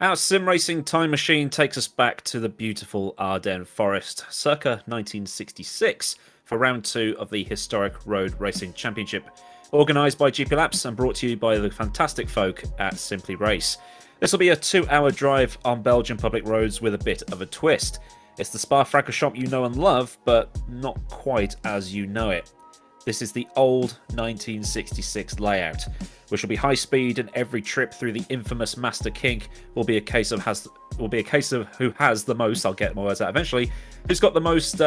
Our sim racing time machine takes us back to the beautiful Ardennes forest, circa 1966, for round two of the historic Road Racing Championship, organised by GP Laps and brought to you by the fantastic folk at Simply Race. This will be a 2-hour drive on Belgian public roads with a bit of a twist. It's the Spa Francorchamps you know and love, but not quite as you know it. This is the old 1966 layout, which will be high speed, and every trip through the infamous Master Kink will be a case of who has the most. I'll get my words out eventually. Who's got the most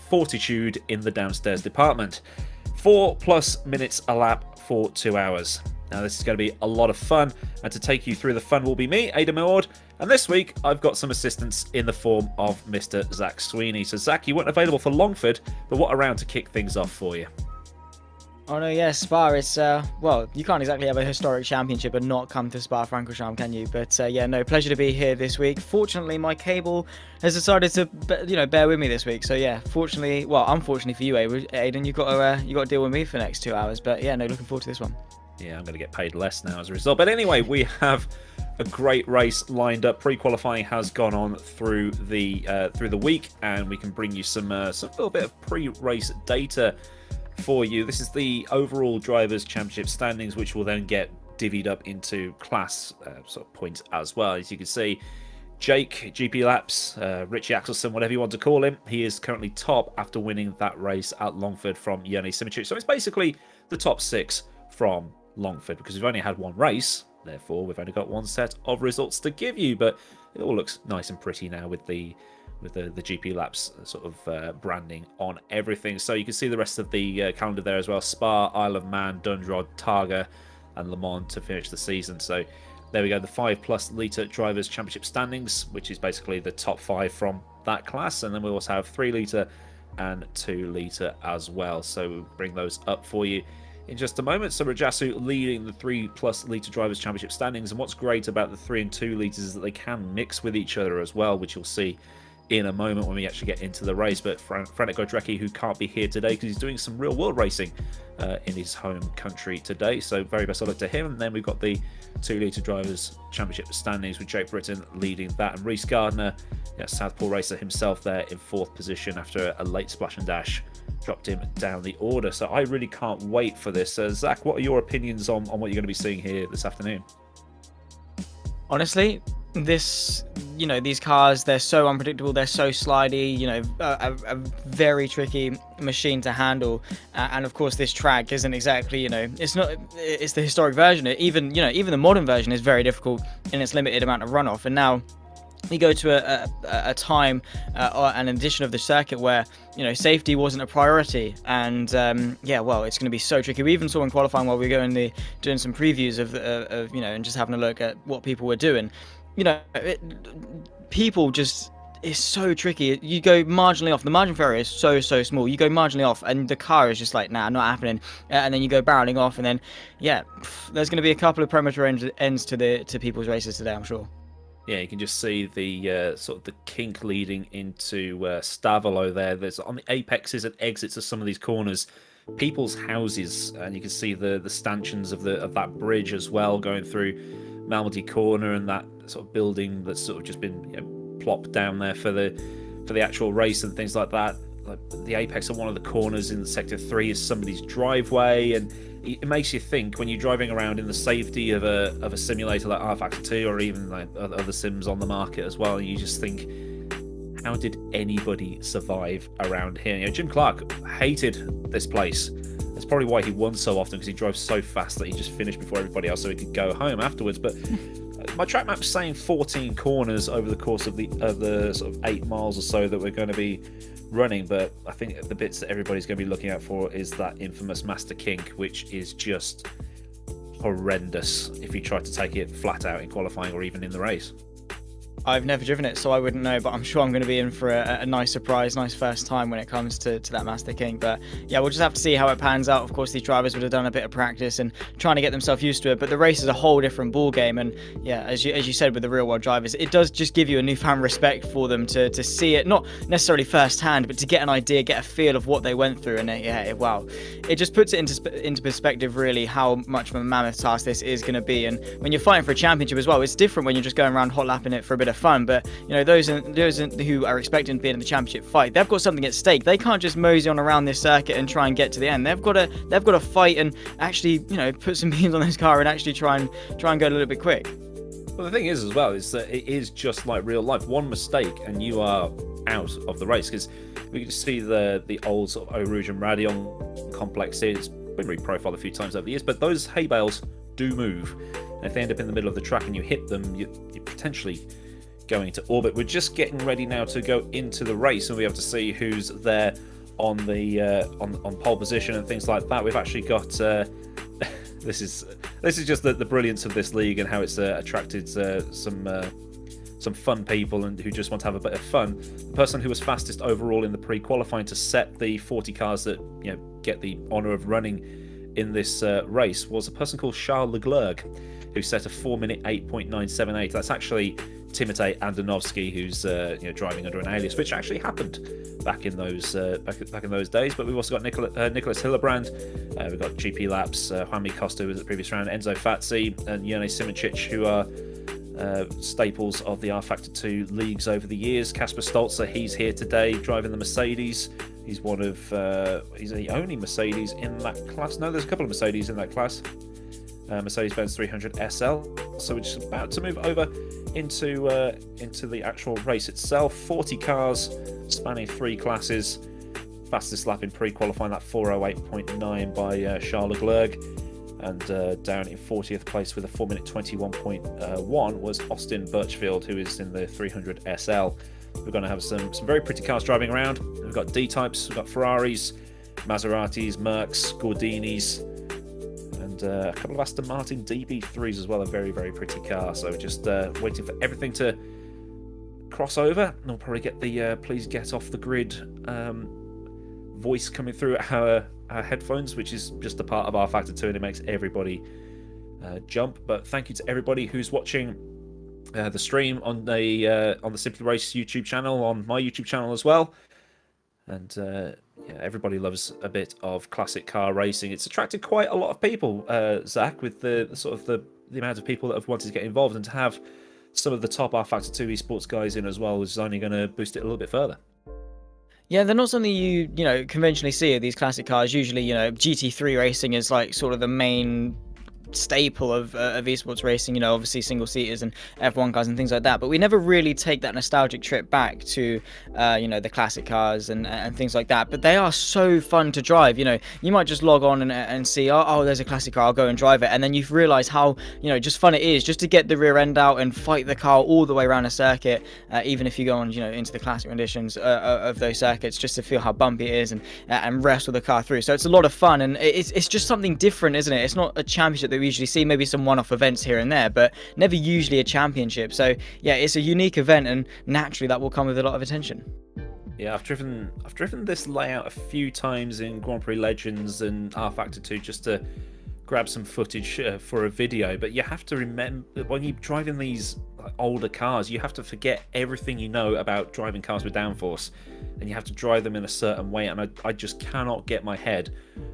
fortitude in the downstairs department? 4+ minutes a lap for 2 hours. Now this is going to be a lot of fun, and to take you through the fun will be me, Aidan Maord, and this week I've got some assistance in the form of Mr. Zach Sweeney. So Zach, you weren't available for Longford, but what around to kick things off for you? Oh no, yeah, Spa, it's, well, you can't exactly have a historic championship and not come to Spa Francorchamps, can you? But yeah, no, pleasure to be here this week. Fortunately, my cable has decided to, bear with me this week. So yeah, unfortunately for you, Aidan, you've got to deal with me for the next 2 hours. But yeah, no, looking forward to this one. Yeah, I'm going to get paid less now as a result. But anyway, we have a great race lined up. Pre-qualifying has gone on through the week, and we can bring you some little bit of pre-race data for you. This is the overall drivers' championship standings, which will then get divvied up into class sort of points as well. As you can see, Jake, GP Laps, Richie Axelson, whatever you want to call him, he is currently top after winning that race at Longford from Yoni Symmetry. So it's basically the top 6 from Longford, because we've only had one race, therefore we've only got one set of results to give you. But it all looks nice and pretty now with the GP Laps sort of branding on everything. So you can see the rest of the calendar there as well. Spa, Isle of Man, Dundrod, Targa and Le Mans to finish the season. So there we go, the 5+ litre drivers championship standings, which is basically the top 5 from that class. And then we also have 3 litre and 2 litre as well. So we'll bring those up for you in just a moment. So Rajasu leading the 3+ litre drivers championship standings. And what's great about the 3 and 2 litres is that they can mix with each other as well, which you'll see in a moment when we actually get into the race. But Franek Godrecki, who can't be here today because he's doing some real world racing in his home country today, so very best of luck to him. And then we've got the 2 litre drivers championship standings with Jake Britton leading that, and Reese Gardner, Southpaw racer himself, there in 4th position after a late splash and dash dropped him down the order. So I really can't wait for this. Zach, what are your opinions on what you're going to be seeing here this afternoon? Honestly, these cars, they're so unpredictable, they're so slidey, a very tricky machine to handle. And of course, this track isn't exactly, it's the historic version. Even the modern version is very difficult in its limited amount of runoff. And now you go to a time or an edition of the circuit where safety wasn't a priority, and it's going to be so tricky. We even saw in qualifying while we were doing some previews of and just having a look at what people were doing. People just, it's so tricky. You go marginally off. The margin for error is so small. You go marginally off, and the car is just like, nah, not happening. And then you go barreling off, and then there's going to be a couple of premature ends to people's races today, I'm sure. Yeah, you can just see the sort of the kink leading into Stavolo there. There's on the apexes and exits of some of these corners, people's houses, and you can see the stanchions of that bridge as well going through Malmedy Corner, and that sort of building that's sort of just been plopped down there for the actual race and things like that. Like the apex of one of the corners in Sector 3 is somebody's driveway, and it makes you think when you're driving around in the safety of a simulator like rFactor 2 or even like other sims on the market as well. You just think, how did anybody survive around here? Jim Clark hated this place. That's probably why he won so often, because he drove so fast that he just finished before everybody else so he could go home afterwards. But my track map's saying 14 corners over the course of the sort of 8 miles or so that we're going to be running, but I think the bits that everybody's going to be looking out for is that infamous Master Kink, which is just horrendous if you try to take it flat out in qualifying or even in the race. I've never driven it, so I wouldn't know, but I'm sure I'm going to be in for a nice surprise, nice first time when it comes to that Master King. But yeah, we'll just have to see how it pans out. Of course, these drivers would have done a bit of practice and trying to get themselves used to it, but the race is a whole different ball game. And yeah, as you said with the real world drivers, it does just give you a newfound respect for them to see it, not necessarily firsthand, but to get an idea, get a feel of what they went through. And wow, it just puts it into perspective really how much of a mammoth task this is going to be. And when you're fighting for a championship as well, it's different when you're just going around hot lapping it for a bit of fun. But you know, those who are expecting to be in the championship fight, they've got something at stake. They can't just mosey on around this circuit and try and get to the end. They've got to fight and actually, you know, put some beans on this car and actually try and go a little bit quick. Well, the thing is as well is that it is just like real life. One mistake and you are out of the race, because we can see the old sort of Eau Rouge and Radion complex here. It's been reprofiled a few times over the years, but those hay bales do move. And if they end up in the middle of the track and you hit them, you're potentially going into orbit. We're just getting ready now to go into the race, and we have to see who's there on the on pole position and things like that. We've actually got this is just the brilliance of this league and how it's attracted some fun people and who just want to have a bit of fun. The person who was fastest overall in the pre-qualifying to set the 40 cars that, you know, get the honour of running in this race was a person called Charles Leclerc, who set a 4-minute 8.978. That's actually Timotej Andonovski, who's driving under an alias, which actually happened back in those back in those days. But we've also got Nicholas Hillebrand, we've got GP Laps, Juanmi Costa, who was at the previous round, Enzo Fazzi, and Jene Simicic, who are staples of the R Factor 2 leagues over the years. Kasper Stolzer, he's here today driving the Mercedes. He's one of he's the only Mercedes in that class. No, there's a couple of Mercedes in that class. Mercedes-Benz 300 SL. So we're just about to move over into the actual race itself. 40 cars spanning 3 classes. Fastest lap in pre-qualifying, that 4:08.9 by Charles Leclerc. And down in 40th place with a 4-minute 21.1 was Austin Birchfield, who is in the 300 SL. We're going to have some very pretty cars driving around. We've got D-types, we've got Ferraris, Maseratis, Mercs, Gordinis, and a couple of Aston Martin DB3s as well. A very, very pretty car. So we're just waiting for everything to cross over. And we'll probably get the please get off the grid voice coming through our headphones, which is just a part of R Factor 2, and it makes everybody jump. But thank you to everybody who's watching the stream on the Simply Race YouTube channel, on my YouTube channel as well. And yeah, everybody loves a bit of classic car racing. It's attracted quite a lot of people, Zach, with the sort of the amount of people that have wanted to get involved, and to have some of the top R Factor 2 esports guys in as well is only going to boost it a little bit further. Yeah, they're not something you conventionally see of these classic cars. Usually, GT3 racing is like sort of the main staple of esports racing, obviously single seaters and F1 cars and things like that, but we never really take that nostalgic trip back to the classic cars and things like that. But they are so fun to drive. You might just log on and see, oh, there's a classic car, I'll go and drive it, and then you realize how just fun it is just to get the rear end out and fight the car all the way around a circuit, even if you go on into the classic renditions of those circuits, just to feel how bumpy it is and wrestle the car through. So it's a lot of fun, and it's just something different, isn't it? It's not a championship that we usually see, maybe some one-off events here and there, but never usually a championship. So yeah, it's a unique event, and naturally that will come with a lot of attention. Yeah, I've driven this layout a few times in Grand Prix Legends and R Factor 2 just to grab some footage for a video. But you have to remember that when you're driving these older cars, you have to forget everything you know about driving cars with downforce, and you have to drive them in a certain way. And I just cannot get my head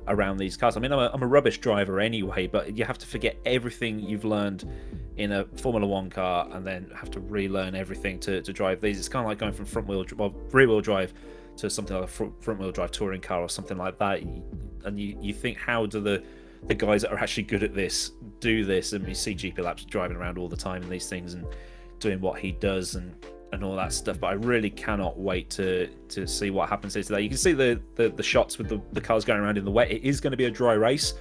around these cars. I mean, I'm a rubbish driver anyway, but you have to forget everything you've learned in a Formula One car and then have to relearn everything to drive these. It's kind of like going from rear wheel drive to something like a front wheel drive touring car or something like that. And you think, how do the guys that are actually good at this do this? And you see GP Laps driving around all the time in these things and doing what he does and all that stuff. But I really cannot wait to see what happens here today. You can see the shots with the cars going around in the wet. It is going to be a dry race,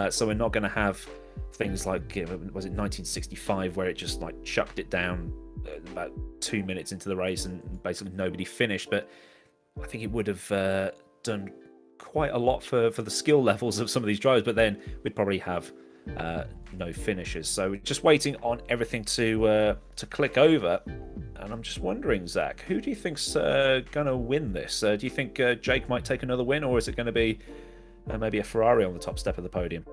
so we're not going to have things like, was it 1965, where it just like chucked it down about 2 minutes into the race and basically nobody finished. But I think it would have done quite a lot for the skill levels of some of these drivers. But then we'd probably have no finishes. So just waiting on everything to click over. And I'm just wondering, Zach, who do you think's going to win this? Do you think Jake might take another win, or is it going to be maybe a Ferrari on the top step of the podium?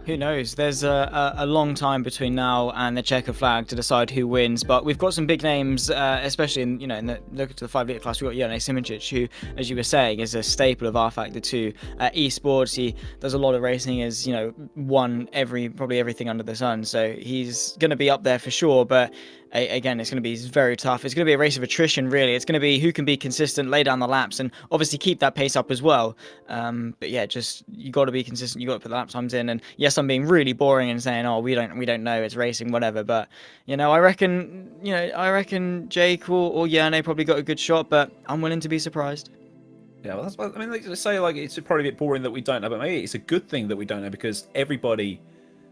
Who knows? There's a long time between now and the checker flag to decide who wins, but we've got some big names, especially in in the look at the 5 litre class. We've got Jone Simoncic, who, as you were saying, is a staple of R Factor 2 esports. He does a lot of racing, has won probably everything under the sun, so he's going to be up there for sure. But again, it's going to be very tough. It's going to be a race of attrition, really. It's going to be who can be consistent, lay down the laps, and obviously keep that pace up as well. But yeah, just you got to be consistent. You got to put the lap times in. And yes, I'm being really boring and saying, oh, we don't know, it's racing, whatever. But I reckon Jake or Jone probably got a good shot, but I'm willing to be surprised. Yeah, well, that's what, I mean, they say it's probably a bit boring that we don't know, but maybe it's a good thing that we don't know, because everybody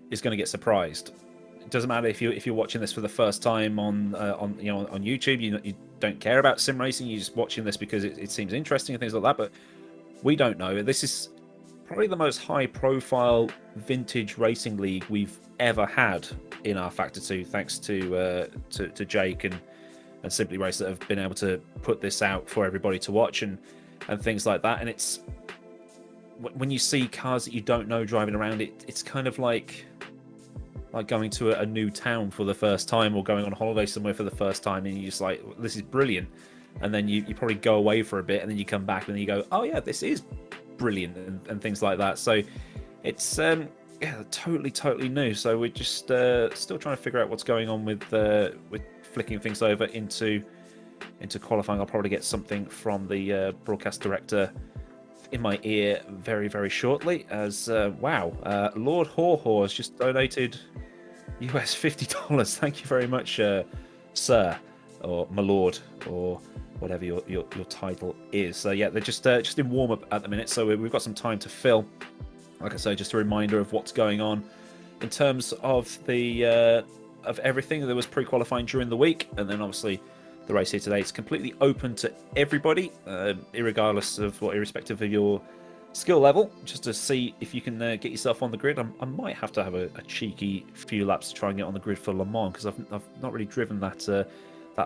is going to get surprised. It doesn't matter if you're watching this for the first time on YouTube. You don't care about sim racing. You're just watching this because it seems interesting and things like that. But we don't know. This is probably the most high-profile vintage racing league we've ever had in our Factor 2, thanks to Jake and Simply Race that have been able to put this out for everybody to watch and things like that. And it's when you see cars that you don't know driving around, it's kind of like going to a new town for the first time, or going on holiday somewhere for the first time, and you're just like, this is brilliant. And then you probably go away for a bit, and then you come back and then you go, oh yeah, this is brilliant, and things like that. So it's totally new. So we're just still trying to figure out what's going on with flicking things over into qualifying. I'll probably get something from the broadcast director in my ear very, very shortly, as Lord Haw has just donated US $50. Thank you very much, sir, or my lord, or whatever your title is. So yeah, they're just in warm-up at the minute, so we've got some time to fill. Like I say, just a reminder of what's going on in terms of the of everything. There was pre-qualifying during the week, and then obviously the race here today. It's completely open to everybody, irrespective of your skill level, just to see if you can get yourself on the grid. I might have to have a cheeky few laps to try and get on the grid for Le Mans, because I've not really driven that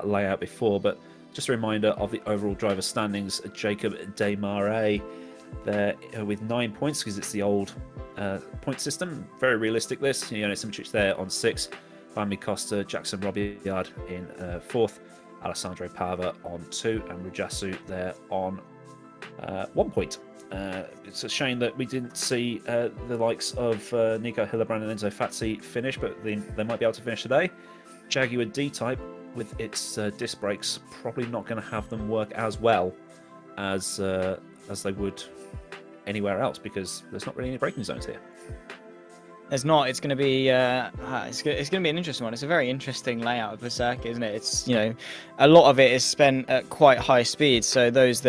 layout before. But just a reminder of the overall driver standings: Jacob Desmarais there with 9 points, because it's the old point system. Very realistic this. Simoncic there on 6, Bambi Costa, Jackson Robillard in 4th, Alessandro Pava on 2, and Rujasu there on 1 point. It's a shame that we didn't see the likes of Nico Hillebrand and Enzo Fazzi finish, but they might be able to finish today. Jaguar D-Type, with its disc brakes, probably not going to have them work as well as they would anywhere else, because there's not really any braking zones here. There's not. It's going to be it's going to be an interesting one. It's a very interesting layout of the circuit, isn't it? It's a lot of it is spent at quite high speeds. So those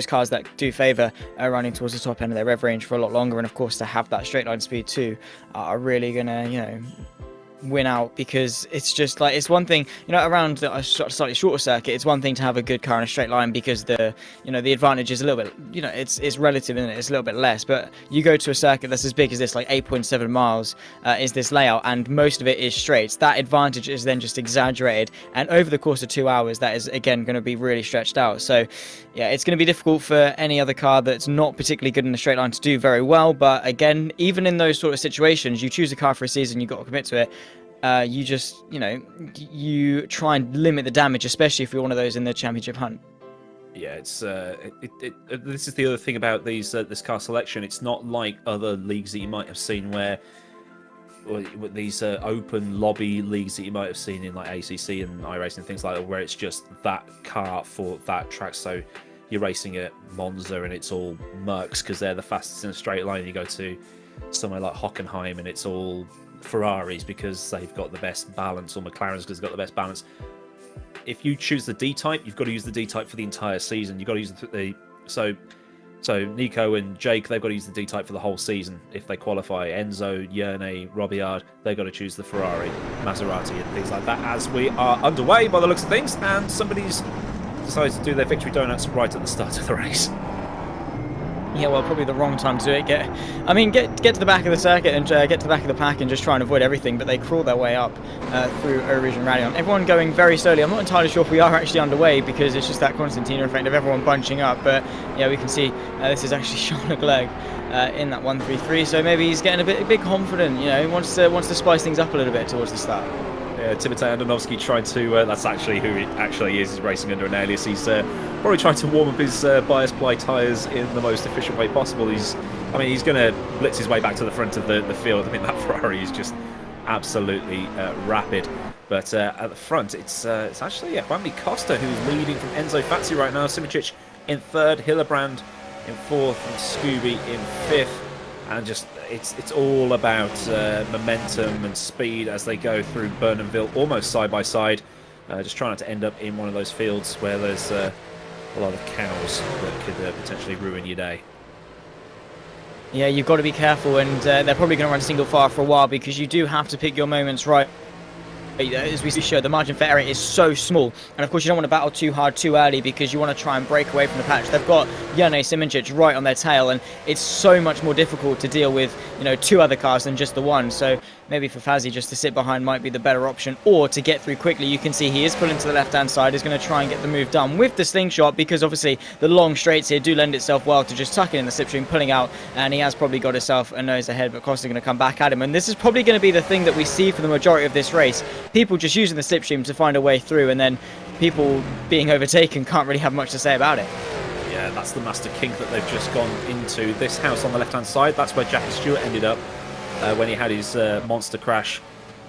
cars that do favour running towards the top end of their rev range for a lot longer, and of course to have that straight line speed too, are really going to win out, because it's just like, it's one thing around a slightly shorter circuit, it's one thing to have a good car in a straight line, because the the advantage is a little bit it's relative, isn't it? It's a little bit less. But you go to a circuit that's as big as this, like 8.7 miles is this layout, and most of it is straights. That advantage is then just exaggerated, and over the course of 2 hours that is again going to be really stretched out. So yeah, it's going to be difficult for any other car that's not particularly good in a straight line to do very well. But again, even in those sort of situations, you choose a car for a season, you've got to commit to it. You just, you try and limit the damage, especially if you're one of those in the championship hunt. Yeah, it's this is the other thing about this car selection. It's not like other leagues that you might have seen where these open lobby leagues that you might have seen in like ACC and iRacing and things like that, where it's just that car for that track. So you're racing at Monza and it's all Mercs because they're the fastest in a straight line. You go to somewhere like Hockenheim and it's all Ferraris because they've got the best balance, or McLaren's because they've got the best balance. If you choose the D-Type, you've got to use the D-Type for the entire season. You've got to use so Nico and Jake, they've got to use the D-Type for the whole season if they qualify. Enzo, Jone, Robillard, they've got to choose the Ferrari, Maserati and things like that, as we are underway by the looks of things, and somebody's decided to do their victory donuts right at the start of the race. Yeah, well, probably the wrong time to do it. Get to the back of the circuit and get to the back of the pack and just try and avoid everything. But they crawl their way up through Hrrc and Radion. Everyone going very slowly. I'm not entirely sure if we are actually underway because it's just that Constantina effect of everyone bunching up. But yeah, we can see this is actually Sean Leclerc in that 133. So maybe he's getting a bit confident. You know, he wants to spice things up a little bit towards the start. Yeah, Timotej Andonovski tried to, that's actually who he actually is. He's racing under an alias. He's probably trying to warm up his bias ply tyres in the most efficient way possible. He's going to blitz his way back to the front of the field. I mean, that Ferrari is just absolutely rapid. But at the front, it's actually Juan Costa who's leading from Enzo Fazzi right now. Simičić in third, Hillebrand in fourth, and Scooby in fifth. And just it's all about momentum and speed as they go through Burnhamville, almost side by side. Just trying not to end up in one of those fields where there's a lot of cows that could potentially ruin your day. Yeah, you've got to be careful, and they're probably going to run single file for a while because you do have to pick your moments right. As we show, the margin for error is so small, and of course you don't want to battle too hard too early because you want to try and break away from the patch. They've got Jane Simičić right on their tail, and it's so much more difficult to deal with, you know, two other cars than just the one. So maybe for Fazzi just to sit behind might be the better option, or to get through quickly. You can see he is pulling to the left hand side, is going to try and get the move done with the slingshot because obviously the long straights here do lend itself well to just tucking in the slipstream, pulling out, and he has probably got himself a nose ahead, but Costa's going to come back at him, and this is probably going to be the thing that we see for the majority of this race. People just using the slipstream to find a way through, and then people being overtaken can't really have much to say about it. Yeah, that's the master kink that they've just gone into. This house on the left hand side, that's where Jackie Stewart ended up when he had his monster crash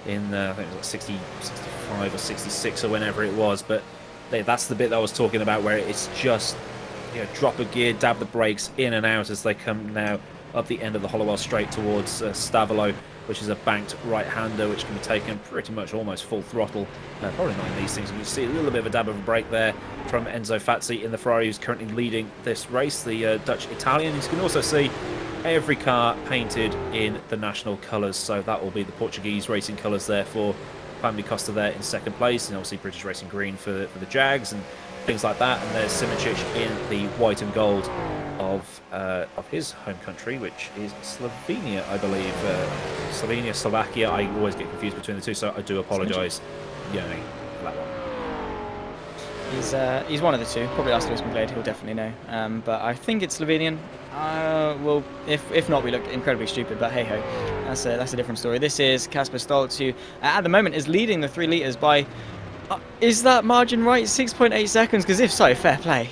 in I think it was like 65 or 66 or whenever it was. But that's the bit that I was talking about, where it's just, you know, drop a gear, dab the brakes, in and out as they come now up the end of the Hollowell straight towards Stavolo, which is a banked right-hander which can be taken pretty much almost full throttle. Probably not in these things. You can see a little bit of a dab of a brake there from Enzo Fazzi in the Ferrari, who's currently leading this race, the Dutch-Italian. You can also see every car painted in the national colours, so that will be the Portuguese racing colours there for Juan Costa there in second place, and obviously British Racing Green for the Jags and things like that. And there's Simičić in the white and gold of his home country, which is Slovenia, I believe. Slovenia, Slovakia, I always get confused between the two, so I do apologise, Yoni, for that one. He's one of the two. Probably ask Lewis McGlade, he'll definitely know. But I think it's Slovenian. Well, if not, we look incredibly stupid. But hey ho, that's a different story. This is Kasper Stoltz, who at the moment is leading the 3 litres by. Is that margin right? 6.8 seconds? Because if so, fair play.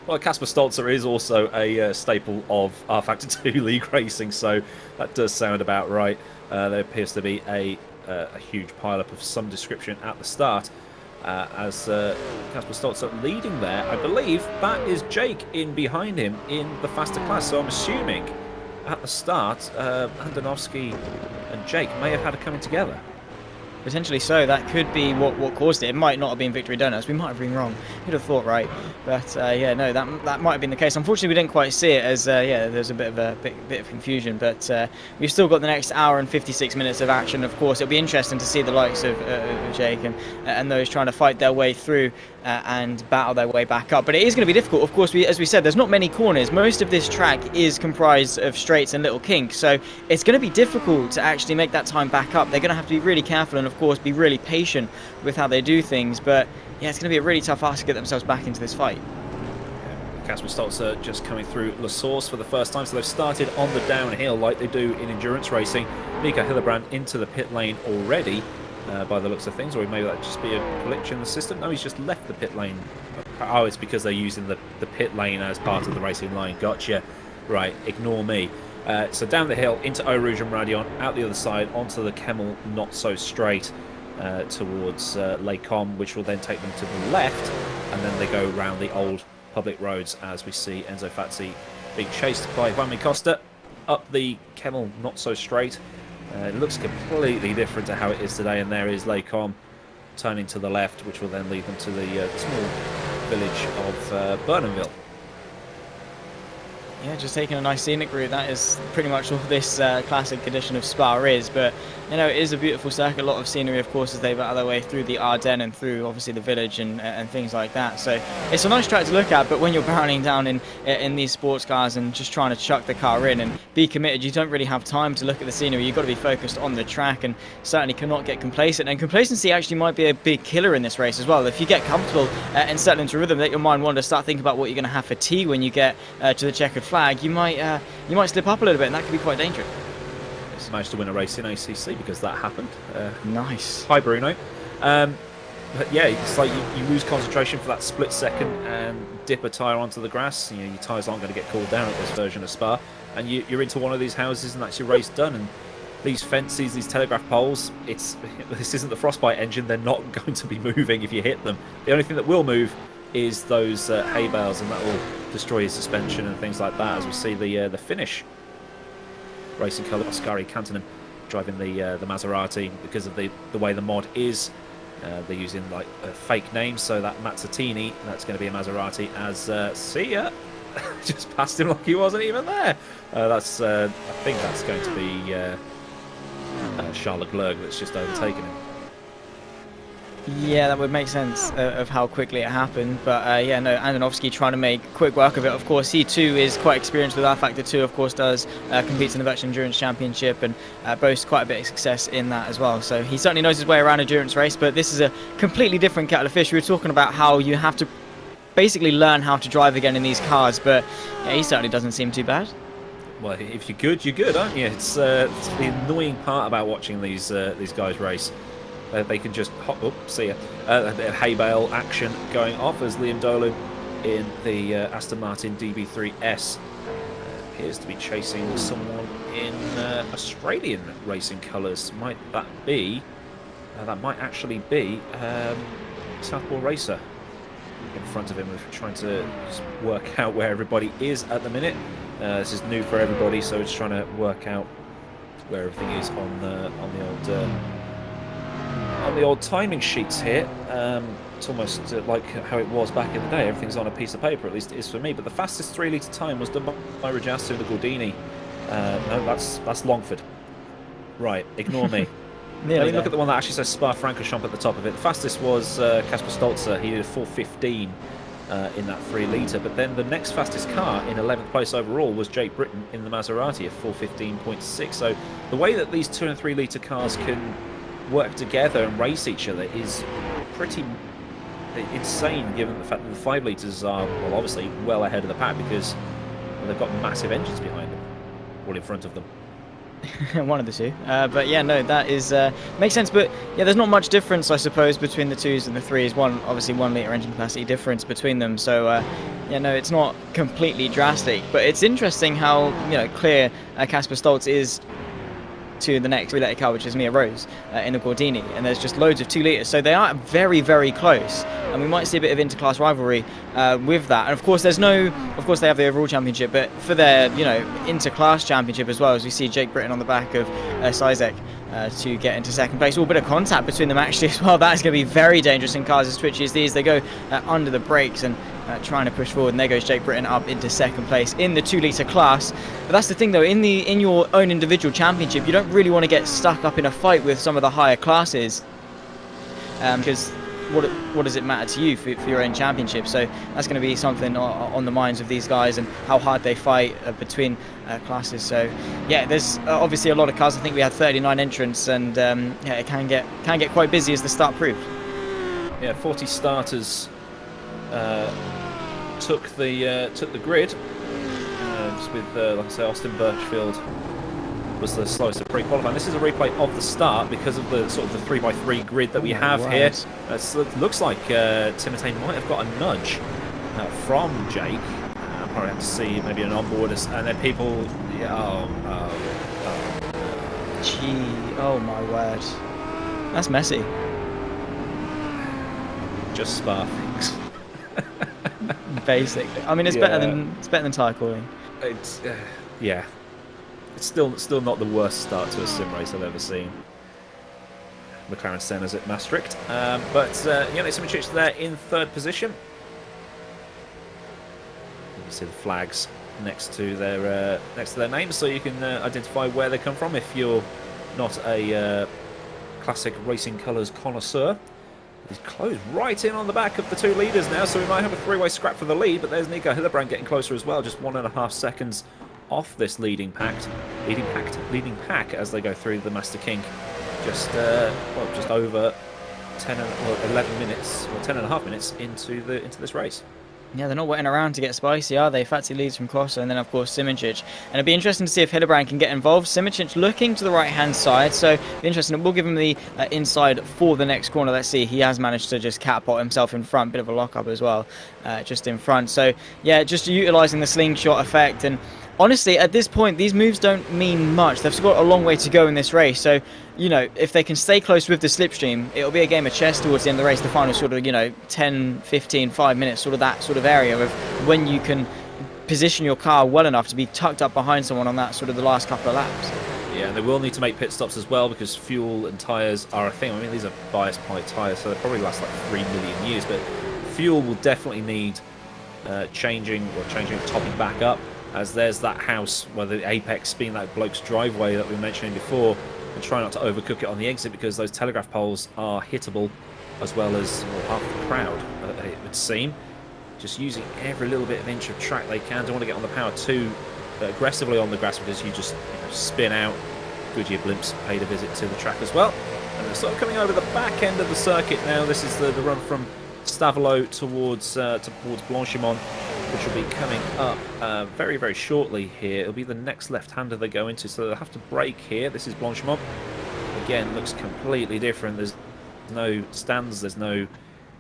Well, Kasper Stolzer is also a staple of R Factor 2 League Racing, so that does sound about right. There appears to be a huge pile-up of some description at the start. As Kasper Stolzer leading there, I believe that is Jake in behind him in the faster class. So I'm assuming at the start, Andonovski and Jake may have had a coming together. Potentially so. That could be what caused it. It might not have been victory donuts. We might have been wrong. You'd have thought right, but yeah, no, that might have been the case. Unfortunately, we didn't quite see it, as yeah, there's a bit of confusion. But we've still got the next hour and 56 minutes of action. Of course, it'll be interesting to see the likes of Jake and those trying to fight their way through and battle their way back up. But it is going to be difficult. Of course, as we said, there's not many corners. Most of this track is comprised of straights and little kinks, so it's going to be difficult to actually make that time back up. They're going to have to be really careful and, of course, be really patient with how they do things. But yeah, it's going to be a really tough ask to get themselves back into this fight. Kasper Stolzer just coming through La Source for the first time, so they've started on the downhill like they do in endurance racing. Mika Hillebrand into the pit lane already, by the looks of things, or maybe that just be a glitch in the system. No, he's just left the pit lane. Oh, it's because they're using the pit lane as part of the racing line. Gotcha. Right, ignore me. So down the hill into Hrrc and Radion, out the other side onto the Kemmel not so straight towards Lake Com, which will then take them to the left, and then they go round the old public roads as we see Enzo Fazzi being chased by Juan Costa up the Kemmel not so straight. It looks completely different to how it is today, and there is Lake Com turning to the left, which will then lead them to the small village of Burnhamville. Yeah, just taking a nice scenic route. That is pretty much all this classic edition of Spa is. But you know, it is a beautiful circuit. A lot of scenery, of course, as they battle their way through the Ardennes and through obviously the village and things like that. So it's a nice track to look at. But when you're barreling down in these sports cars and just trying to chuck the car in and be committed, you don't really have time to look at the scenery. You've got to be focused on the track, and certainly cannot get complacent. And complacency actually might be a big killer in this race as well. If you get comfortable and settle into rhythm, let your mind wander, start thinking about what you're going to have for tea when you get to the checkered flag, you might slip up a little bit, and that could be quite dangerous. Just managed to win a race in ACC because that happened. Nice. Hi, Bruno. But yeah, it's like you lose concentration for that split second and dip a tyre onto the grass. You know, your tyres aren't going to get cooled down at this version of Spa, and you're into one of these houses, and that's your race done. And these fences, these telegraph poles, this isn't the Frostbite engine. They're not going to be moving if you hit them. The only thing that will move is those hay bales, and that will destroy your suspension and things like that. As we see the finish. Racing colour, Ascari Cantonen driving the Maserati because of the way the mod is. They're using like fake names, so that Mazzatini, that's going to be a Maserati. As see ya, just passed him like he wasn't even there. I think that's going to be Charles Leclerc that's just overtaken him. Yeah, that would make sense of how quickly it happened. But yeah, no, Andonovski trying to make quick work of it. Of course, he too is quite experienced with R-Factor 2. Of course, does competes in the Virtual Endurance Championship and boasts quite a bit of success in that as well. So he certainly knows his way around endurance race. But this is a completely different kettle of fish. We were talking about how you have to basically learn how to drive again in these cars. But yeah, he certainly doesn't seem too bad. Well, if you're good, aren't you? It's the annoying part about watching these guys race. They can just hop up, see a bit of hay bale action going off as Liam Dolan in the Aston Martin DB3S appears to be chasing someone in Australian racing colours. Might that be? That might actually be Southpaw Racer in front of him. We're trying to just work out where everybody is at the minute. This is new for everybody, so we're just trying to work out where everything is on the old timing sheets here. It's almost like how it was back in the day. Everything's on a piece of paper, at least it is for me. But the fastest 3 litre time was done by Rajasu de Gordini. No, that's Longford. Right, ignore me. Let me look at the one that actually says Spa Francorchamps at the top of it. The fastest was Kasper Stolzer. He did a 4:15 in that 3 litre. But then the next fastest car in 11th place overall was Jake Britton in the Maserati at 4:15.6. So the way that these 2 and 3 litre cars can work together and race each other is pretty insane, given the fact that the 5 litres are, well, obviously well ahead of the pack because they've got massive engines behind them, all in front of them. One of the two. But yeah, no, that is makes sense. But yeah, there's not much difference, I suppose, between the 2s and the 3s. Obviously 1 litre engine capacity difference between them. So yeah, no, it's not completely drastic. But it's interesting how, you know, clear Kasper Stolz is to the next 3 litre car, which is Mia Rose in the Gordini, and there's just loads of 2 litres, so they are very, very close, and we might see a bit of interclass rivalry with that. And of course, they have the overall championship, but for their, you know, interclass championship as well, as we see Jake Britton on the back of Sizek to get into 2nd place. A bit of contact between them actually as well. That is going to be very dangerous in cars as twitchy as these. They go under the brakes and trying to push forward, and there goes Jake Britton up into 2nd place in the 2 litre class. But that's the thing though, in your own individual championship, you don't really want to get stuck up in a fight with some of the higher classes, because what does it matter to you for your own championship? So that's going to be something on the minds of these guys, and how hard they fight between classes. So yeah, there's obviously a lot of cars. I think we had 39 entrants, and yeah, it can get quite busy, as the start proved. Yeah, 40 starters took the grid, with like I say, Austin Birchfield was the slowest at pre-qualifying. This is a replay of the start because of the sort of the 3x3 grid that we have here. It looks like Timothée might have got a nudge from Jake. I'll probably have to see maybe an onboard, and then people. Gee, oh my word, that's messy. Just Spa things. Basically, I mean, it's better than tyre calling. It's yeah, it's still not the worst start to a sim race I've ever seen. McLaren Senna's at Maastricht, but yeah, there's some chicks there in 3rd position. You can see the flags next to their names, so you can identify where they come from if you're not a classic racing colours connoisseur. He's closed right in on the back of the two leaders now, so we might have a three-way scrap for the lead, but there's Nico Hillebrand getting closer as well, just 1.5 seconds off this leading pack as they go through the Master Kink. Just just over 11 minutes, or 10.5 minutes into this race. Yeah, they're not waiting around to get spicy, are they? Fatty leads from Crosser, and then, of course, Simičić. And it'd be interesting to see if Hillebrand can get involved. Simičić looking to the right-hand side, so be interesting. We'll give him the inside for the next corner. Let's see. He has managed to just catapult himself in front. Bit of a lock-up as well, just in front. So, yeah, just utilising the slingshot effect. And honestly, at this point, these moves don't mean much. They've still got a long way to go in this race. So, you know, if they can stay close with the slipstream, it'll be a game of chess towards the end of the race. The final sort of, 10, 15, 5 minutes, sort of that sort of area of when you can position your car well enough to be tucked up behind someone on that sort of the last couple of laps. Yeah, and they will need to make pit stops as well because fuel and tyres are a thing. I mean, these are biased ply tyres, so they probably last like 3 million years, but fuel will definitely need changing, topping back up, as there's that house where the apex being that bloke's driveway that we were mentioning before, and try not to overcook it on the exit because those telegraph poles are hittable, as well as half the crowd, it would seem. Just using every little bit of inch of track they can. Don't want to get on the power too aggressively on the grass because you just spin out. Goodyear Blimps paid a visit to the track as well. And they're sort of coming over the back end of the circuit now. This is the run from Stavelot towards Blanchimont, which will be coming up very, very shortly here. It'll be the next left-hander they go into, so they'll have to brake here. This is Blanchimont. Again, looks completely different. There's no stands, there's no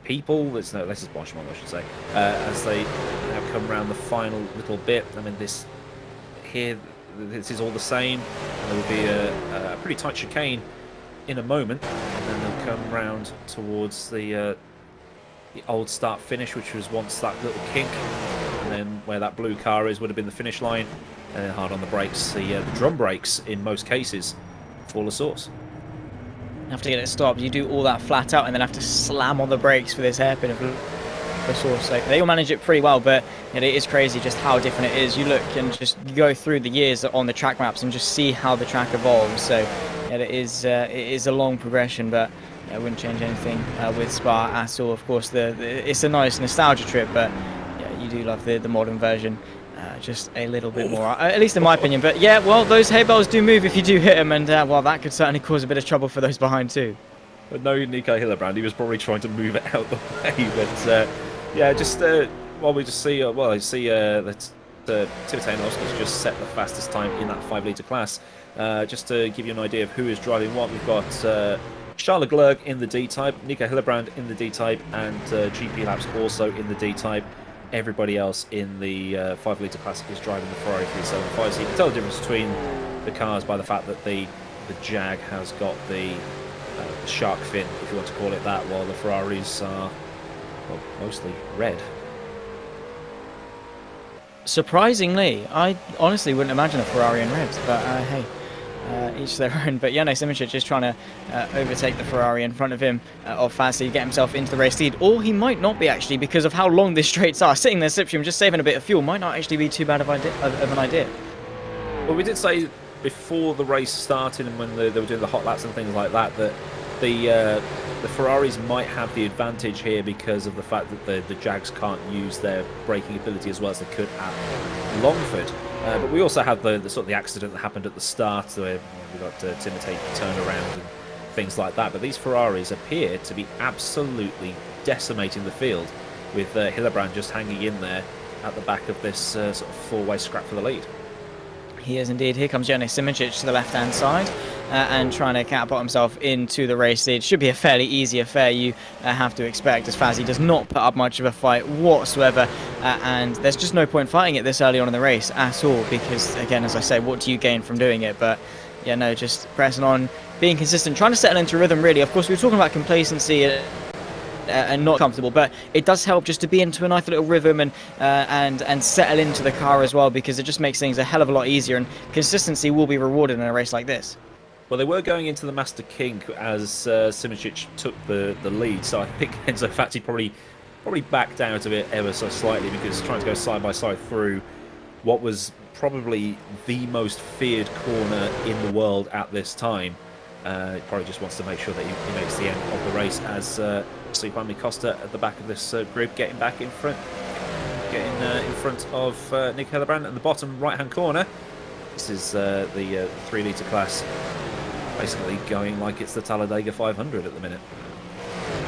people. This is Blanchimont, I should say. As they now come around the final little bit. I mean, this is all the same. And there will be a pretty tight chicane in a moment, and then they'll come round towards the old start finish, which was once that little kink, and then where that blue car is would have been the finish line, and then hard on the brakes, the drum brakes in most cases for the source. You have to get it stopped. You do all that flat out and then have to slam on the brakes for this hairpin of the source. So they all manage it pretty well, but it is crazy just how different it is. You look and just go through the years on the track maps and just see how the track evolves. So yeah, it is a long progression, but I wouldn't change anything with Spa at all. Of course, it's a nice nostalgia trip, but yeah, you do love the modern version just a little bit more, at least in my opinion. But yeah, well, those hay bales do move if you do hit them, and well, that could certainly cause a bit of trouble for those behind too. But no Nico Hillebrand, he was probably trying to move it out the way. But yeah, just while we just see, I see that Timothej Anowski's just set the fastest time in that 5-litre class. Just to give you an idea of who is driving what, we've got Charles Leclerc in the D-Type, Nico Hillebrand in the D-Type, and GP Laps also in the D-Type. Everybody else in the 5-litre classic is driving the Ferrari 375. So you can tell the difference between the cars by the fact that the Jag has got the shark fin, if you want to call it that, while the Ferraris are mostly red. Surprisingly, I honestly wouldn't imagine a Ferrari in red, but hey. Each their own. But yeah, no, Simičić is trying to overtake the Ferrari in front of him of Fassi, get himself into the race lead. Or he might not be, actually, because of how long these straights are. Sitting there slipstream, just saving a bit of fuel, might not actually be too bad of an idea. Well, we did say before the race started and when they were doing the hot laps and things like that, that the Ferraris might have the advantage here because of the fact that the Jags can't use their braking ability as well as they could at Longford. But we also had the sort of the accident that happened at the start, where we got Timothej turnaround and things like that. But these Ferraris appear to be absolutely decimating the field, with Hillebrand just hanging in there at the back of this sort of four-way scrap for the lead. He is indeed. Here comes Janis Simičić to the left-hand side and trying to catapult himself into the race lead. Should be a fairly easy affair, you have to expect, as Fassi does not put up much of a fight whatsoever. And there's just no point fighting it this early on in the race at all, because, again, as I say, what do you gain from doing it? But, yeah, no, just pressing on, being consistent, trying to settle into rhythm, really. Of course, we were talking about complacency and not comfortable, but it does help just to be into a nice little rhythm and settle into the car as well, because it just makes things a hell of a lot easier, and consistency will be rewarded in a race like this. Well, they were going into the Master Kink as Simičić took the lead, so I think Enzo Fatti probably backed out of it ever so slightly, because trying to go side by side through what was probably the most feared corner in the world at this time. He probably just wants to make sure that he makes the end of the race as Suipami Costa at the back of this group, getting back in front, in front of Nick Hillebrand in the bottom right-hand corner. This is the 3-litre class, basically going like it's the Talladega 500 at the minute.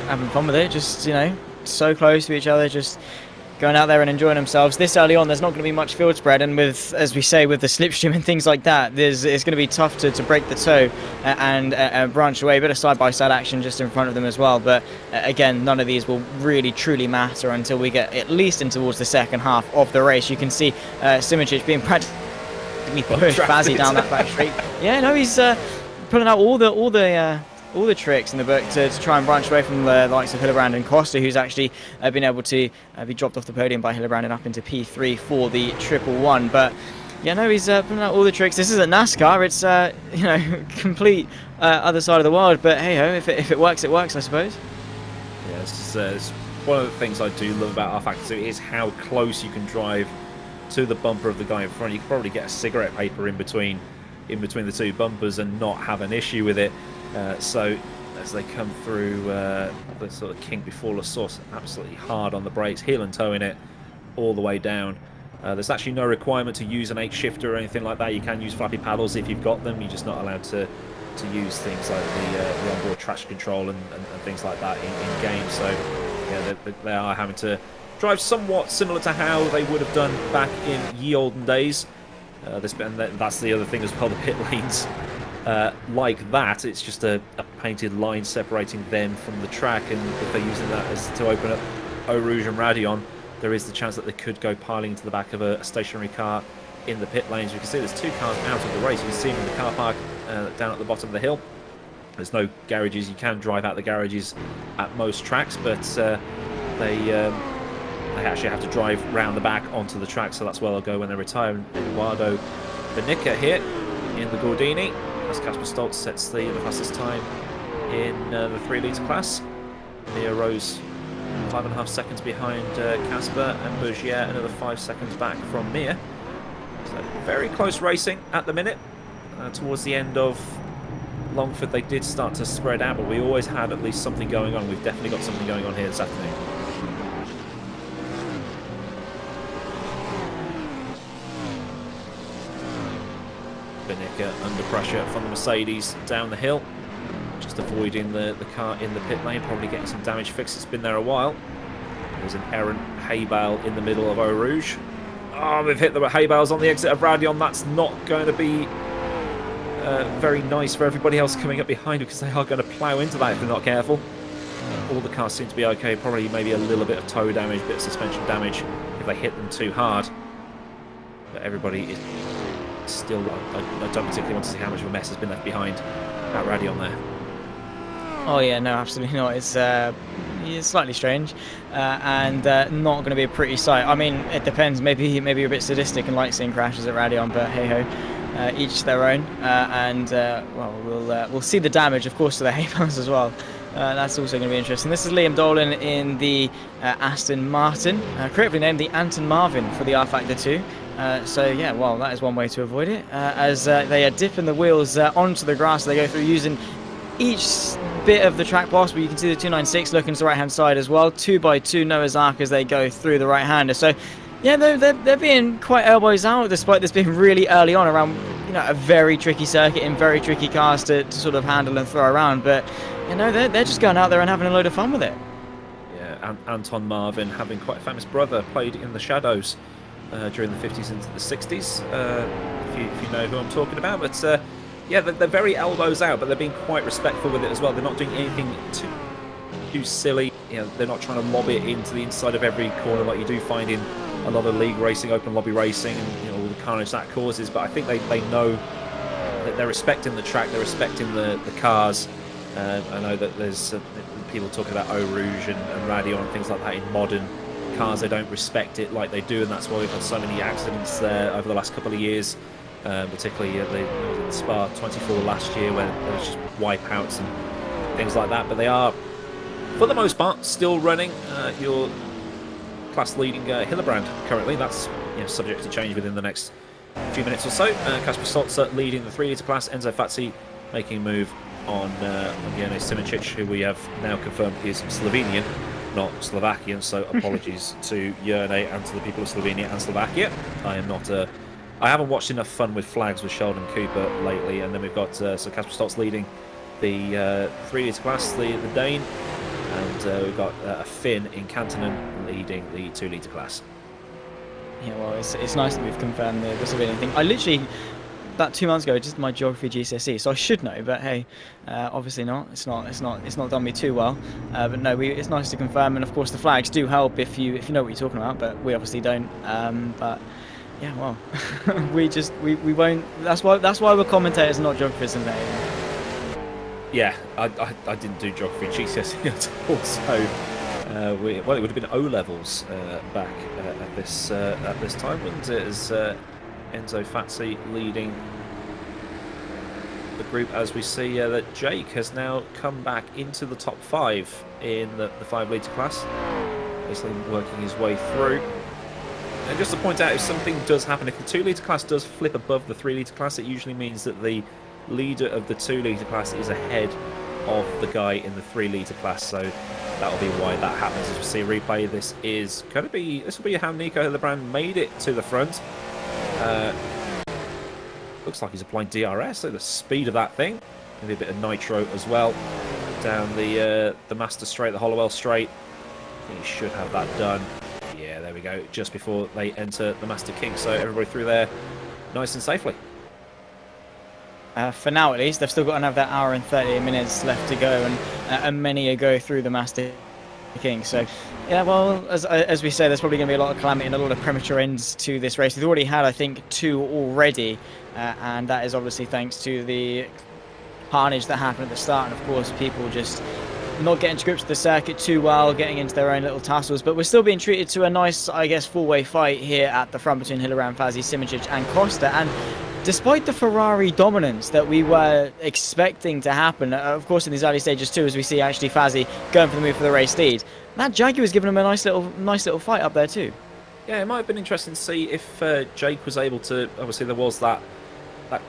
Having fun with it, just, you know, so close to each other, just going out there and enjoying themselves. This early on, there's not going to be much field spread, and with, as we say, with the slipstream and things like that, it's going to be tough to break the toe and branch away. A bit of side-by-side action just in front of them as well. But again, none of these will really truly matter until we get at least in towards the second half of the race. You can see Simoncic being practically pushed Bazzi down that back straight. Yeah, no, he's pulling out all the tricks in the book to try and branch away from the likes of Hillebrand and Costa, who's actually been able to be dropped off the podium by Hillebrand and up into P3 for the 111. But yeah, no, he's pulling out all the tricks. This isn't NASCAR. It's you know, complete other side of the world. But hey ho, if it works, it works, I suppose. Yeah, it's one of the things I do love about R-Factor 2 is how close you can drive to the bumper of the guy in front. You can probably get a cigarette paper in between the two bumpers and not have an issue with it. So as they come through the sort of kink before the sauce, absolutely hard on the brakes, heel and toe in it all the way down. There's actually no requirement to use an 8 shifter or anything like that. You can use flappy paddles if you've got them. You're just not allowed to use things like the onboard traction control and things like that in game. So yeah, they are having to drive somewhat similar to how they would have done back in ye olden days. That's the other thing as well, the pit lanes. Like that, it's just a painted line separating them from the track, and if they're using that as to open up Eau Rouge and Radion, there is the chance that they could go piling into the back of a stationary car in the pit lanes. You can see there's 2 cars out of the race. You can see them in the car park down at the bottom of the hill. There's no garages. You can drive out the garages at most tracks, but they actually have to drive round the back onto the track, so that's where they'll go when they retire. Eduardo Benica here in the Gordini, as Casper Stoltz sets the fastest time in the 3-litre class. Mia Rose 5.5 seconds behind Casper, and Bergier another 5 seconds back from Mia. So very close racing at the minute. Towards the end of Longford they did start to spread out, but we always had at least something going on. We've definitely got something going on here this afternoon. Benica under pressure from the Mercedes down the hill, just avoiding the car in the pit lane, probably getting some damage fixed. It's been there a while. There's an errant hay bale in the middle of Eau Rouge. Oh, we've hit the hay bales on the exit of Radion. That's not going to be very nice for everybody else coming up behind, because they are going to plough into that if they're not careful. All the cars seem to be okay, probably maybe a little bit of toe damage, a bit of suspension damage if they hit them too hard. But everybody is still, I don't particularly want to see how much of a mess has been left behind at Radion there. Oh yeah, no, absolutely not. It's slightly strange and not going to be a pretty sight. I mean, it depends. Maybe you're a bit sadistic and like seeing crashes at Radion, but hey ho, each their own. Well, we'll see the damage, of course, to the hay bales as well. That's also going to be interesting. This is Liam Dolan in the Aston Martin, correctly named the Anton Marvin for the R-Factor 2. So yeah, well, that is one way to avoid it. As they are dipping the wheels onto the grass, they go through using each bit of the track possible. You can see the 296 looking to the right hand side as well. 2x2 Noah's Ark as they go through the right hander. So yeah, they're being quite elbows out, despite this being really early on around, you know, a very tricky circuit in very tricky cars to sort of handle and throw around. But you know, they're just going out there and having a load of fun with it. Yeah, Anton Marvin, having quite a famous brother, played in the Shadows during the 50s into the 60s, if you know who I'm talking about. But yeah, they're very elbows out, but they're being quite respectful with it as well. They're not doing anything too silly. You know, they're not trying to lob it into the inside of every corner like you do find in a lot of league racing, open lobby racing, and you know, all the carnage that causes. But I think they know that they're respecting the track, they're respecting the cars. I know that there's people talking about Eau Rouge and Radion and things like that in modern cars. They don't respect it like they do, and that's why we've had so many accidents there over the last couple of years. Particularly the Spa 24 last year, where there was just wipeouts and things like that. But they are, for the most part, still running your class-leading Hillebrand currently. That's subject to change within the next few minutes or so. Kasper Stolzer leading the 3 litre class. Enzo Fatsi making a move on Jene Simicic, who we have now confirmed is Slovenian, not Slovakian. So apologies to Jene and to the people of Slovenia and Slovakia. I haven't watched enough Fun with Flags with Sheldon Cooper lately. And then we've got Kasper Stolzer leading the 3 litre class, the Dane, and we've got a Finn in Kantanen leading the 2 litre class. Yeah, well, it's nice that we've confirmed the Slovenian thing. I literally, about 2 months ago, just did my geography GCSE, so I should know. But hey, obviously not. It's not done me too well. But no, it's nice to confirm, and of course the flags do help if you know what you're talking about. But we obviously don't. But yeah, well, we won't. That's why we're commentators, not geographers, and yeah, I didn't do geography GCSE at all, so. Well, it would have been O levels back at this time, wouldn't it? As Enzo Fatsi leading the group, as we see that Jake has now come back into the top 5 in the 5 litre class, basically working his way through. And just to point out, if something does happen, if the 2 litre class does flip above the 3 litre class, it usually means that the leader of the 2 litre class is ahead of the guy in the 3 litre class. So that'll be why that happens. As we see a replay, this will be how Nico Hillebrand made it to the front. Looks like he's applying DRS, so the speed of that thing. Maybe a bit of nitro as well. Down the Master Straight, the Hollowell Straight. He should have that done. Yeah, there we go. Just before they enter the Master King, so everybody through there nice and safely. For now, at least, they've still got another hour and 38 minutes left to go, and many a go through the Master King. So, yeah, well, as we say, there's probably going to be a lot of calamity and a lot of premature ends to this race. We've already had, I think, 2 already, and that is obviously thanks to the carnage that happened at the start, and of course, people just not getting to grips with the circuit too well, getting into their own little tussles. But we're still being treated to a nice, I guess, four-way fight here at the front between Hillebrand, Fazzi, Simicic, and Costa. And despite the Ferrari dominance that we were expecting to happen, of course in these early stages too, as we see actually Fazzi going for the move for the race lead, that Jaguar was giving him a nice little fight up there too. Yeah, it might have been interesting to see if Jake was able to. Obviously, there was that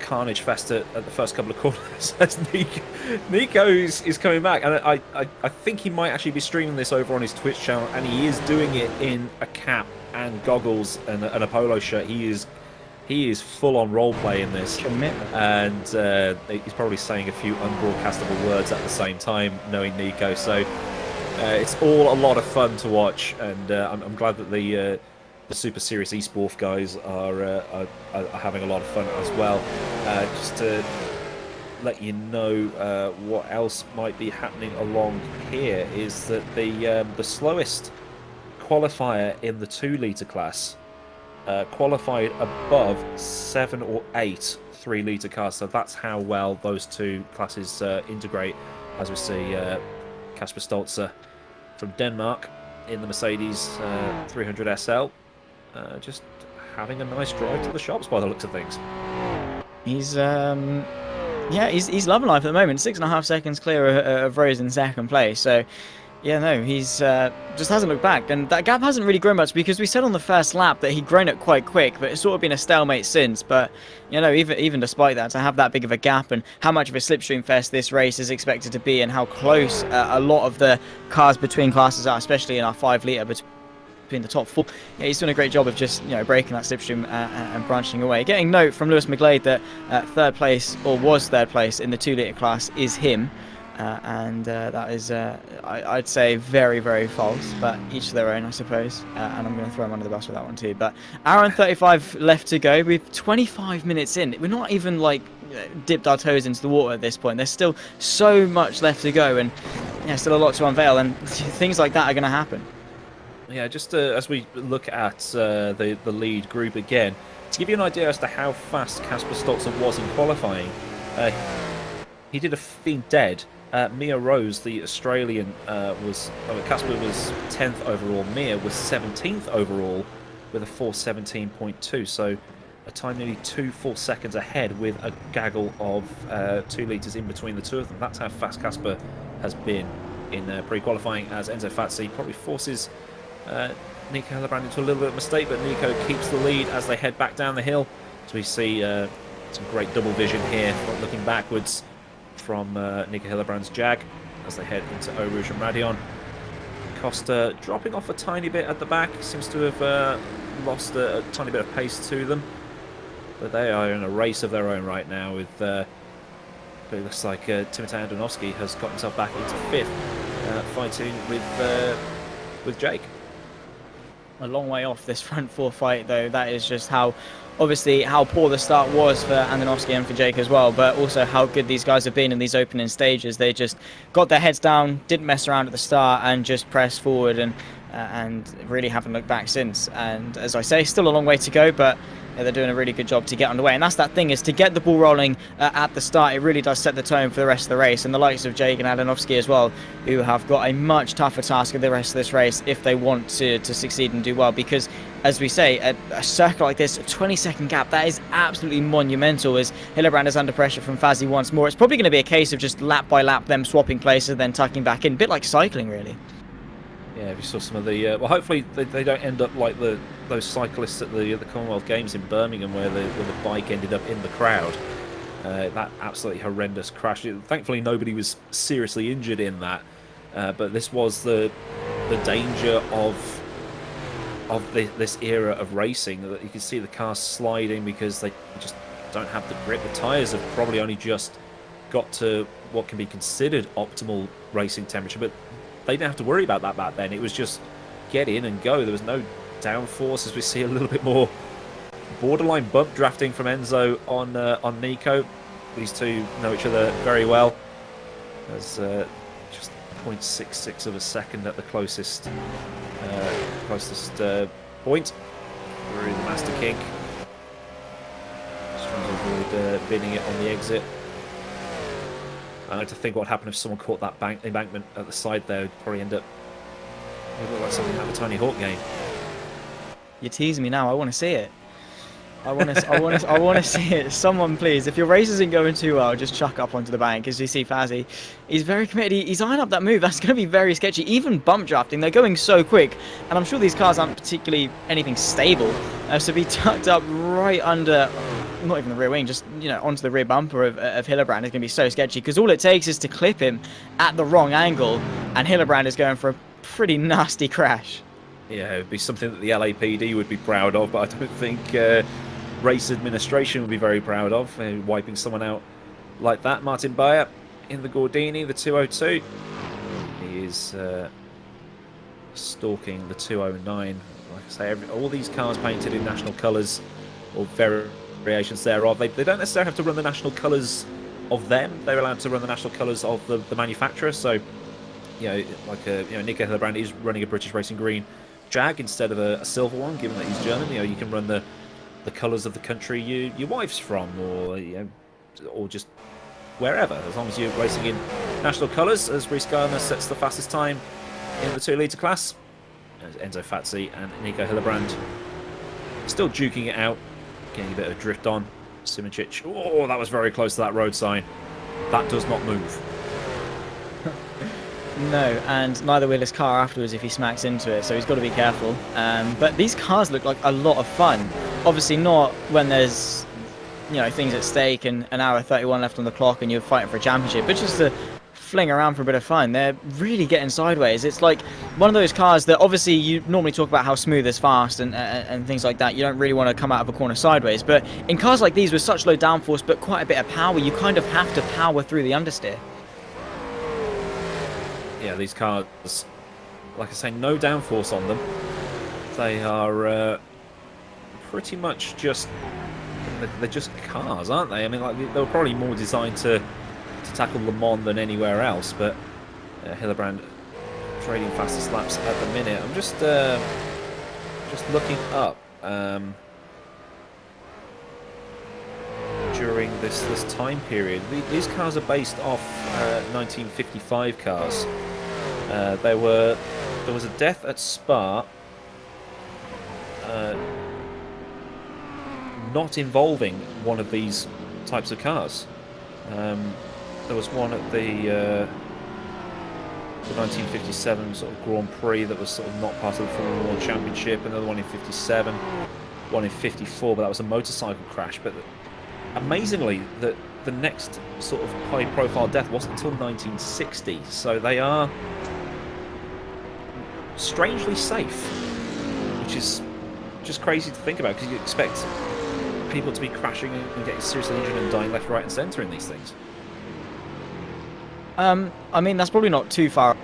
carnage fest at the first couple of corners. As Nico is coming back, and I think he might actually be streaming this over on his Twitch channel, and he is doing it in a cap and goggles and a polo shirt. He is full on role play in this, commitment, and he's probably saying a few unbroadcastable words at the same time, knowing Nico. So it's all a lot of fun to watch, and I'm glad that the Super Serious Esports guys are having a lot of fun as well. Just to let you know what else might be happening along here is that the slowest qualifier in the 2 litre class qualified above 7 or 8 3 litre cars. So that's how well those two classes integrate. As we see Kasper Stolzer from Denmark in the Mercedes 300 SL. Just having a nice drive to the shops by the looks of things. He's he's loving life at the moment. 6.5 seconds clear of Rose in second place. So yeah, no, he's just hasn't looked back, and that gap hasn't really grown much because we said on the first lap that he'd grown it quite quick, but it's sort of been a stalemate since. But you know, even despite that, to have that big of a gap and how much of a slipstream fest this race is expected to be, and how close a lot of the cars between classes are, especially in our 5 litre between the top 4. Yeah, he's doing a great job of just breaking that slipstream and branching away. Getting note from Lewis McGlade that was third place in the 2 litre class is him, and that is I'd say very, very false, but each to their own, I suppose. And I'm going to throw him under the bus with that one too. But hour and 35 left to go. We're 25 minutes in. We're not even dipped our toes into the water at this point. There's still so much left to go, and still a lot to unveil, and things like that are going to happen. Yeah, just as we look at the lead group again, to give you an idea as to how fast Kasper Stolzer was in qualifying, he did a 15 dead. Mia Rose, the Australian, Kasper was 10th overall. Mia was 17th overall with a 4:17.2, so a time nearly 2 full seconds ahead with a gaggle of 2 litres in between the two of them. That's how fast Kasper has been in pre-qualifying, as Enzo Fatsi probably forces Nico Hillebrand into a little bit of a mistake, but Nico keeps the lead as they head back down the hill. So we see some great double vision here, looking backwards from Nico Hillebrand's Jag as they head into Eau Rouge and Radion. Costa dropping off a tiny bit at the back, seems to have lost a tiny bit of pace to them. But they are in a race of their own right now with... but it looks like Timotej Andonovski has got himself back into 5th, fighting with Jake. A long way off this front 4 fight, though. That is just how, obviously, how poor the start was for Andonovski and for Jake as well, but also how good these guys have been in these opening stages. They just got their heads down, didn't mess around at the start, and just pressed forward and really haven't looked back since. And as I say, still a long way to go, but they're doing a really good job to get underway. And that's that thing, is to get the ball rolling at the start. It really does set the tone for the rest of the race. And the likes of Jake and Andonovski as well, who have got a much tougher task of the rest of this race if they want to succeed and do well. Because, as we say, a circle like this, a 20-second gap, that is absolutely monumental. As Hillebrand is under pressure from Fazzy once more, it's probably going to be a case of just lap by lap them swapping places and then tucking back in. A bit like cycling, really. Yeah, we saw some of the... well, hopefully they don't end up like those cyclists at the Commonwealth Games in Birmingham where the bike ended up in the crowd. That absolutely horrendous crash. Thankfully, nobody was seriously injured in that. But this was the danger of this era of racing. That you can see the cars sliding because they just don't have the grip. The tyres have probably only just got to what can be considered optimal racing temperature, but they didn't have to worry about that back then. It was just get in and go. There was no downforce, as we see a little bit more borderline bump drafting from Enzo on Nico. These two know each other very well. There's just 0.66 of a second at the closest point through the Master Kink. Just trying to avoid bidding it on the exit. I like to think what would happen if someone caught that embankment at the side there. Would probably end up... It would look like something out of a Tony Hawk game. You're teasing me now. I want to see it. I want to see it. Someone, please, if your race isn't going too well, just chuck up onto the bank. As you see Fazzy, he's very committed. He's eyeing up that move. That's going to be very sketchy. Even bump drafting, they're going so quick, and I'm sure these cars aren't particularly anything stable. So be tucked up right under, not even the rear wing, just onto the rear bumper of Hillebrand is going to be so sketchy, because all it takes is to clip him at the wrong angle, and Hillebrand is going for a pretty nasty crash. Yeah, it would be something that the LAPD would be proud of, but I don't think race administration would be very proud of, wiping someone out like that. Martin Bayer in the Gordini, the 202. He is stalking the 209. Like I say, all these cars painted in national colours, or variations thereof. They don't necessarily have to run the national colours of them. They're allowed to run the national colours of the manufacturer. So, like Nico Hillebrand is running a British Racing Green Jag instead of a silver one, given that he's German. You can run the colours of the country your wife's from, or just wherever, as long as you're racing in national colours. As Rhys Gardner sets the fastest time in the 2 litre class, as Enzo Fazzi and Nico Hillebrand still duking it out, getting a bit of drift on. Simoncic, oh, that was very close to that road sign. That does not move. No, and neither will his car afterwards if he smacks into it, so he's got to be careful. But these cars look like a lot of fun. Obviously not when there's things at stake and an hour 31 left on the clock and you're fighting for a championship, but just to fling around for a bit of fun. They're really getting sideways. It's like one of those cars that obviously you normally talk about how smooth is fast and things like that. You don't really want to come out of a corner sideways, but in cars like these with such low downforce but quite a bit of power, you kind of have to power through the understeer. Yeah, these cars, like I say, no downforce on them. They are pretty much they're just cars, aren't they? I mean, like, they were probably more designed to tackle Le Mans than anywhere else, but Hillebrand trading fastest laps at the minute. I'm just looking up during this time period. These cars are based off 1955 cars. There was a death at Spa, not involving one of these types of cars. There was one at the the 1957 sort of Grand Prix that was sort of not part of the Formula 1 Championship, another one in 57, one in 54, but that was a motorcycle crash. But amazingly, the next sort of high-profile death wasn't until 1960, so they are strangely safe, which is just crazy to think about, because you expect people to be crashing and getting seriously injured and dying left, right, and centre in these things. I mean, that's probably not too far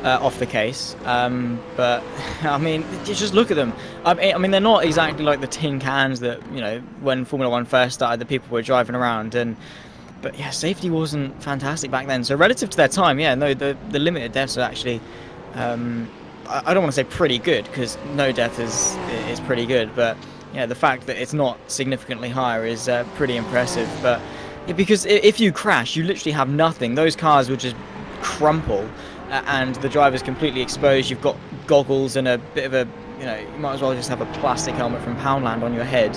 off the case, but I mean, just look at them. I mean, they're not exactly like the tin cans that, you know, when Formula 1 first started, the people were driving around, but yeah, safety wasn't fantastic back then. So relative to their time, yeah, no, the limited deaths are actually, I don't want to say pretty good, because no death is pretty good, but yeah, the fact that it's not significantly higher is pretty impressive. But yeah, because if you crash, you literally have nothing. Those cars would just crumple, and the driver's completely exposed. You've got goggles and a bit of a, you know, you might as well just have a plastic helmet from Poundland on your head,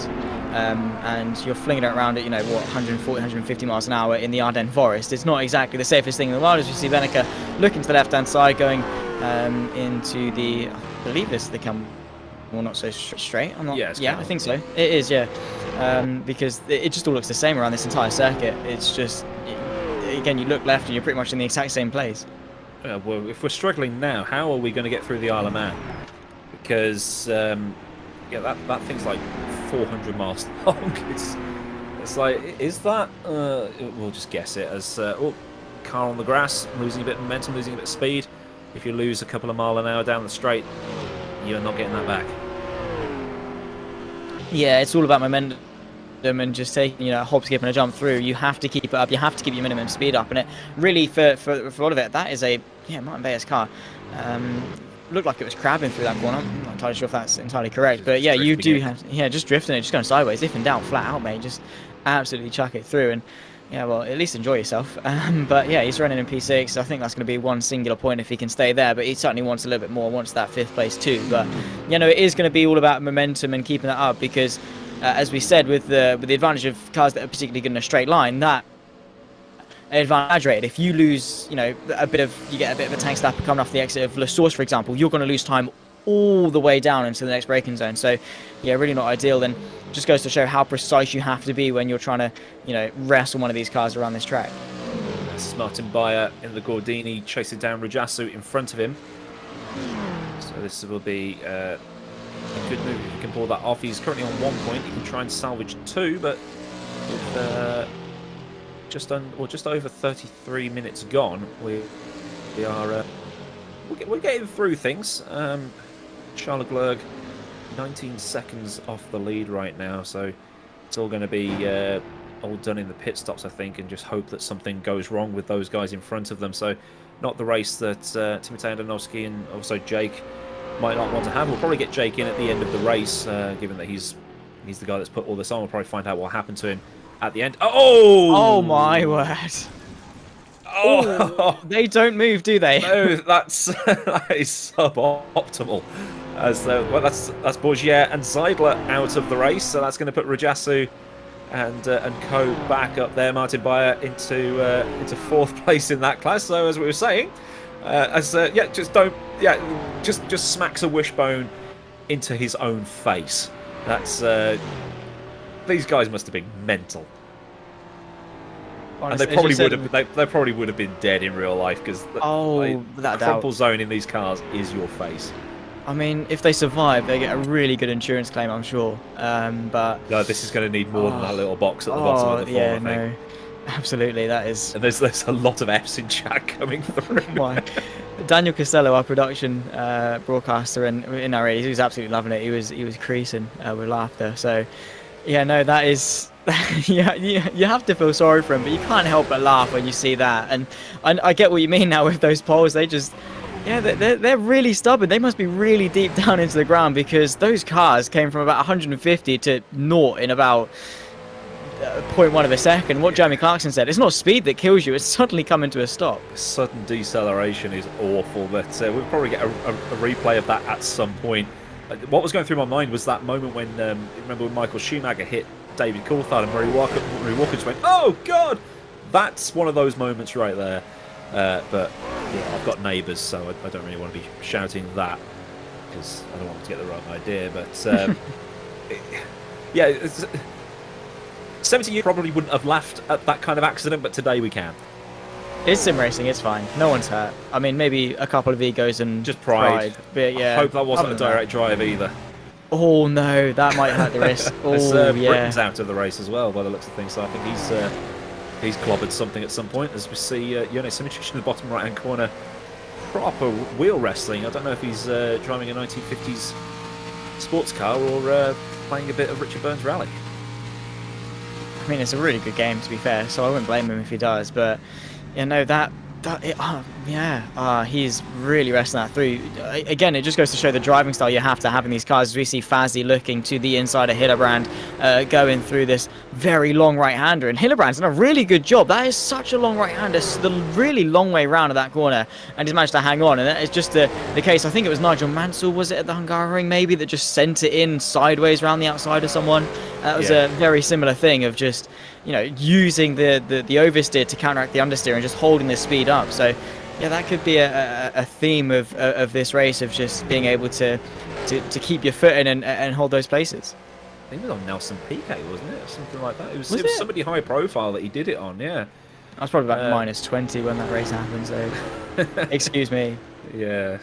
and you're flinging it around at, you know, what, 140, 150 miles an hour in the Ardennes forest. It's not exactly the safest thing in the world. As you see Beneke looking to the left-hand side, going into the, I believe this is the well, not so straight. I'm not. Yeah, I think so. It is, yeah. Because it just all looks the same around this entire circuit. It's just, again, you look left and you're pretty much in the exact same place. Well, if we're struggling now, how are we going to get through the Isle of Man? Because yeah, that thing's like 400 miles long. It's like, is that? We'll just guess it as car on the grass, losing a bit of momentum, losing a bit of speed. If you lose a couple of miles an hour down the straight, you're not getting that back. Yeah, it's all about momentum and just taking, you know, a hop, skip, and a jump through. You have to keep it up. You have to keep your minimum speed up. And it really, for a lot of it, that is a Martin Bayer's car. Looked like it was crabbing through that corner. I'm not entirely sure if that's entirely correct, but yeah, you do have just drifting it, just going sideways. If in doubt, flat out, mate, just absolutely chuck it through. And yeah, well, at least enjoy yourself. But yeah, he's running in P6. I think that's going to be one singular point if he can stay there. But he certainly wants a little bit more, wants that 5th place too. But you know, it is going to be all about momentum and keeping that up, because as we said, with the advantage of cars that are particularly good in a straight line, that advantage rated. If you lose, you know, you get a bit of a tank slapper coming off the exit of La Source, for example, you're going to lose time all the way down into the next braking zone. So yeah, really not ideal. Then just goes to show how precise you have to be when you're trying to, you know, wrestle one of these cars around this track. This is Martin Bayer in the Gordini chasing down Rajassu in front of him. So this will be a good move if he can pull that off. He's currently on 1 point. He can try and salvage 2, but with just over 33 minutes gone, we're getting through things. Charles Leclerc 19 seconds off the lead right now, so it's all going to be all done in the pit stops, I think, and just hope that something goes wrong with those guys in front of them. So not the race that Timotej Andonovski and also Jake might not want to have. We'll probably get Jake in at the end of the race, given that he's the guy that's put all this on. We'll probably find out what happened to him at the end. Oh my word. Oh, they don't move, do they? No, that is suboptimal. As well, that's Bourgier and Seidler out of the race, so that's going to put Rajassu and co back up there. Martin Bayer into 4th place in that class. So as we were saying, just smacks a wishbone into his own face. That's these guys must have been mental. Honestly, and they probably would have been dead in real life, because the crumple zone in these cars is your face. I mean, if they survive, they get a really good insurance claim, I'm sure. But no, this is going to need more than that little box at the bottom of the form, I think. Absolutely, that is. And there's a lot of F's in chat coming through. Daniel Costello, our production broadcaster in our area, he was absolutely loving it. He was creasing with laughter. So yeah, no, that is. You have to feel sorry for him, but you can't help but laugh when you see that. And I get what you mean now with those poles. They just, they're really stubborn. They must be really deep down into the ground, because those cars came from about 150 to 0 in about 0.1 of a second. What Jeremy Clarkson said, it's not speed that kills you, it's suddenly coming to a stop. Sudden deceleration is awful, but we'll probably get a replay of that at some point. What was going through my mind was that moment when, remember when Michael Schumacher hit David Coulthard and Murray Walker just went, oh God! That's one of those moments right there. But yeah, I've got neighbours, so I don't really want to be shouting that because I don't want them to get the wrong idea. But yeah, 70 years probably wouldn't have laughed at that kind of accident, but today we can. It's sim racing, it's fine. No one's hurt. I mean, maybe a couple of egos and just pride. But yeah, I hope that wasn't a direct drive either. Oh no, that might hurt the wrist. Oh yeah. Britain's out of the race as well by the looks of things, so I think he's clobbered something at some point. As we see, Yone Simic in the bottom right-hand corner, proper wheel wrestling. I don't know if he's driving a 1950s sports car or playing a bit of Richard Burns Rally. I mean, it's a really good game, to be fair, so I wouldn't blame him if he does, but you know he's really wrestling that through. Again, it just goes to show the driving style you have to have in these cars. As we see Fazzy looking to the inside of Hillebrand, going through this very long right-hander, and Hillebrand's done a really good job. That is such a long right-hander, the really long way round of that corner, and he's managed to hang on. And that is just the case. I think it was Nigel Mansell, was it, at the Hungaroring maybe, that just sent it in sideways around the outside of someone. That was a very similar thing of just, you know, using the oversteer to counteract the understeer and just holding the speed up. So yeah, that could be a theme of this race, of just being able to keep your foot in and hold those places. I think it was on Nelson Piquet, wasn't it? Or something like that. It was somebody high profile that he did it on, yeah. I was probably about minus 20 when that race happened, so excuse me. Yeah,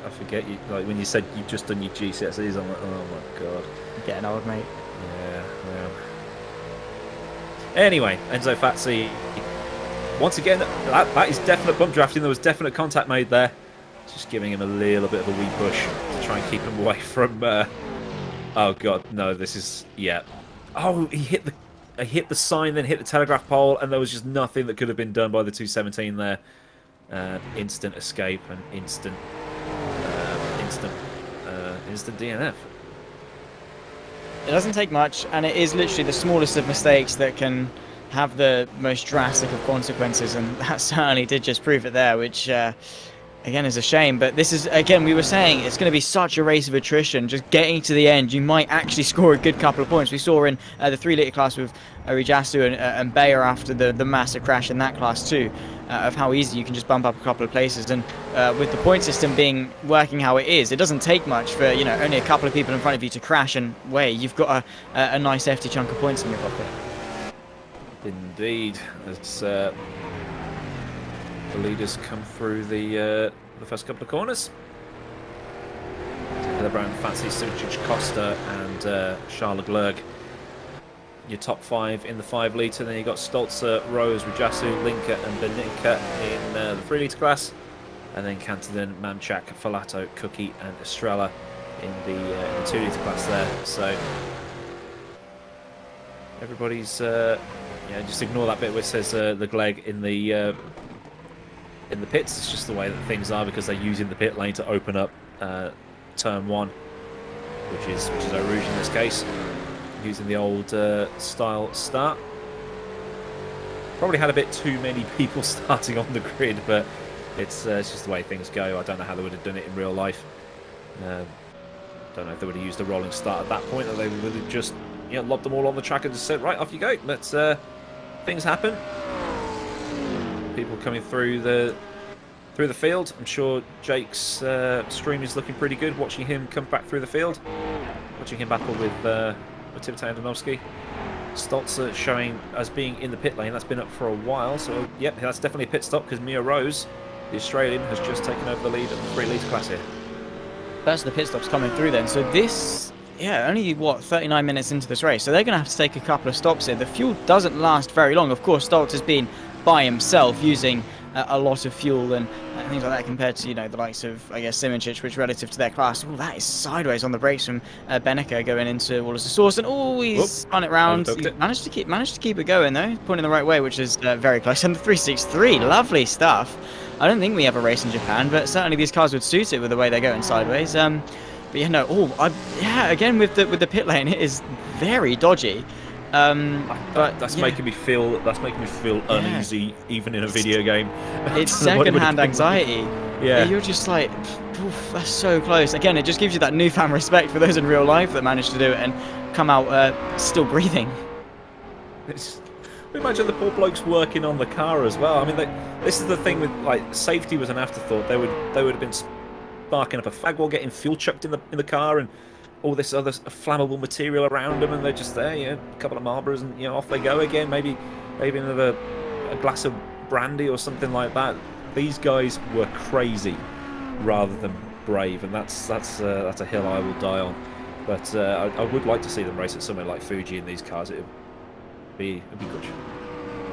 I forget you. Like when you said you've just done your GCSEs, I'm like, oh my god. Getting old, mate. Yeah, well. Anyway, Enzo Fazzi, once again, that is definite bump drafting. There was definite contact made there. Just giving him a little bit of a wee push to try and keep him away from... oh, God, no, this is... Yeah. Oh, he hit the sign, then hit the telegraph pole, and there was just nothing that could have been done by the 217 there. Instant escape and instant DNF. It doesn't take much, and it is literally the smallest of mistakes that can have the most drastic of consequences, and that certainly did just prove it there, which again is a shame. But this is, again, we were saying it's going to be such a race of attrition. Just getting to the end, you might actually score a good couple of points. We saw in the 3-litre class with Rijasu and Bayer after the massive crash in that class too, of how easy you can just bump up a couple of places. And with the point system working how it is, it doesn't take much for, you know, only a couple of people in front of you to crash, and you've got a nice hefty chunk of points in your pocket. Indeed, as the leaders come through the first couple of corners. Hillebrand, Fazzi, Simic, Costa, and Charles Leclerc. Your top 5 in the 5-litre. Then you got Stolzer, Rose, Rijasu, Linka, and Benica in the 3-litre class, and then Canterden, Manchak, Falato, Cookie, and Estrella in the 2-litre class there. So everybody's just ignore that bit where it says Leclerc in the pits. It's just the way that things are, because they're using the pit lane to open up turn 1, which is Eau Rouge in this case, using the old style start. Probably had a bit too many people starting on the grid, but it's just the way things go. I don't know how they would have done it in real life. Don't know if they would have used a rolling start at that point, or they would have just lobbed them all on the track and just said, right, off you go. But things happen. People coming through the field. I'm sure Jake's stream is looking pretty good, watching him come back through the field, watching him battle with Timotej Andonovski. Stolzer showing as being in the pit lane. That's been up for a while, so yep, that's definitely a pit stop, because Mia Rose, the Australian, has just taken over the lead of the 3-litre class here. That's the pit stops coming through then. So this, only 39 minutes into this race, so they're going to have to take a couple of stops here. The fuel doesn't last very long. Of course, Stolz has been by himself using a lot of fuel and things like that, compared to the likes of, I guess, Simic, which relative to their class. Oh, that is sideways on the brakes from Benica going into Wallace the Source, and he's spun it round. He managed to keep it going though, pointing the right way, which is very close. And the 363, lovely stuff. I don't think we have a race in Japan, but certainly these cars would suit it with the way they're going sideways. But again with the pit lane, it is very dodgy. That's making me feel uneasy, even in a video game. It's second-hand anxiety. Yeah, you're just like, oof, that's so close. Again, it just gives you that newfound respect for those in real life that managed to do it and come out still breathing. Imagine the poor blokes working on the car as well. I mean, this is the thing with like safety was an afterthought. They would have been sparking up a fag wall, getting fuel chucked in the car, and all this other flammable material around them, and they're just there, a couple of Marlboros, and off they go again. Maybe another a glass of brandy or something like that. These guys were crazy rather than brave, and that's a hill I will die on. But I would like to see them race at somewhere like Fuji in these cars. It'd be good.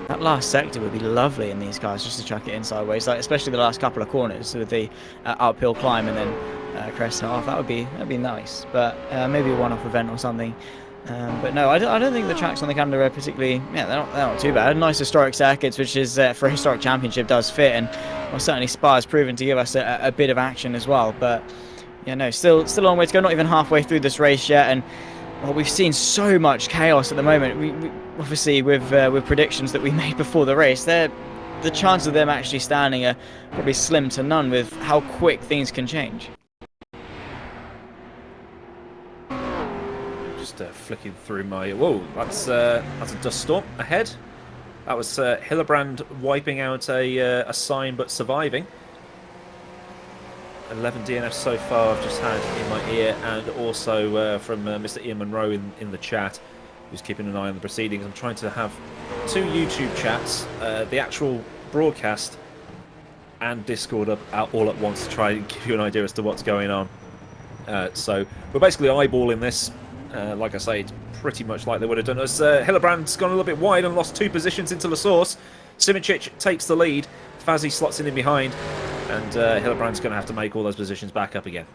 That last sector would be lovely in these cars, just to chuck it in sideways, like especially the last couple of corners with the uphill climb and then crest half. That'd be nice, but maybe a one-off event or something. But no, I don't think the tracks on the calendar are particularly, they're not too bad. Nice historic circuits, which is for a historic championship does fit, and well, certainly Spa has proven to give us a bit of action as well. But yeah, no, still a long way to go. Not even halfway through this race yet, and well, we've seen so much chaos at the moment. We obviously with predictions that we made before the race, the chance of them actually standing are probably slim to none with how quick things can change. Flicking through my... Whoa, that's a dust storm ahead. That was Hillebrand wiping out a sign but surviving. 11 DNFs so far I've just had in my ear, and also from Mr. Ian Monroe in the chat, who's keeping an eye on the proceedings. I'm trying to have 2 YouTube chats, the actual broadcast and Discord up all at once to try and give you an idea as to what's going on. So we're basically eyeballing this. Like I say, it's pretty much like they would have done us. Hillebrand's gone a little bit wide and lost 2 positions into La Source. Simicic takes the lead. Fazzy slots in behind, and Hillebrand's going to have to make all those positions back up again.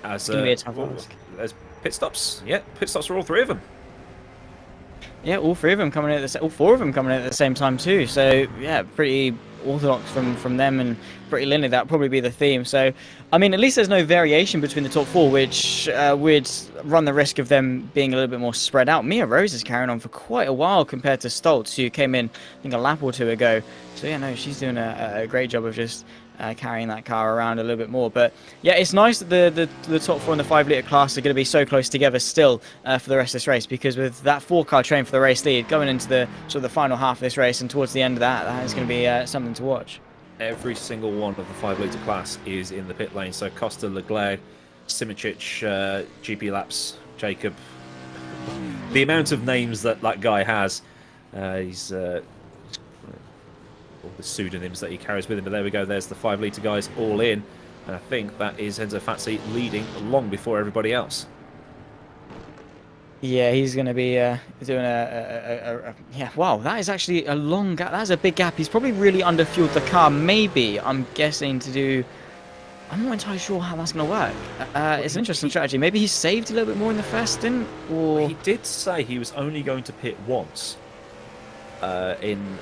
As there's pit stops. Yeah, pit stops for all 3 of them. Yeah, all 4 of them coming in at the same time too. So yeah, pretty orthodox from them and pretty linear. That'd probably be the theme. So I mean, at least there's no variation between the top 4, which would run the risk of them being a little bit more spread out. Mia Rose is carrying on for quite a while compared to Stoltz, who came in I think a lap or 2 ago. So yeah, no, she's doing a great job of just carrying that car around a little bit more. But yeah, it's nice that the top 4 in the 5 litre class are going to be so close together still for the rest of this race, because with that 4-car train for the race lead going into the sort of the final half of this race and towards the end of that is going to be something to watch. Every single one of the 5 litre class is in the pit lane. So Costa, Leclerc, Simicic, GP Laps, Jacob. The amount of names that guy has, he's all the pseudonyms that he carries with him. But there we go, there's the 5 litre guys all in, and I think that is Enzo Fazzi leading long before everybody else. Yeah, he's going to be doing yeah, wow, that is actually a long gap. That's a big gap. He's probably really underfueled the car, maybe, I'm guessing, to do... I'm not entirely sure how that's going to work. It's an interesting strategy. Maybe he saved a little bit more in the first stint, or... He did say he was only going to pit once in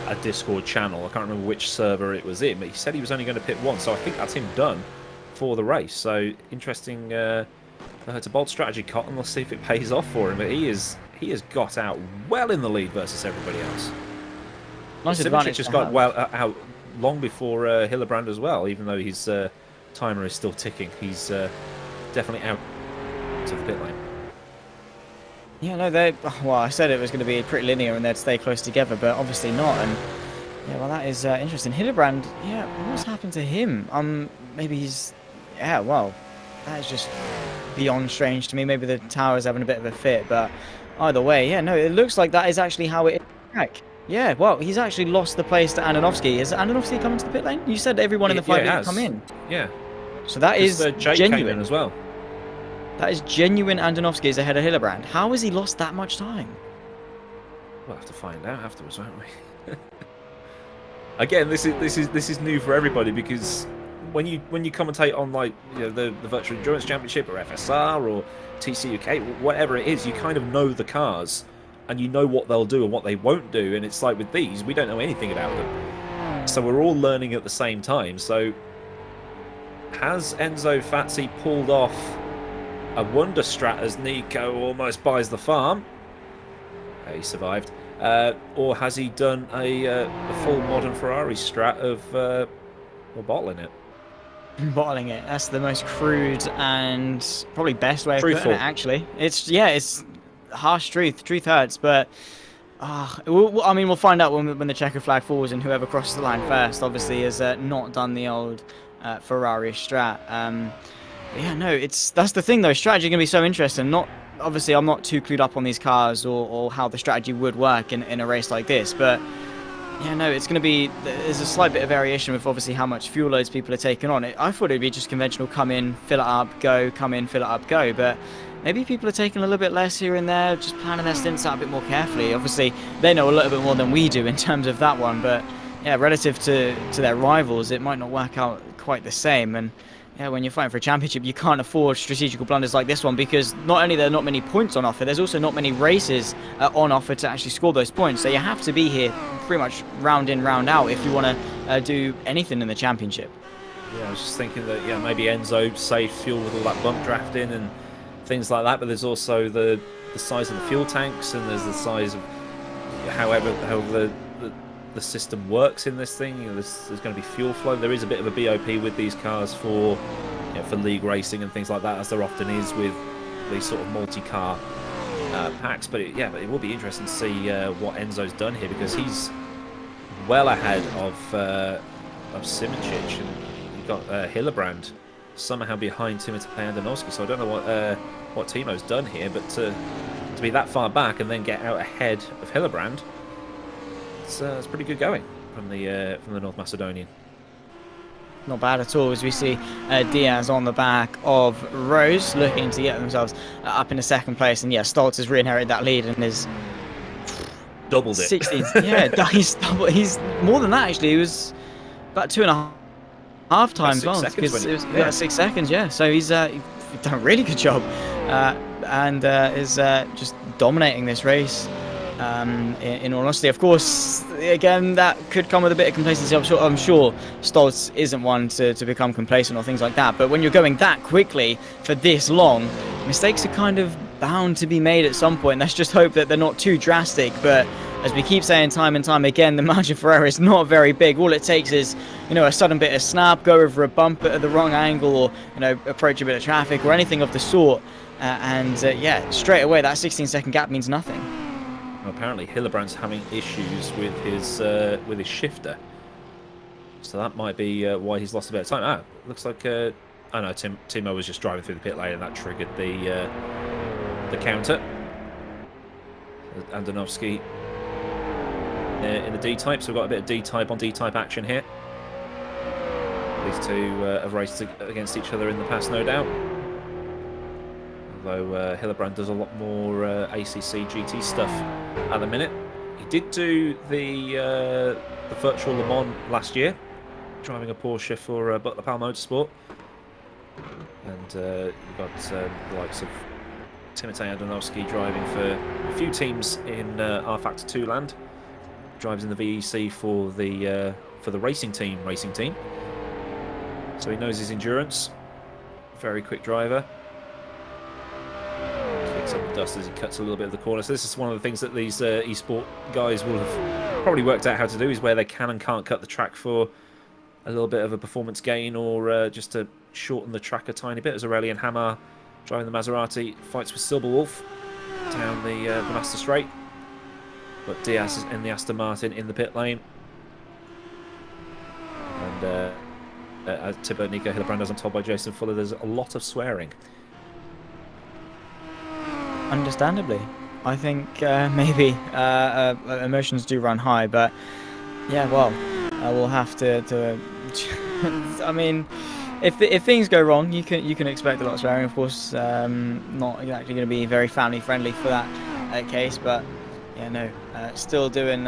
a Discord channel. I can't remember which server it was in, but he said he was only going to pit once, so I think that's him done for the race. So, interesting... it's a bold strategy, Cotton. Let's see if it pays off for him. But he has got out well in the lead versus everybody else. Nice advantage. Just got out long before Hillebrand as well, even though his timer is still ticking. He's definitely out to the pit lane. Yeah, no, well, I said it was going to be pretty linear and they'd stay close together, but obviously not. And yeah, well, that is interesting. Hillebrand, yeah, what's happened to him? Maybe he's, yeah, well, that is just beyond strange to me. Maybe the tower's having a bit of a fit, but either way, yeah, no, it looks like that is actually how it is. Yeah, well, he's actually lost the place to Andonovski. Is Andonovski coming to the pit lane? You said everyone in the 5 litre come in. Yeah. So that is genuine as well. That is genuine. Andonovski is ahead of Hillebrand. How has he lost that much time? We'll have to find out afterwards, won't we? Again, this is new for everybody, because when you commentate on the Virtual Endurance Championship or FSR or TCUK, whatever it is, you kind of know the cars and you know what they'll do and what they won't do. And it's like with these, we don't know anything about them, so we're all learning at the same time. So has Enzo Fazzi pulled off a wonder strat as Nico almost buys the farm? He survived. Or has he done a full modern Ferrari strat of bottling it? Bottling it. That's the most crude and probably best way of putting it, actually. It's harsh truth. Truth hurts, but I mean, we'll find out when the checker flag falls, and whoever crosses the line first, obviously, has not done the old Ferrari strat. Yeah, no, that's the thing though. Strategy going to be so interesting. Not obviously, I'm not too clued up on these cars or how the strategy would work in a race like this, but yeah, no, it's going to be. There's a slight bit of variation with obviously how much fuel loads people are taking on. I thought it'd be just conventional: come in, fill it up, go, come in, fill it up, go. But maybe people are taking a little bit less here and there, just planning their stints out a bit more carefully. Obviously, they know a little bit more than we do in terms of that one, but yeah, relative to their rivals, it might not work out quite the same. And yeah, when you're fighting for a championship, you can't afford strategical blunders like this one, because not only are there not many points on offer, there's also not many races on offer to actually score those points. So you have to be here pretty much round in, round out if you want to do anything in the championship. Yeah, I was just thinking that, yeah, maybe Enzo saved fuel with all that bump drafting and things like that, but there's also the size of the fuel tanks, and there's the size of how the system works in this thing. You know, there's going to be fuel flow. There is a bit of a BOP with these cars for league racing and things like that, as there often is with these sort of multi-car packs. But it will be interesting to see what Enzo's done here, because he's well ahead of Simoncic, and you've got Hillebrand somehow behind Timothy Andonovski. So I don't know what Timo's done here, but to be that far back and then get out ahead of Hillebrand, it's pretty good going from the North Macedonian. Not bad at all, as we see Diaz on the back of Rose looking to get themselves up in the second place. And yeah, Stoltz has re-inherited that lead and is doubled it. 16th. Yeah, he's more than that actually. He was about 2.5 times long, because it was 6 seconds. Yeah, so he's done a really good job and is just dominating this race. In all honesty, of course, again, that could come with a bit of complacency. I'm sure Stoltz isn't one to become complacent or things like that. But when you're going that quickly for this long, mistakes are kind of bound to be made at some point. Let's just hope that they're not too drastic. But as we keep saying time and time again, the margin for error is not very big. All it takes is, a sudden bit of snap, go over a bump at the wrong angle, or approach a bit of traffic or anything of the sort, and straight away that 16-second gap means nothing. Apparently Hillebrand's having issues with his shifter, so that might be why he's lost a bit of time. Looks like Timo was just driving through the pit lane, and that triggered the counter. Andonovski in the D-type, so we've got a bit of D-type on D-type action here. These two have raced against each other in the past, no doubt. Although Hillebrand does a lot more ACC GT stuff at the minute. He did do the virtual Le Mans last year, driving a Porsche for Butler Pal Motorsport. And you've got the likes of Timotej Andonovski driving for a few teams in R Factor 2 land. Drives in the VEC for the racing team. So he knows his endurance. Very quick driver. Kicks up the dust as he cuts a little bit of the corner. So this is one of the things that these esport guys will have probably worked out how to do, is where they can and can't cut the track for a little bit of a performance gain, or just to shorten the track a tiny bit. As Aurelian Hamar, driving the Maserati, fights with Silberwolf down the Master Straight. But Diaz is in the Aston Martin in the pit lane. And as Thibaut Nico Hillebrand, as I'm told by Jason Fuller, there's a lot of swearing. Understandably. I think maybe emotions do run high, but yeah, well, we'll have to I mean, if things go wrong, you can expect a lot of swearing, of course. Not exactly going to be very family friendly for that case, but yeah, no, still doing.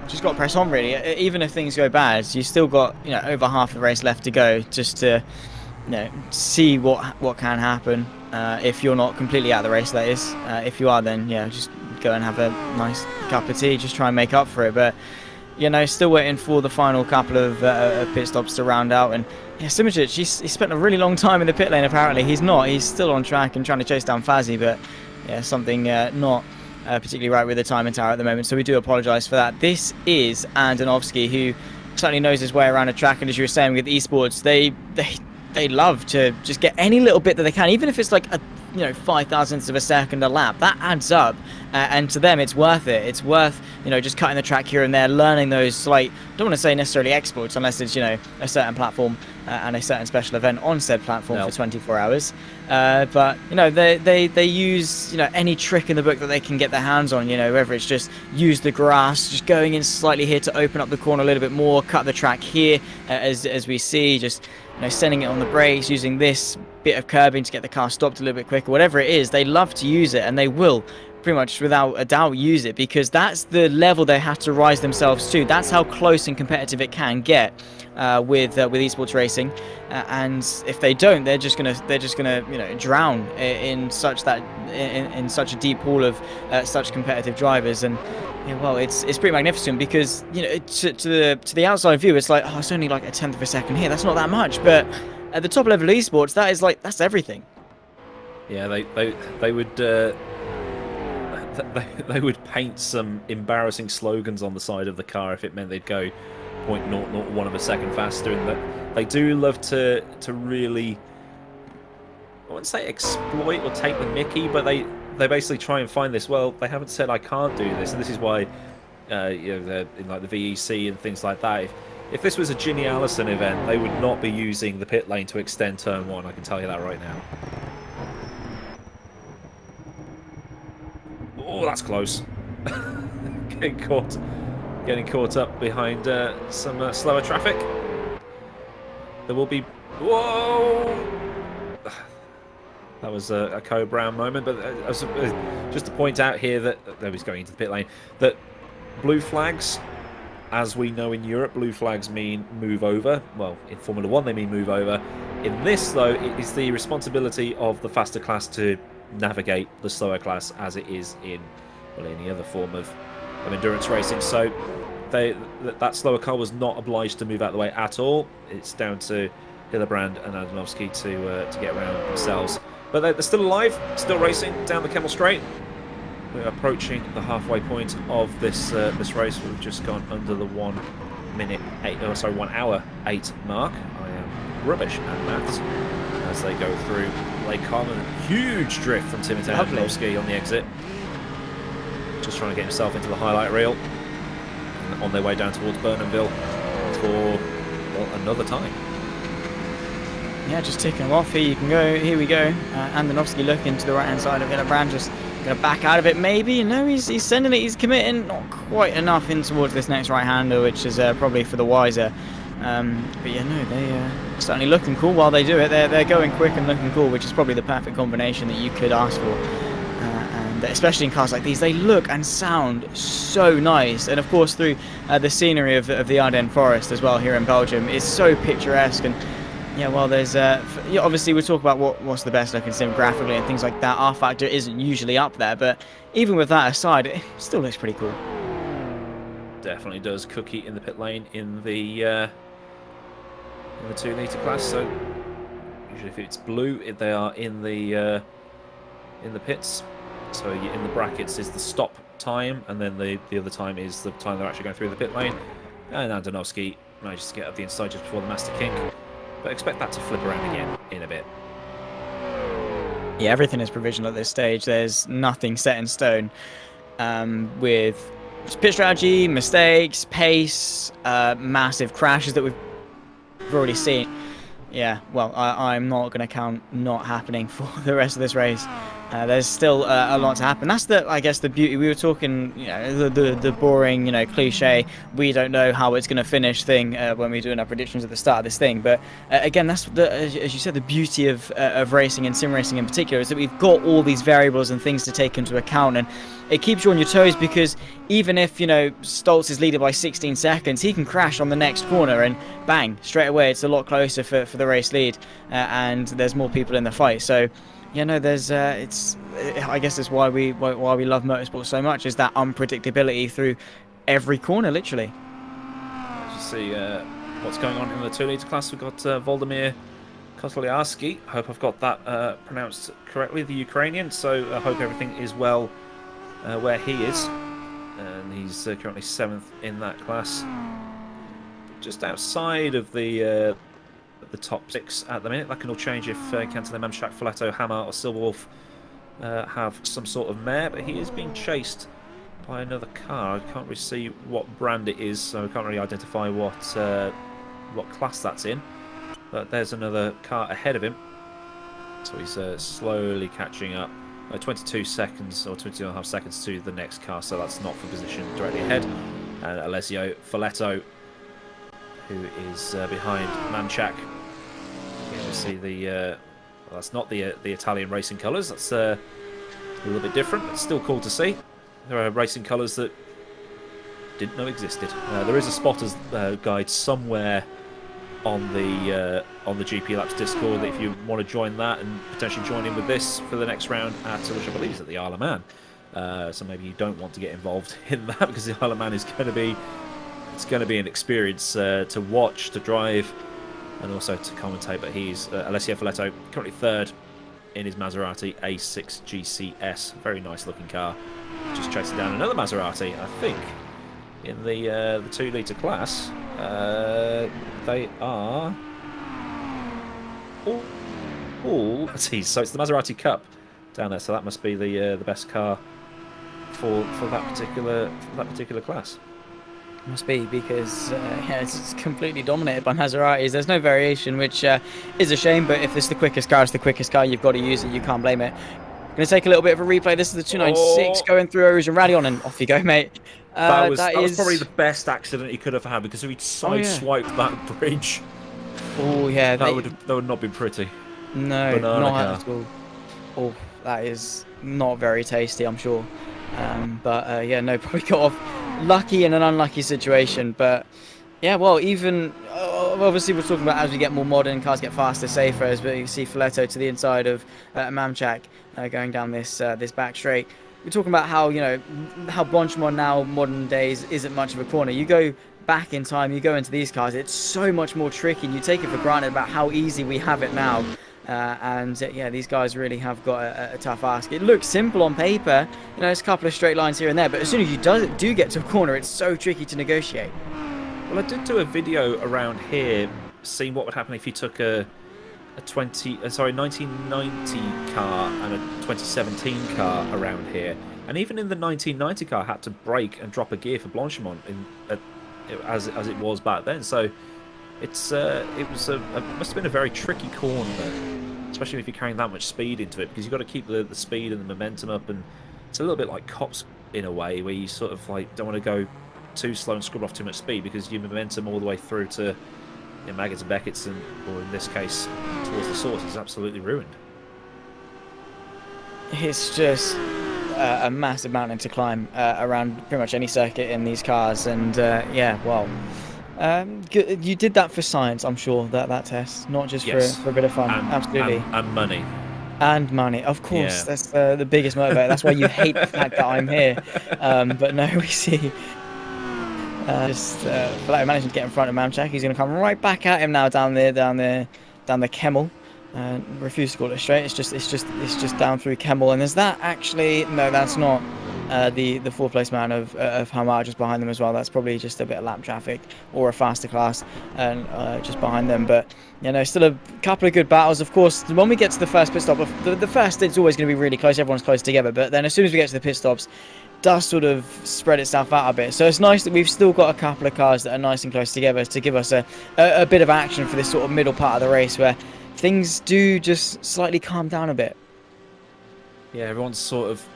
Just got to press on, really. Even if things go bad, you still got over half the race left to go, just to see what can happen. If you're not completely out of the race, that is. If you are, then yeah, just go and have a nice cup of tea, just try and make up for it. But still waiting for the final couple of pit stops to round out. And yeah, Simoncic, he spent a really long time in the pit lane. Apparently, he's not. He's still on track and trying to chase down Fazzy, but yeah, something not particularly right with the timing tower at the moment. So we do apologise for that. This is Andonovski, who certainly knows his way around a track. And as you were saying with esports, they love to just get any little bit that they can, even if it's like a 5 thousandths of a second a lap. That adds up, and to them it's worth it. It's worth just cutting the track here and there, learning those slight, don't want to say necessarily exploits unless it's a certain platform and a certain special event on said platform for 24 hours. But they use any trick in the book that they can get their hands on. Whether it's just use the grass, just going in slightly here to open up the corner a little bit more, cut the track here, as we see, just sending it on the brakes, using this bit of curbing to get the car stopped a little bit quicker. Whatever it is, they love to use it, and they will pretty much without a doubt use it, because that's the level they have to rise themselves to. That's how close and competitive it can get with esports racing, and if they don't, they're just gonna drown in such a deep pool of such competitive drivers. And well, it's pretty magnificent, because to the outside view, it's like, oh, it's only like a tenth of a second here. That's not that much, but at the top level of esports, that's everything. Yeah, they would. They would paint some embarrassing slogans on the side of the car if it meant they'd go 0.001 of a second faster, and that they do love to really, I wouldn't say exploit or take the mickey, but they basically try and find this. Well, they haven't said I can't do this, and this is why in like the VEC and things like that. If this was a Ginny Allison event, they would not be using the pit lane to extend turn 1. I can tell you that right now. Oh, that's close. getting caught up behind some slower traffic. There will be... Whoa! That was a Co Brown moment, but just to point out here that he's going into the pit lane, that blue flags, as we know in Europe, blue flags mean move over. Well, in Formula 1 they mean move over. In this, though, it is the responsibility of the faster class to navigate the slower class, as it is in any other form of endurance racing. So that slower car was not obliged to move out of the way at all. It's down to Hillebrand and Adanovsky to get around themselves. But they're still alive, still racing down the Kemmel Straight. We're approaching the halfway point of this race. We've just gone under the 1 hour 8 mark. I am rubbish at maths. As they go through Lake Carmen, huge drift from Timothy Adanovsky on the exit. Just trying to get himself into the highlight reel. And on their way down towards Burnhamville for another time. Yeah, just ticking them off. Here you can go. Here we go. Andonovsky looking to the right-hand side of Hillebrand, just going to back out of it maybe. No, he's sending it. He's committing. Not quite enough in towards this next right-hander, which is probably for the wiser. But yeah, no, they're certainly looking cool while they do it. They're going quick and looking cool, which is probably the perfect combination that you could ask for. And especially in cars like these, they look and sound so nice. And of course, through the scenery of the Ardennes Forest as well here in Belgium, is so picturesque. And yeah, well, there's obviously we talk about what's the best looking sim graphically and things like that. R factor isn't usually up there, but even with that aside, it still looks pretty cool. Definitely does. Cookie in the pit lane in the 2-litre class. So usually if it's blue, they are in the pits. So in the brackets is the stop time, and then the other time is the time they're actually going through the pit lane. And Andonovsky manages to get up the inside just before the Master Kink. But expect that to flip around again in a bit. Yeah, everything is provisional at this stage. There's nothing set in stone. With pit strategy, mistakes, pace, massive crashes that we've already seen. Yeah, well, I'm not going to count not happening for the rest of this race. There's still a lot to happen. That's I guess the beauty. We were talking, the boring, cliche. We don't know how it's going to finish thing when we're doing our predictions at the start of this thing. But again, that's as you said, the beauty of racing and sim racing in particular is that we've got all these variables and things to take into account, and it keeps you on your toes, because even if Stoltz is leading by 16 seconds, he can crash on the next corner and bang, straight away it's a lot closer for the race lead, and there's more people in the fight. So. Yeah, no, there's I guess it's why we love motorsport so much, is that unpredictability through every corner, literally. Let's see what's going on in the 2-litre class. We've got Voldemir Kotliarski. I hope I've got that pronounced correctly, the Ukrainian. So I hope everything is well where he is. And he's currently 7th in that class. Just outside of the the top 6 at the minute. That can all change if Cantillon, Mamshak, Filetto, Hammer, or Silverwolf have some sort of mare. But he is being chased by another car. I can't really see what brand it is, so I can't really identify what class that's in. But there's another car ahead of him, so he's slowly catching up. 22 seconds or 22.5 seconds to the next car, so that's not for position directly ahead. And Alessio Filetto, who is behind Mamchak. Again, we see the well, that's not the Italian racing colours. That's a little bit different, but still cool to see. There are racing colours that didn't know existed. There is a spotters guide somewhere on the GP Laps Discord if you want to join that and potentially join in with this for the next round at, which I believe is at the Isle of Man. So maybe you don't want to get involved in that, because the Isle of Man is going to be an experience to watch, to drive, and also to commentate. But he's Alessio Filetto, currently third in his Maserati A6 GCS. Very nice looking car. Just chasing down another Maserati, I think, in the 2 litre class. They are all see, so it's the Maserati Cup down there, so that must be the best car for that particular class. Must be, because yeah, it's completely dominated by Maseratis. There's no variation, which is a shame, but if it's the quickest car, it's the quickest car. You've got to use it. You can't blame it. Going to take a little bit of a replay. This is the 296 going through Erosion Rally on, and off you go, mate. That was probably the best accident he could have had, because if he'd sideswiped that bridge, yeah, that would not been pretty. No, not at all. Oh, that is not very tasty, I'm sure. But yeah, no, probably got off lucky in an unlucky situation. But yeah, well, even obviously we're talking about as we get more modern, cars get faster, safer. As you see Filetto to the inside of Mamchak going down this back straight. We're talking about how, you know, how Blanchimont now, modern days, isn't much of a corner. You go back in time, you go into these cars, it's so much more tricky, and you take it for granted about how easy we have it now. And yeah, these guys really have got a tough ask. It looks simple on paper, you know, it's a couple of straight lines here and there, but as soon as you do get to a corner, it's so tricky to negotiate. Well, I did do a video around here seeing what would happen if you took a 1990 car and a 2017 car around here, and even in the 1990 car had to brake and drop a gear for Blanchimont as it was back then. So it must have been a very tricky corner, especially if you're carrying that much speed into it, because you've got to keep the speed and the momentum up, and it's a little bit like Cops in a way, where you sort of like don't want to go too slow and scrub off too much speed, because your momentum all the way through to Maggots and Beckett's, or in this case towards the source, is absolutely ruined. It's just a massive mountain to climb around pretty much any circuit in these cars, and yeah, well, you did that for science, I'm sure, that test, not just for a bit of fun. Absolutely. And money. And money, of course. Yeah. That's the biggest motivator. That's why you hate the fact that I'm here. But no, we see Filetto managing to get in front of Mamchak. He's going to come right back at him now down the Kemmel. Refuse to call it straight. It's just down through Kemmel. And is that actually? No, that's not. The 4th place man of Hamar just behind them as well. That's probably just a bit of lap traffic or a faster class and just behind them. But you know, still a couple of good battles. Of course, when we get to the first pit stop, the first it's always going to be really close. Everyone's close together. But then as soon as we get to the pit stops, it does sort of spread itself out a bit. So it's nice that we've still got a couple of cars that are nice and close together to give us a bit of action for this sort of middle part of the race, where things do just slightly calm down a bit. Yeah, everyone's sort of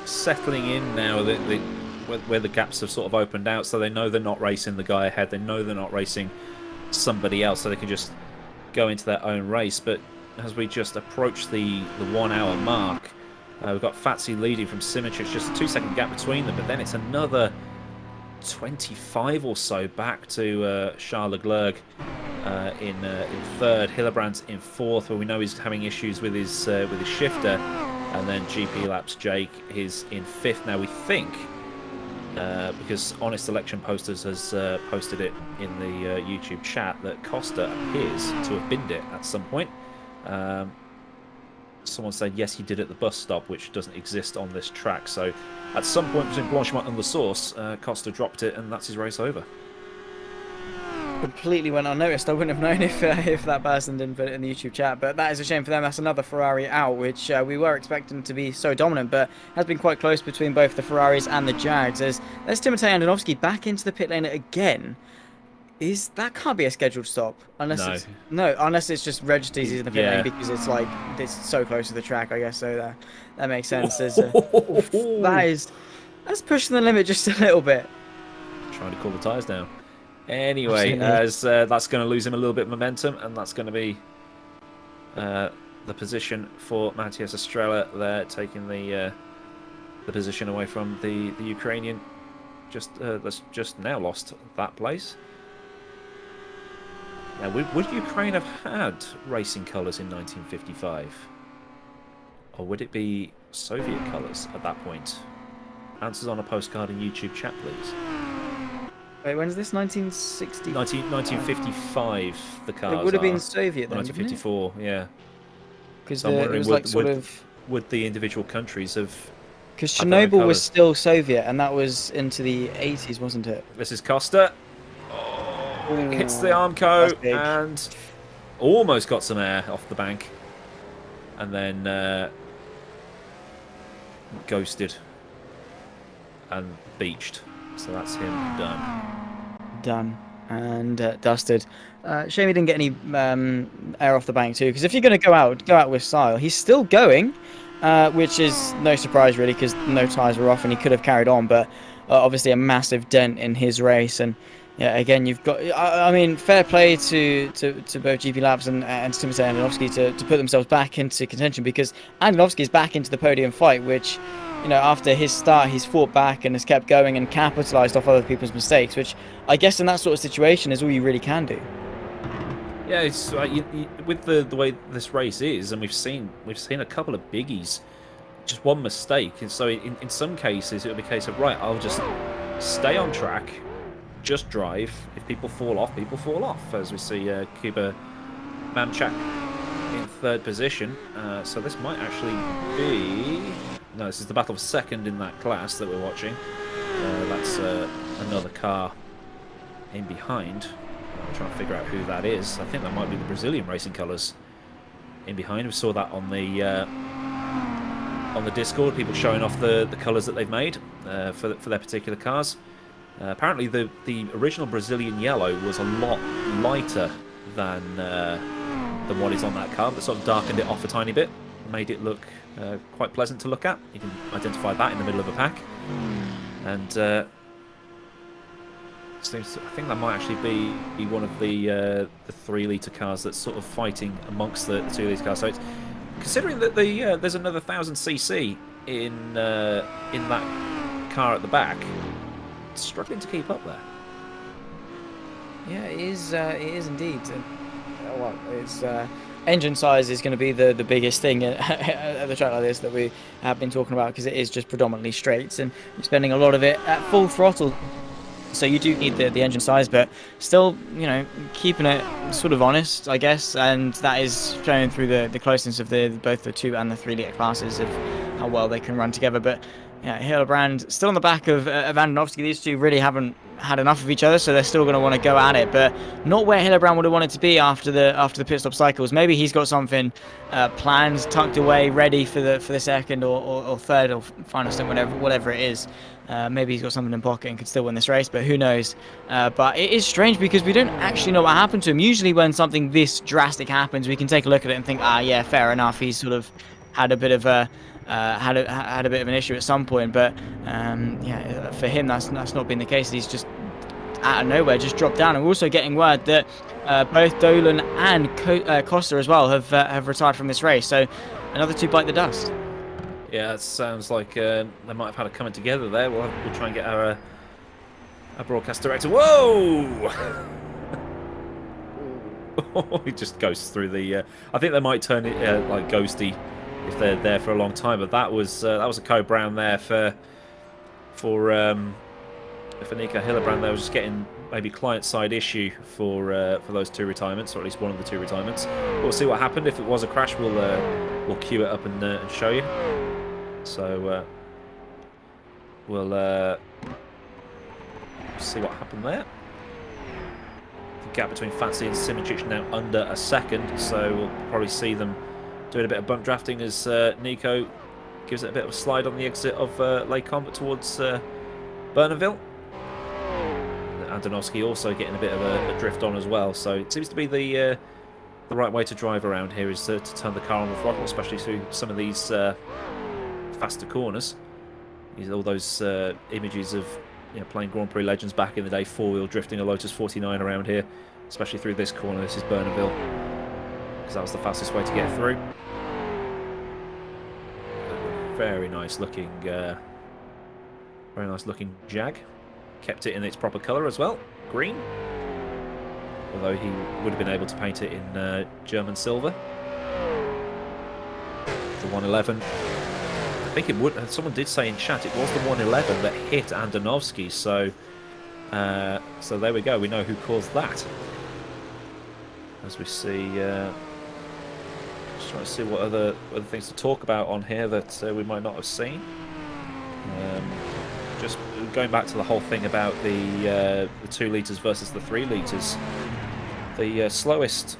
settling in now, where the gaps have sort of opened out, so they know they're not racing the guy ahead, they know they're not racing somebody else, so they can just go into their own race. But as we just approach the 1 hour mark, we've got Fatsi leading from Simic. It's just a 2-second gap between them, but then it's another 25 or so back to Charles Leclerc in 3rd, Hillebrand in 4th, where we know he's having issues with his shifter. And then GP Laps Jake is in 5th now, we think, because Honest Election Posters has posted it in the YouTube chat that Costa appears to have binned it at some point. Someone said yes, he did at the bus stop, which doesn't exist on this track. So at some point between Blanchimont and the source, Costa dropped it, and that's his race over. completely went unnoticed. I wouldn't have known if that person didn't put it in the YouTube chat. But that is a shame for them. That's another Ferrari out, which we were expecting to be so dominant, but has been quite close between both the Ferraris and the Jags. There's Timotei Andonovski back into the pit lane again. That can't be a scheduled stop unless unless it's just registered he's in the pit lane because it's so close to the track. I guess so. That makes sense. That's pushing the limit just a little bit. Trying to cool the tyres down. Anyway, as that's going to lose him a little bit of momentum, and that's going to be the position for Matthias Estrella there, taking the position away from the Ukrainian. That's just now lost that place. Now, would Ukraine have had racing colours in 1955? Or would it be Soviet colours at that point? Answers on a postcard in YouTube chat, please. Wait, when's this? 1960? 1955, the cars It would have been Soviet then, 1954, yeah. Because so it was like sort of... Would the individual countries have... Because Chernobyl was still Soviet, and that was into the 80s, wasn't it? This is Costa. Oh, hits the Armco and almost got some air off the bank. And then ghosted and beached. So that's him done and dusted. Shame he didn't get any air off the bank too, because if you're going to go out with style. He's still going, which is no surprise really, because no tyres were off and he could have carried on, but obviously a massive dent in his race. And yeah, again, you've got, I mean, fair play to both GP Labs and Timotei Andonovski to put themselves back into contention, because Andonovski is back into the podium fight, which, you know, after his start, he's fought back and has kept going and capitalised off other people's mistakes, which I guess in that sort of situation is all you really can do. Yeah, it's with the way this race is, and we've seen a couple of biggies, just one mistake, and so in some cases it'll be a case of, right, I'll just stay on track, just drive. If people fall off, people fall off, as we see Kuba Mamchak in third position. So this might actually be... No, this is the battle of second in that class that we're watching. That's another car in behind. I'm trying to figure out who that is. I think that might be the Brazilian racing colours in behind. We saw that on the Discord, people showing off the colours that they've made for their particular cars. Apparently the original Brazilian yellow was a lot lighter than what is on that car, but sort of darkened it off a tiny bit, made it look quite pleasant to look at. You can identify that in the middle of a pack. And I think that might actually be one of the 3-litre cars that's sort of fighting amongst the 2-litre cars. So it's, considering that there's another 1000cc in that car at the back, struggling to keep up there. Yeah, it is indeed. Well, it's engine size is going to be the biggest thing at the track like this that we have been talking about, because it is just predominantly straights and you're spending a lot of it at full throttle. So you do need the engine size, but still, you know, keeping it sort of honest, I guess, and that is showing through the closeness of both the 2 and the 3-litre classes of how well they can run together. But yeah, Hillebrand still on the back of Andonovski. These two really haven't had enough of each other, so they're still going to want to go at it, but not where Hillebrand would have wanted to be after the pit stop cycles. Maybe he's got something planned, tucked away, ready for the second or third or final stint, whatever it is. Maybe he's got something in pocket and could still win this race, but who knows. But it is strange because we don't actually know what happened to him. Usually when something this drastic happens, we can take a look at it and think, yeah, fair enough, he's sort of had a bit of a had a bit of an issue at some point, but yeah, for him that's not been the case. He's just out of nowhere just dropped down. And we're also getting word that both Dolan and Costa as well have retired from this race, so another 2 bite the dust. Yeah, it sounds like they might have had a coming together there. We'll try and get our broadcast director. Whoa! He just goes through the. I think they might turn it like ghosty if they're there for a long time. But that was a code brown there for Nico Hillebrand. They were just getting maybe client side issue for those 2 retirements, or at least one of the 2 retirements. We'll see what happened. If it was a crash, we'll queue it up and show you. So we'll see what happened there. gap between Fatsi and Simičić now under a second, so we'll probably see them doing a bit of bump drafting as Nico gives it a bit of a slide on the exit of Lake Combat towards Bernaville. Andonovski also getting a bit of a drift on as well, so it seems to be the right way to drive around here is to turn the car on the throttle, especially through some of these faster corners. All those images of playing Grand Prix Legends back in the day, four-wheel drifting a Lotus 49 around here, especially through this corner. This is Bernaville, because that was the fastest way to get through. Very nice looking Jag. Kept it in its proper colour as well, green. Although he would have been able to paint it in German silver. The 111. I think it would. Someone did say in chat it was the 111 that hit Andonovski. So there we go. We know who caused that. As we see, just trying to see what other things to talk about on here that we might not have seen. Just going back to the whole thing about the 2 litres versus the 3 litres. The slowest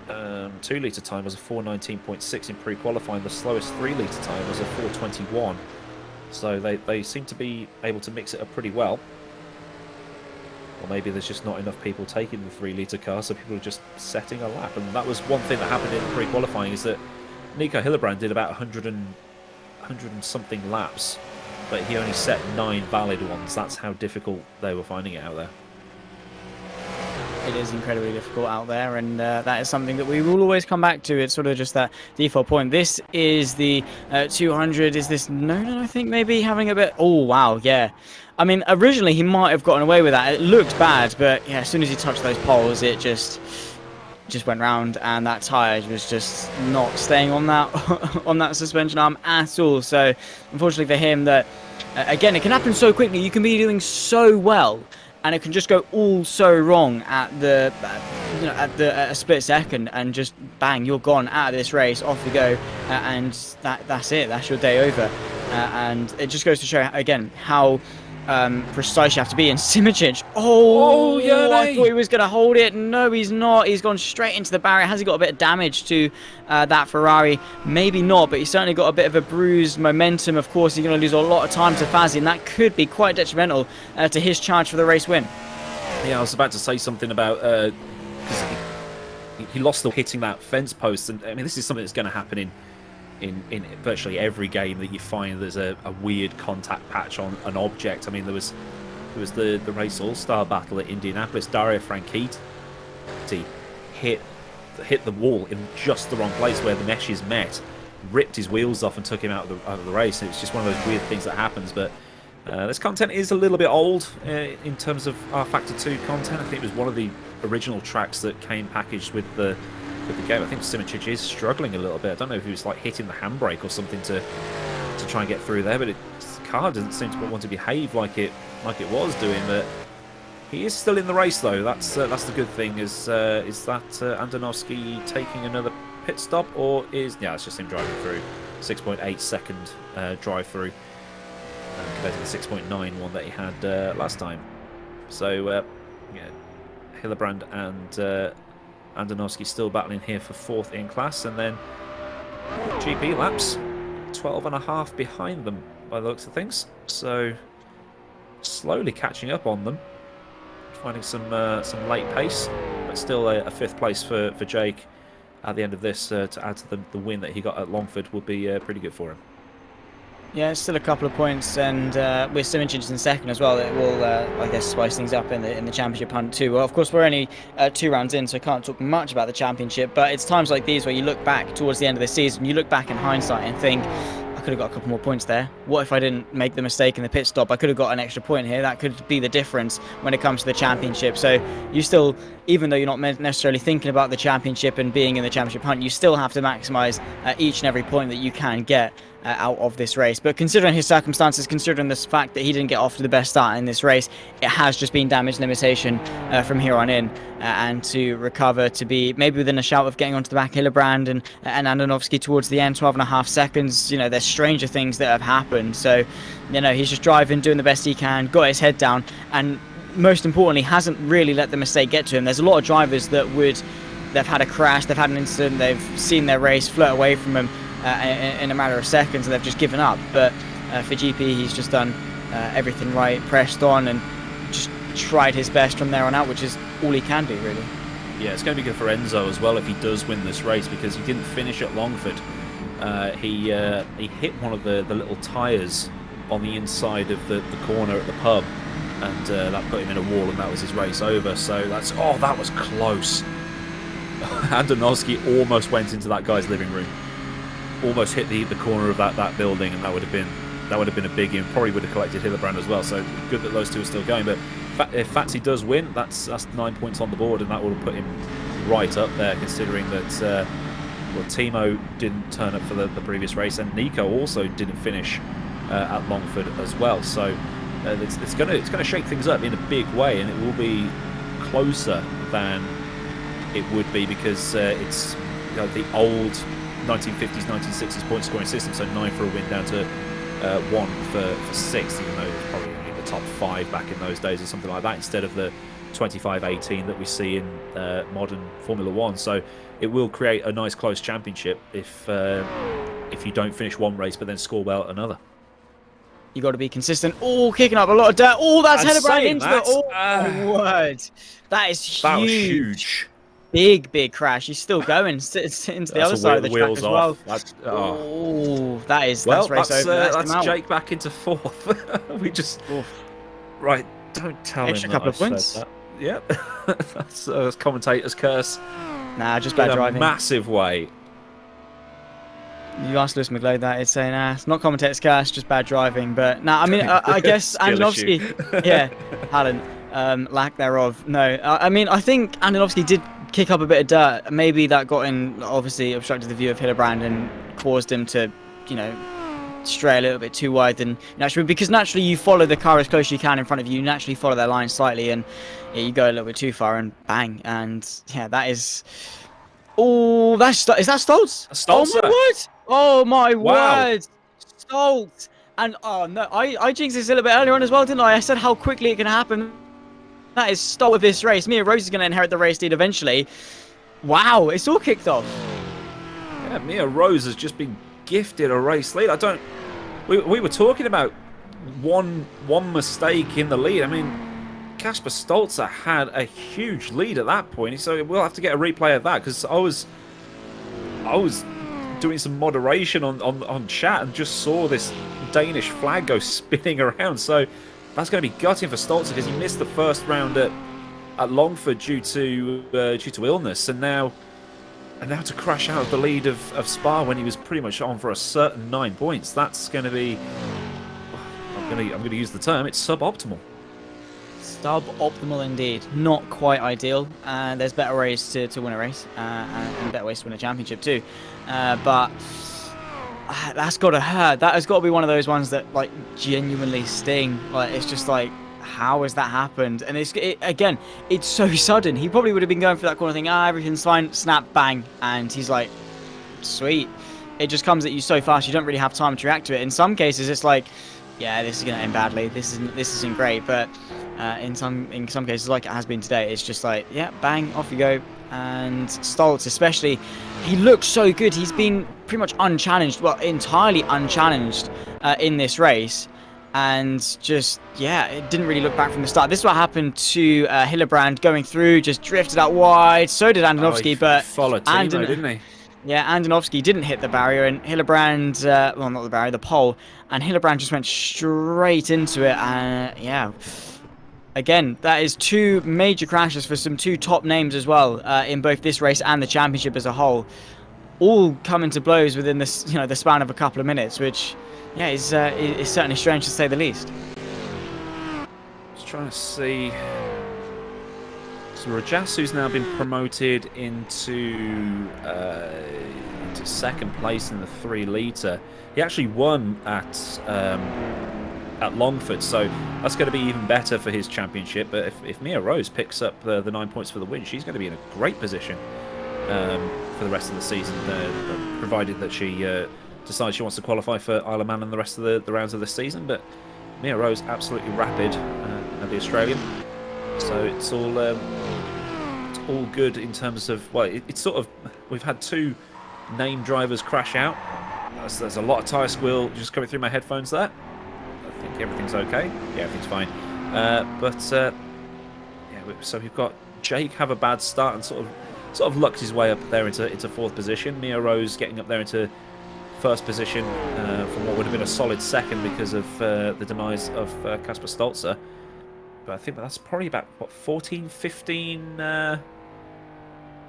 2 litre time was a 4:19.6 in pre-qualifying. The slowest 3 litre time was a 4:21. So they seem to be able to mix it up pretty well. Or maybe there's just not enough people taking the 3 litre car, so people are just setting a lap. And that was one thing that happened in pre-qualifying, is that Nico Hillebrand did about 100 and something laps, but he only set 9 valid ones. That's how difficult they were finding it out there. It is incredibly difficult out there, and that is something that we will always come back to. It's sort of just that default point. This is the 200. Is this Nolan, I think, maybe having a bit... Oh, wow, yeah. I mean, originally he might have gotten away with that. It looked bad, but yeah, as soon as he touched those poles, it just went round, and that tyre was just not staying on that on that suspension arm at all. So unfortunately for him, that again, it can happen so quickly. You can be doing so well, and it can just go all so wrong at the a split second, and just bang, you're gone out of this race, off you go, and that's it. That's your day over. And it just goes to show again how precise you have to be. And Simičić, yeah, I thought he was going to hold it. No, he's not. He's gone straight into the barrier. Has he got a bit of damage to that Ferrari? Maybe not, but he's certainly got a bit of a bruised momentum. Of course, he's going to lose a lot of time to Fazzi, and that could be quite detrimental to his charge for the race win. Yeah, I was about to say something about because he lost the hitting that fence post, and I mean, this is something that's going to happen in virtually every game that you find there's a weird contact patch on an object. I mean, there was the race all-star battle at Indianapolis. Dario Franchitti hit the wall in just the wrong place where the meshes met, ripped his wheels off and took him out of the race. It's just one of those weird things that happens. But this content is a little bit old in terms of R Factor 2 content. I think it was one of the original tracks that came packaged with the game. I think Simičić is struggling a little bit. I don't know if he was like hitting the handbrake or something to try and get through there, but the car doesn't seem to want to behave like it was doing. But he is still in the race, though. That's the good thing. Is that Andonovski taking another pit stop, or is it's just him driving through 6.8 second drive through compared to the 6.9 one that he had last time. So Hillebrand and Andonovski still battling here for 4th in class, and then GP laps 12.5 behind them by the looks of things. So slowly catching up on them, finding some late pace, but still a 5th place for Jake at the end of this to add to the win that he got at Longford would be pretty good for him. Yeah, still a couple of points, and with Simičić in 2nd as well, it will, I guess, spice things up in the championship hunt too. Well, of course, we're only 2 rounds in, so I can't talk much about the championship, but it's times like these where you look back towards the end of the season, you look back in hindsight and think, I could have got a couple more points there. What if I didn't make the mistake in the pit stop? I could have got an extra point here. That could be the difference when it comes to the championship. So you still, even though you're not necessarily thinking about the championship and being in the championship hunt, you still have to maximise each and every point that you can get out of this race. But considering his circumstances, considering this fact that he didn't get off to the best start in this race, it has just been damage limitation from here on in, and to recover to be maybe within a shout of getting onto the back Hillebrand and Andonovski towards the end, 12.5 seconds. There's stranger things that have happened. So he's just driving, doing the best he can, got his head down, and most importantly, hasn't really let the mistake get to him. There's a lot of drivers that they've had a crash, they've had an incident, they've seen their race float away from them in a matter of seconds, and they've just given up. But for GP, he's just done everything right, pressed on, and just tried his best from there on out, which is all he can do, really. Yeah, it's going to be good for Enzo as well if he does win this race, because he didn't finish at Longford. He hit one of the little tyres on the inside of the corner at the pub, and that put him in a wall, and that was his race over. So that was close. Andonovski almost went into that guy's living room, almost hit the corner of that building, and that would have been a big. Probably would have collected Hillebrand as well. So good that those two are still going. But if Fatsy does win, that's 9 points on the board, and that will put him right up there, considering that Timo didn't turn up for the previous race, and Nico also didn't finish at Longford as well. So it's going to shake things up in a big way, and it will be closer than it would be, because it's the old 1950s, 1960s point scoring system. So 9 for a win down to 1 for 6th, even though it was probably in the top 5 back in those days or something like that, instead of the 25-18 that we see in modern Formula 1. So it will create a nice close championship if you don't finish one race but then score well at another. You got to be consistent. Oh, kicking up a lot of dirt. Oh, that's Hillebrand into the... Oh, word. That is huge. That was huge. Big crash. He's still going into the other side of the track as well. That's race over. That's Jake back into 4th. We just... Right, don't tell him extra couple of points. That. Yep. That's commentator's curse. Nah, just bad driving. Massive way. You asked Lewis McGlade that, it's saying, it's not commentator's curse, just bad driving. But nah, I mean, I guess Andonovski, yeah, talent, lack thereof. No, I mean, I think Andonovski did kick up a bit of dirt. Maybe that got in, obviously obstructed the view of Hillebrand and caused him to, stray a little bit too wide than naturally, because naturally you follow the car as close as you can in front of you, naturally follow their line slightly, and you go a little bit too far and bang. And yeah, that is... Oh, is that Stoltz? Stoltz. Oh my word! Oh my word! Stoltz! And oh no, I jinxed this a little bit earlier on as well, didn't I? I said how quickly it can happen. That is Stoltz with this race. Mia Rose is going to inherit the race lead eventually. Wow, it's all kicked off. Yeah, Mia Rose has just been gifted a race lead. We were talking about one mistake in the lead. I mean, Kasper Stolzer had a huge lead at that point, so we'll have to get a replay of that, because I was doing some moderation on chat and just saw this Danish flag go spinning around. So that's going to be gutting for Stolzer, because he missed the first round at Longford due to illness, and now to crash out of the lead of Spa when he was pretty much on for a certain 9 points. That's going to be, I'm going to use the term, it's suboptimal. Suboptimal indeed. Not quite ideal. There's better ways to win a race, and better ways to win a championship too. But that's got to hurt. That has got to be one of those ones that genuinely sting. It's just how has that happened? And again, it's so sudden. He probably would have been going for that corner thing. Everything's fine. Snap, bang, and he's like, sweet. It just comes at you so fast. You don't really have time to react to it. In some cases, it's yeah, this is going to end badly. This isn't great. But in some cases, like it has been today, it's just yeah, bang, off you go. And Stoltz especially, he looks so good. He's been pretty much unchallenged, well, entirely unchallenged in this race. And just, yeah, it didn't really look back from the start. This is what happened to Hillebrand going through, just drifted out wide. So did Andonovski, but followed Timo, didn't he? Yeah, Andonovski didn't hit the barrier, and Hillebrand, well, not the barrier, the pole, and Hillebrand just went straight into it. Yeah, again, that is 2 major crashes for some 2 top names as well in both this race and the championship as a whole, all coming to blows within this, the span of a couple of minutes, which, yeah, is certainly strange to say the least. Just trying to see. So Rajasu's now been promoted into second place in the 3 litre. He actually won at Longford, so that's going to be even better for his championship. But if Mia Rose picks up the 9 points for the win, she's going to be in a great position for the rest of the season, provided that she decides she wants to qualify for Isle of Man and the rest of the rounds of the season. But Mia Rose, absolutely rapid, the Australian. So it's all good in terms of, well, it's sort of, we've had 2 name drivers crash out. There's a lot of tyre squeal just coming through my headphones there. I think everything's okay. Yeah, everything's fine. Yeah, so we've got Jake have a bad start and sort of lucked his way up there into 4th position. Mia Rose getting up there into 1st position from what would have been a solid 2nd because of the demise of Kasper Stolzer. But I think that's probably about, what, 14, 15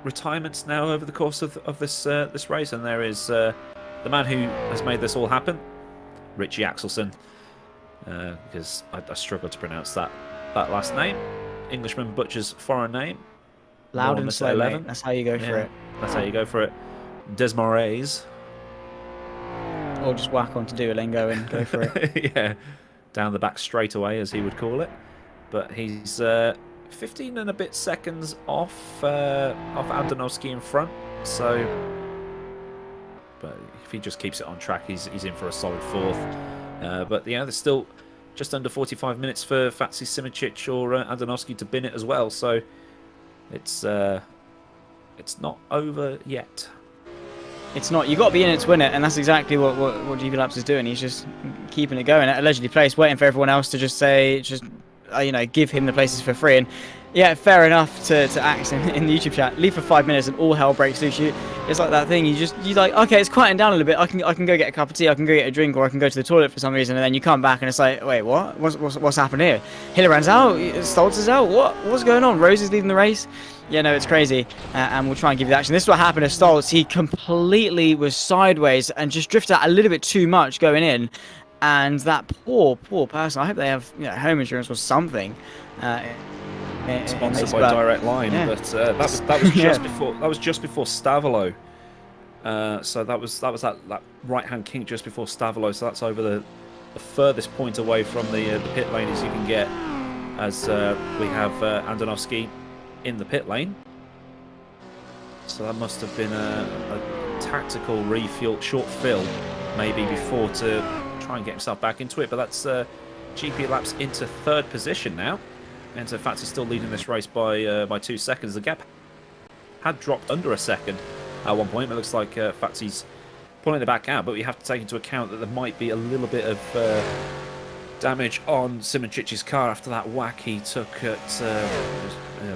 retirements now over the course of this race. And there is the man who has made this all happen, Richie Axelson, because I struggle to pronounce that last name. Englishman butchers foreign name. Loud and slow, mate. That's how you go for it. That's how you go for it. Desmarais. Or just whack onto Duolingo and go for it. Yeah, down the back straightaway, as he would call it. But he's 15 and a bit seconds off Andonovski in front. So, but if he just keeps it on track, he's in for a solid 4th. But yeah, there's still just under 45 minutes for Fatsi Simičić or Andonovski to bin it as well. So it's not over yet. It's not. You got to be in it to win it, and that's exactly what GB Labs is doing. He's just keeping it going, allegedly placed, waiting for everyone else to just give him the places for free. And yeah, fair enough to ask in the YouTube chat. Leave for 5 minutes and all hell breaks loose. It's like that thing. You're like, okay, it's quieting down a little bit. I can go get a cup of tea. I can go get a drink, or I can go to the toilet for some reason. And then you come back and it's like, wait, what? What's happened here? Hillerand's out. Stoltz's out. What's going on? Rose is leading the race. Yeah, no, it's crazy, and we'll try and give you the action. This is what happened to Stolz. He completely was sideways and just drifted out a little bit too much going in, and that poor person. I hope they have home insurance or something. Sponsored by Direct Line, yeah. But that was just before Stavolo. So that was that right hand kink just before Stavolo. So that's over the furthest point away from the pit lane as you can get, as we have Andonovski in the pit lane. So that must have been a tactical refuel, short fill maybe before to try and get himself back into it. But that's GP Laps into 3rd position now. And so Fatsi still leading this race by 2 seconds. The gap had dropped under a second at one point. It looks like Fatsi's pulling it back out, but we have to take into account that there might be a little bit of damage on Simičić's car after that whack he took at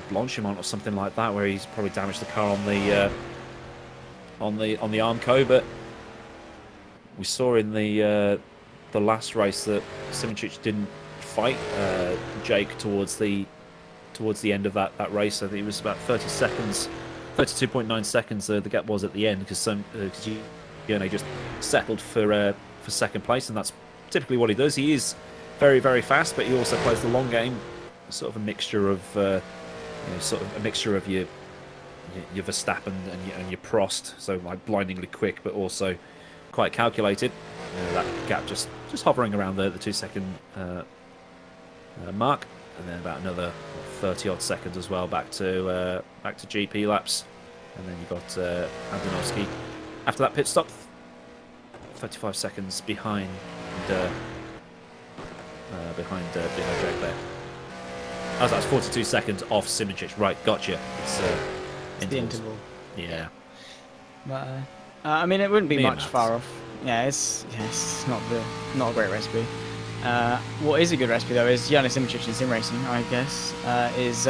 Blanchimont or something like that, where he's probably damaged the car on the Armco. But we saw in the last race that Simičić didn't fight Jake towards the end of that race. I think it was about 30 seconds, 32.9 seconds the gap was at the end, because he just settled for 2nd place, and that's typically what he does. He is very, very fast, but he also plays the long game, sort of a mixture of your Verstappen and your Prost, so like blindingly quick, but also quite calculated. That gap just hovering around the 2 second mark, and then about another 30 odd seconds as well back to GP Laps, and then you got Andonovski after that pit stop, 35 seconds behind Jake there. Oh, that's 42 seconds off Simičić. Right, gotcha. It's the interval. Yeah. But I mean, it wouldn't be much far off. Yeah, it's not a great recipe. What is a good recipe though is Janis Simičić in sim racing, I guess, is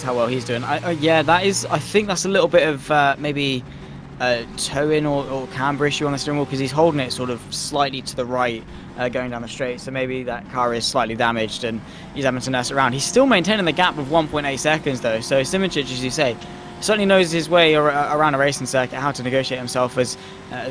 how well he's doing. Yeah, that is. I think that's a little bit of maybe toe-in or camber issue on the steering wheel, because he's holding it sort of slightly to the right going down the straight, so maybe that car is slightly damaged and he's having to nurse it around. He's still maintaining the gap of 1.8 seconds though, so Simičić, as you say, certainly knows his way around a racing circuit, how to negotiate himself, as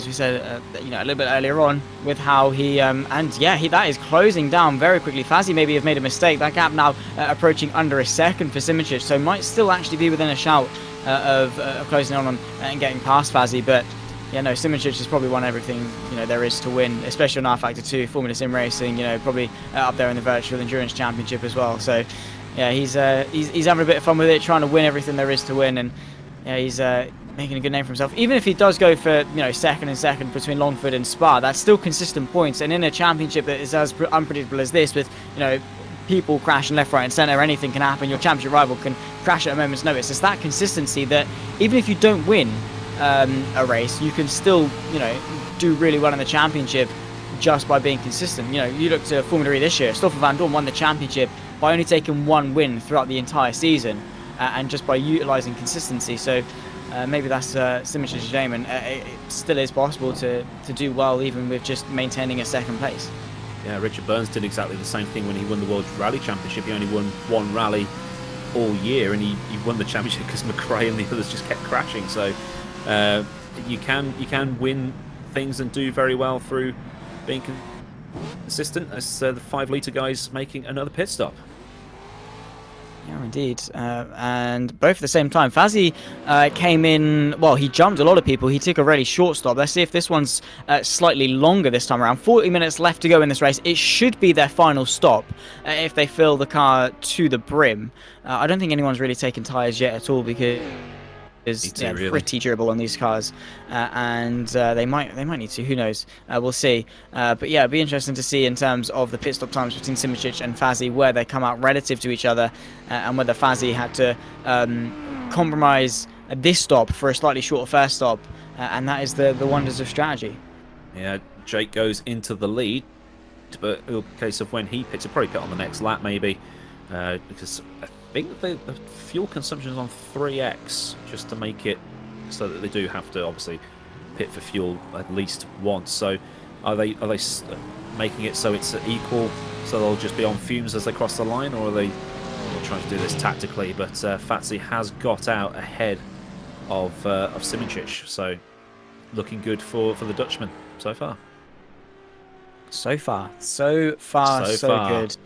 we said a little bit earlier on, with how he that is closing down very quickly. Fazzy maybe have made a mistake. That gap now approaching under a second for Simičić, so might still actually be within a shout of closing on and getting past Fazzy. But yeah, no, Simičić has probably won everything there is to win, especially on R Factor 2, Formula Sim Racing. Probably up there in the Virtual Endurance Championship as well. So yeah, he's having a bit of fun with it, trying to win everything there is to win, and yeah, he's making a good name for himself. Even if he does go for second and second between Longford and Spa, that's still consistent points. And in a championship that is as unpredictable as this, with people crashing left, right, and centre. Anything can happen. Your championship rival can crash at a moment's notice. It's that consistency that even if you don't win a race, you can still, do really well in the championship just by being consistent. You look to Formula E this year. Stoffel Vandoorne won the championship by only taking one win throughout the entire season, and just by utilising consistency. So maybe that's Simicic's game, and it still is possible to do well even with just maintaining a second place. Yeah, Richard Burns did exactly the same thing when he won the World Rally Championship. He only won one rally all year, and he won the championship because McRae and the others just kept crashing. So you can win things and do very well through being consistent, as the 5 litre guys making another pit stop. Yeah, indeed. And both at the same time. Fazzy came in, well, he jumped a lot of people. He took a really short stop. Let's see if this one's slightly longer this time around. 40 minutes left to go in this race. It should be their final stop if they fill the car to the brim. I don't think anyone's really taken tyres yet at all, because they're pretty durable on these cars, and they might need to. Who knows? We'll see. But yeah, it'll be interesting to see in terms of the pit stop times between Simicic and Fazzy, where they come out relative to each other, and whether Fazzy had to compromise this stop for a slightly shorter first stop, and that is the wonders of strategy. Yeah, Jake goes into the lead, but in case of when he pits, he'll probably pit on the next lap maybe, because I think the fuel consumption is on 3x, just to make it so that they do have to obviously pit for fuel at least once. So are they making it so it's equal, so they'll just be on fumes as they cross the line, or are they trying to do this tactically? But Fazzy has got out ahead of Simicic, so looking good for the Dutchman so far. So far, so good.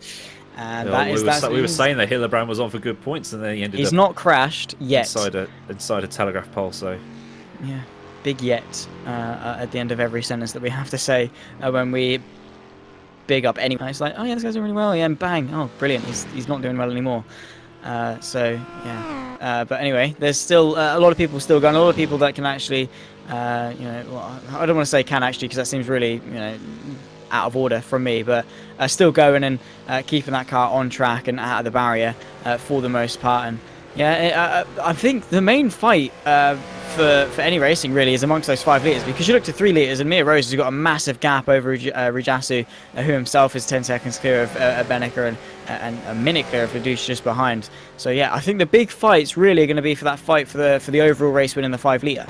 And we were saying that Hillebrand was on for good points, and then he ended up. He's not crashed yet. Inside a telegraph pole, so. Yeah, big yet at the end of every sentence that we have to say when we big up anyone. It's like, oh yeah, this guy's doing really well. Yeah, and bang, oh brilliant, he's not doing well anymore. So yeah. But anyway, there's still a lot of people still going. A lot of people that can actually, I don't want to say can actually, because that seems really, out of order from me, but still going and keeping that car on track and out of the barrier for the most part. And yeah, I think the main fight for any racing really is amongst those 5 litres, because you look to 3 litres and Mia Rose has got a massive gap over Rujasu, who himself is 10 seconds clear of Beneker and a minute clear of Ladouche just behind. So yeah, I think the big fights really are going to be for that fight for the overall race win in the 5 litre.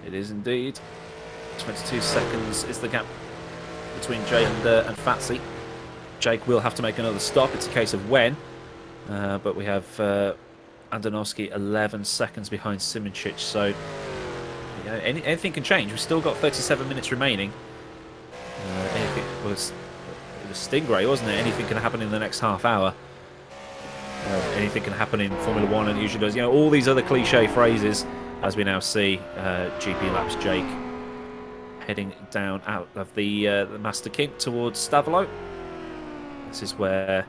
It is indeed. 22 seconds is the gap between Jay and Fazzy. Jake will have to make another stop. It's a case of when. But we have Andonovski 11 seconds behind Simicic. So anything can change. We've still got 37 minutes remaining. It was Stingray, wasn't it? Anything can happen in the next half hour. Anything can happen in Formula 1, and it usually does. All these other cliche phrases, as we now see. GP laps Jake heading down out of the Master Kink towards Stavelot. This is where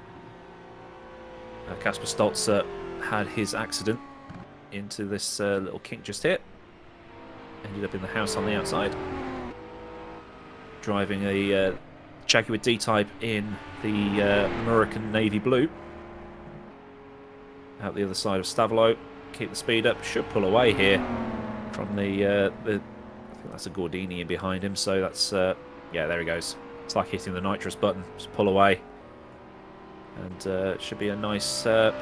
Kasper Stoltzer had his accident into this little kink just here. Ended up in the house on the outside. Driving a Jaguar D-Type in the American Navy Blue. Out the other side of Stavelot. Keep the speed up. Should pull away here from the I think that's a Gordini in behind him, so that's yeah, there he goes. It's like hitting the nitrous button. Just pull away, and it should be a nice bit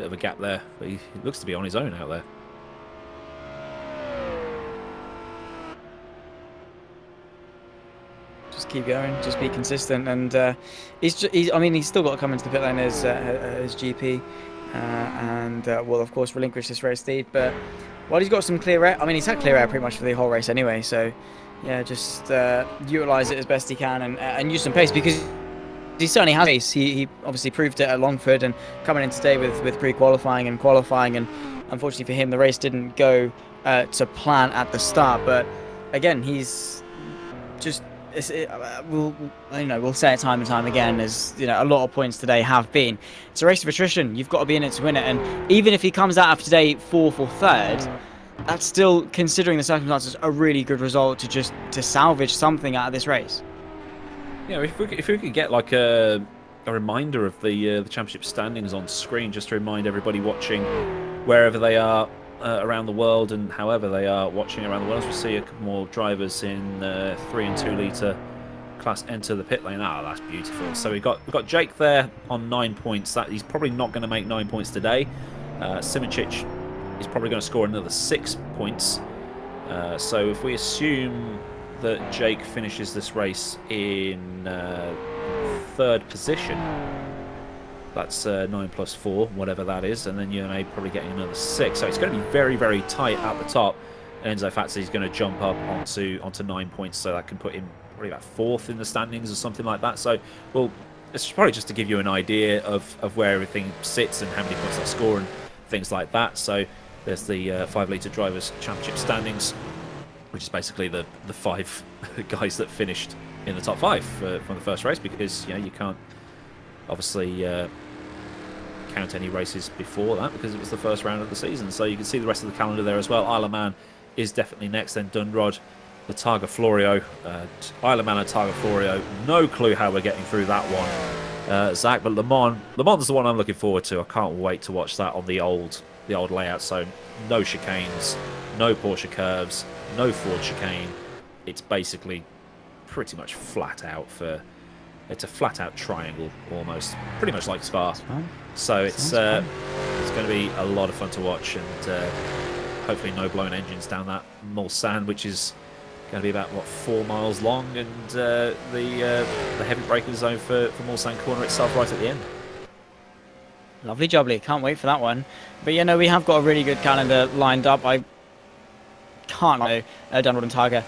of a gap there. But he looks to be on his own out there. Just keep going, just be consistent, and he's still got to come into the pit lane as GP, and will of course relinquish this race lead. But while he's got some clear air, he's had clear air pretty much for the whole race anyway. So yeah, just utilise it as best he can and use some pace, because he certainly has pace. He obviously proved it at Longford, and coming in today with pre-qualifying and qualifying, and unfortunately for him the race didn't go to plan at the start. But again, he's just. We'll say it time and time again, as a lot of points today have been. It's a race of attrition. You've got to be in it to win it, and even if he comes out of today 4th or 3rd, that's still, considering the circumstances, a really good result to salvage something out of this race. if we could get like a reminder of the championship standings on screen, just to remind everybody watching wherever they are around the world and however they are watching around the world. As we see a couple more drivers in 3 and 2 litre class enter the pit lane. Ah, that's beautiful. So we've got Jake there on 9 points. That he's probably not going to make 9 points today. Simičić is probably going to score another 6 points. So if we assume that Jake finishes this race in 3rd position, that's 9 plus 4, whatever that is, and then you're probably getting another 6. So it's going to be very, very tight at the top. Enzo Fazzi is going to jump up onto 9 points, so that can put him probably about 4th in the standings or something like that. So, well, it's probably just to give you an idea of where everything sits and how many points they'll score and things like that. So there's the 5 litre Drivers' Championship standings, which is basically the 5 guys that finished in the top 5 from the first race, because you can't obviously count any races before that because it was the first round of the season. So you can see the rest of the calendar there as well. Isle of Man is definitely next, then Dunrod, the Targa Florio, Isle of Man and Targa Florio. No clue how we're getting through that one, Zach. But Le Mans is the one I'm looking forward to. I can't wait to watch that on the old layout. So no chicanes, no Porsche curves, no Ford chicane. It's basically pretty much flat out it's a flat out triangle almost, pretty much like Spa. So it's going to be a lot of fun to watch, and hopefully no blown engines down that Mulsanne, which is going to be about 4 miles long, and the heavy braking zone for Mulsanne corner itself right at the end. Lovely jubbly, can't wait for that one. But we have got a really good calendar lined up. I can't know Dunrod and Targa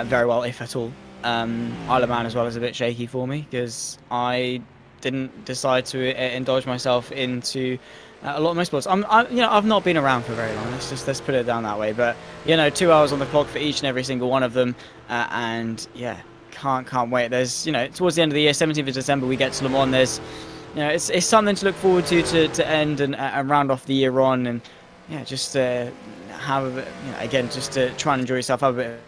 very well, if at all. Isle of Man as well is a bit shaky for me because I didn't decide to indulge myself into a lot of motorsports. I've not been around for very long. Let's put it down that way. But 2 hours on the clock for each and every single one of them, and can't wait. There's towards the end of the year, 17th of December, we get to Le Mans. There's it's something to look forward to end and round off the year on, and just have a bit, again, just to try and enjoy yourself, have a bit of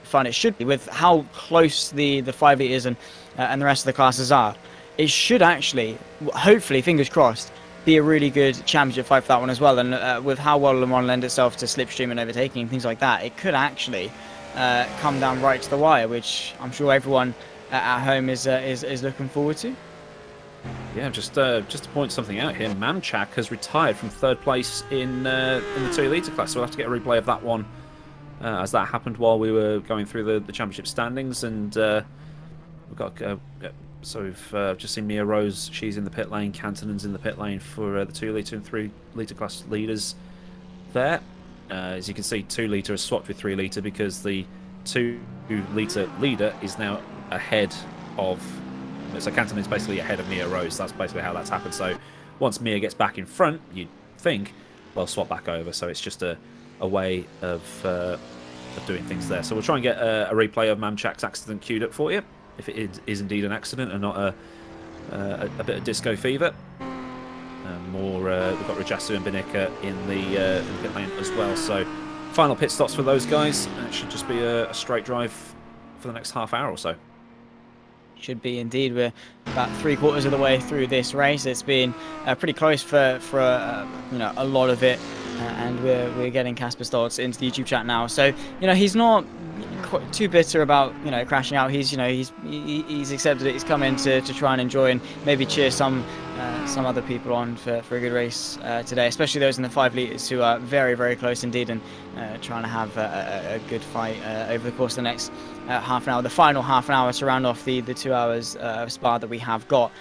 fun. It should be, with how close the 5 litres and the rest of the classes are. It should actually, hopefully, fingers crossed, be a really good championship fight for that one as well. And with how well Le Mans lends itself to slipstream and overtaking and things like that, it could actually come down right to the wire, which I'm sure everyone at home is looking forward to. Yeah, just to point something out here, Mamchak has retired from 3rd place in the 2 litre class, so we'll have to get a replay of that one, as that happened while we were going through the championship standings. And we've got so we've just seen Mia Rose, she's in the pit lane. Cantonen's in the pit lane for the 2 litre and 3 litre class leaders there. As you can see, 2 litre has swapped with 3 litre because the 2 litre leader is now ahead of. So Canton is basically ahead of Mia Rose. That's basically how that's happened. So once Mia gets back in front, you'd think they'll swap back over. So it's just a way of doing things there. So we'll try and get a replay of Mamchak's accident queued up for you, if it is indeed an accident and not a bit of disco fever. We've got Rajasu and Benica in the pit lane as well. So final pit stops for those guys. And it should just be a straight drive for the next half hour or so. Should be indeed. We're about 3/4 of the way through this race. It's been pretty close for a lot of it, and we're getting Casper Stoltz into the YouTube chat now. So he's not quite too bitter about crashing out. He's accepted it. He's come in to try and enjoy and maybe cheer some other people on for a good race today, especially those in the 5 litres who are very, very close indeed, and trying to have a good fight over the course of the next half an hour, the final half an hour to round off the 2 hours of Spa that we have got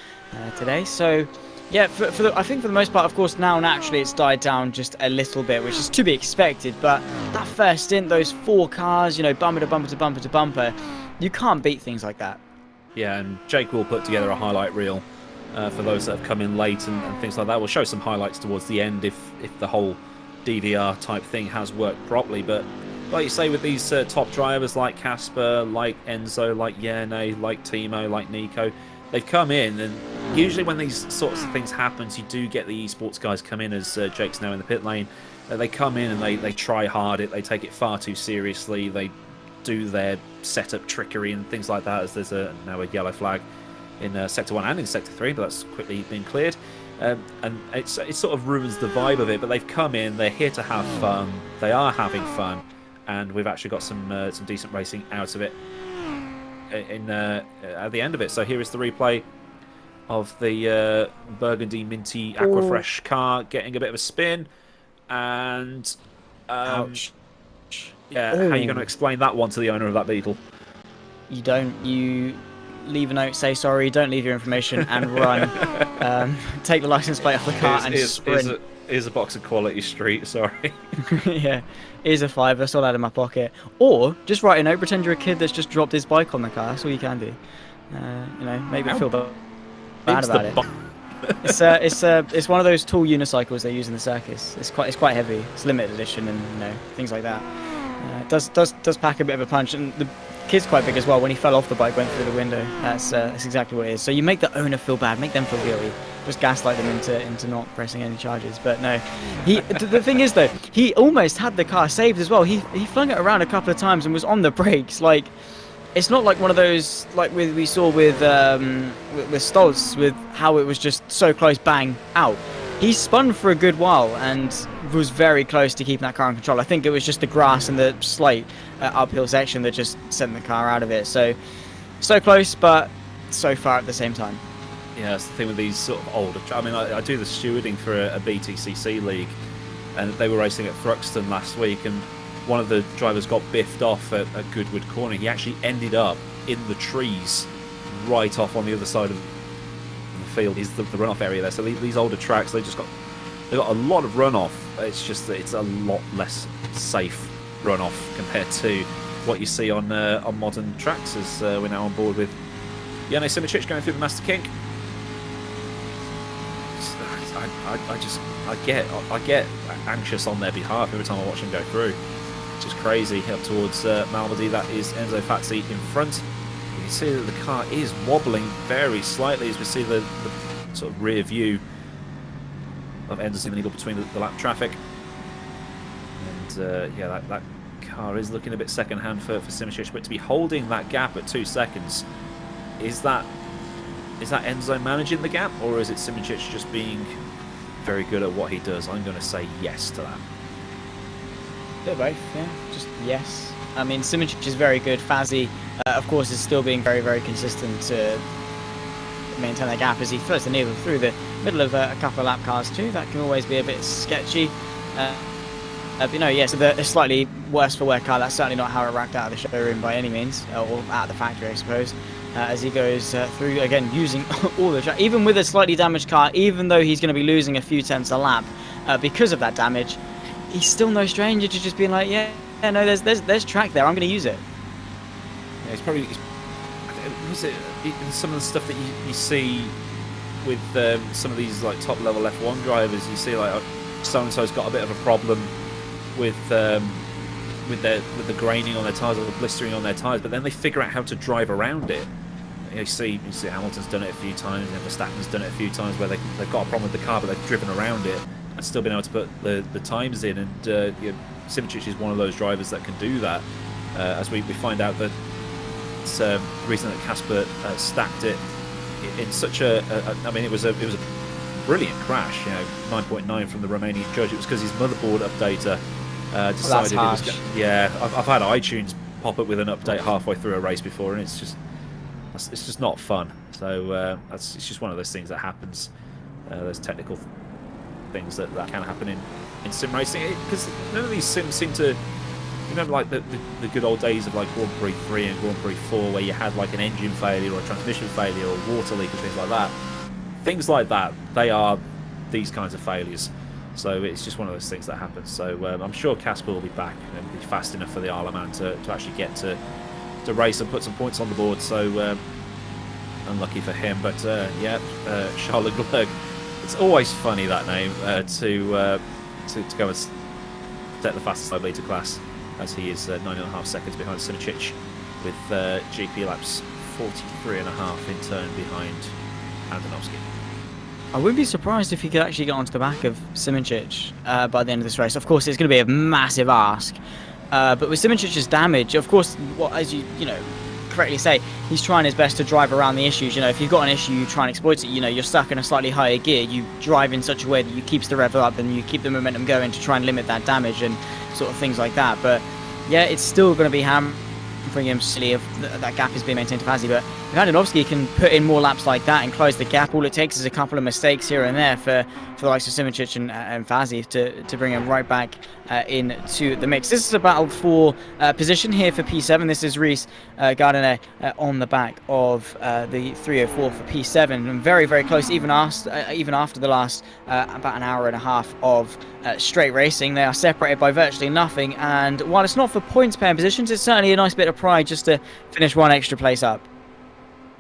today. So yeah, I think for the most part, of course, now naturally it's died down just a little bit, which is to be expected. But that first stint, those 4 cars, bumper to bumper to bumper to bumper, you can't beat things like that. Yeah, and Jake will put together a highlight reel for those that have come in late and things like that. We'll show some highlights towards the end if the whole DVR type thing has worked properly. But like you say, with these top drivers like Casper, like Enzo, like Yerne, like Timo, like Nico, they've come in, and usually when these sorts of things happen, you do get the esports guys come in, as Jake's now in the pit lane. They come in and they try hard. They take it far too seriously. They do their setup trickery and things like that, as there's now a yellow flag in Sector 1 and in Sector 3, but that's quickly been cleared. And it sort of ruins the vibe of it, but they've come in, they're here to have fun, they are having fun, and we've actually got some decent racing out of it at the end of it. So here is the replay of the burgundy minty aquafresh car getting a bit of a spin, and Ouch. yeah, how are you going to explain that one to the owner of that Beetle? You don't. You leave a note, say sorry, don't leave your information, and run. Take the license plate off the car and sprint. Here's a box of Quality Street, sorry. Yeah, here's a $5, still out of my pocket. Or just write a note, pretend you're a kid that's just dropped his bike on the car. That's all you can do. You know, maybe feel bad about it. It's one of those tall unicycles they use in the circus. It's quite heavy. It's limited edition and things like that. It does pack a bit of a punch, and the kid's quite big as well. When he fell off the bike, went through the window. That's exactly what it is. So you make the owner feel bad, make them feel guilty, just gaslight them into not pressing any charges. But no, the thing is though, he almost had the car saved as well. He flung it around a couple of times and was on the brakes. Like, it's not like one of those like we saw with Stoltz, with how it was just so close, bang, out. He spun for a good while and was very close to keeping that car in control. I think it was just the grass and the slight uphill section that just sent the car out of it. So close, but so far at the same time. Yeah, that's the thing with these sort of older... I mean, I do the stewarding for a BTCC league, and they were racing at Thruxton last week, and one of the drivers got biffed off at Goodwood Corner. He actually ended up in the trees right off on the other side of the field. Is the runoff area there. So these older tracks, they got a lot of runoff. It's just that it's a lot less safe runoff compared to what you see on modern tracks, as we're now on board with Jane Simičić going through the Master Kink. I get anxious on their behalf every time I watch him go through. It's just crazy. Up towards Malmedy, that is Enzo Fazzi in front. You can see that the car is wobbling very slightly as we see the sort of rear view of Enzo in the middle between the lap traffic. And yeah, that car is looking a bit second-hand for Simičić, but to be holding that gap at 2 seconds, is that Enzo managing the gap, or is it Simičić just being very good at what he does? I'm going to say yes to that. They're both, yeah, just yes. I mean, Simičić is very good. Fazzi, of course, is still being very, very consistent to maintain that gap as he throws the needle through the middle of a couple of lap cars too. That can always be a bit sketchy. But no, yeah, so a slightly worse for wear car. That's certainly not how it racked out of the showroom by any means, or out of the factory, I suppose. As he goes through, again, using all the track. Even with a slightly damaged car, even though he's going to be losing a few tenths a lap because of that damage, he's still no stranger to just being like, yeah, no, there's track there, I'm going to use it. Yeah, he's probably... Was it some of the stuff that you see with some of these like top-level F1 drivers? You see like so-and-so's got a bit of a problem with the graining on their tyres or the blistering on their tyres, but then they figure out how to drive around it. You see Hamilton's done it a few times, and Verstappen's done it a few times where they've got a problem with the car, but they've driven around it and still been able to put the times in. And Simičić is one of those drivers that can do that. As we find out that it's the reason that Casper stacked it in such I mean, it was a brilliant crash. 9.9 from the Romanian judge. It was because his motherboard updater decided it was. Yeah, I've had iTunes pop up with an update halfway through a race before, and it's just not fun. So it's just one of those things that happens. Those technical things that can happen in sim racing, because none of these sims seem to. Remember, like the good old days of like Grand Prix 3 and Grand Prix 4, where you had like an engine failure or a transmission failure or water leak and things like that. Things like that, they are these kinds of failures. So it's just one of those things that happens. So I'm sure Casper will be back and be fast enough for the Isle of Man to actually get to race and put some points on the board. So unlucky for him. But yeah, Charles Leclerc. It's always funny, that name, to go and set the fastest lap leader class, as he is 9.5 seconds behind Simičić, with GP laps 43.5 in turn behind Antonovsky. I wouldn't be surprised if he could actually get onto the back of Simičić by the end of this race. Of course, it's going to be a massive ask, But with Simicic's damage, of course, as you know correctly say, he's trying his best to drive around the issues. You know, if you've got an issue, you try and exploit it. You know, you're stuck in a slightly higher gear, you drive in such a way that you keeps the rev up and you keep the momentum going to try and limit that damage and sort of things like that. But yeah, it's still going to be hampering him silly if that gap is being maintained to Fazzy. But if Andonovski can put in more laps like that and close the gap, all it takes is a couple of mistakes here and there for the likes of Simicic and Fazzy to bring him right back into the mix. This is a battle for position here for P7. This is Hrrc Gardiner on the back of the 304 for P7, and very, very close even after the last about an hour and a half of straight racing. They are separated by virtually nothing, and while it's not for points paying positions, it's certainly a nice bit of pride just to finish one extra place up.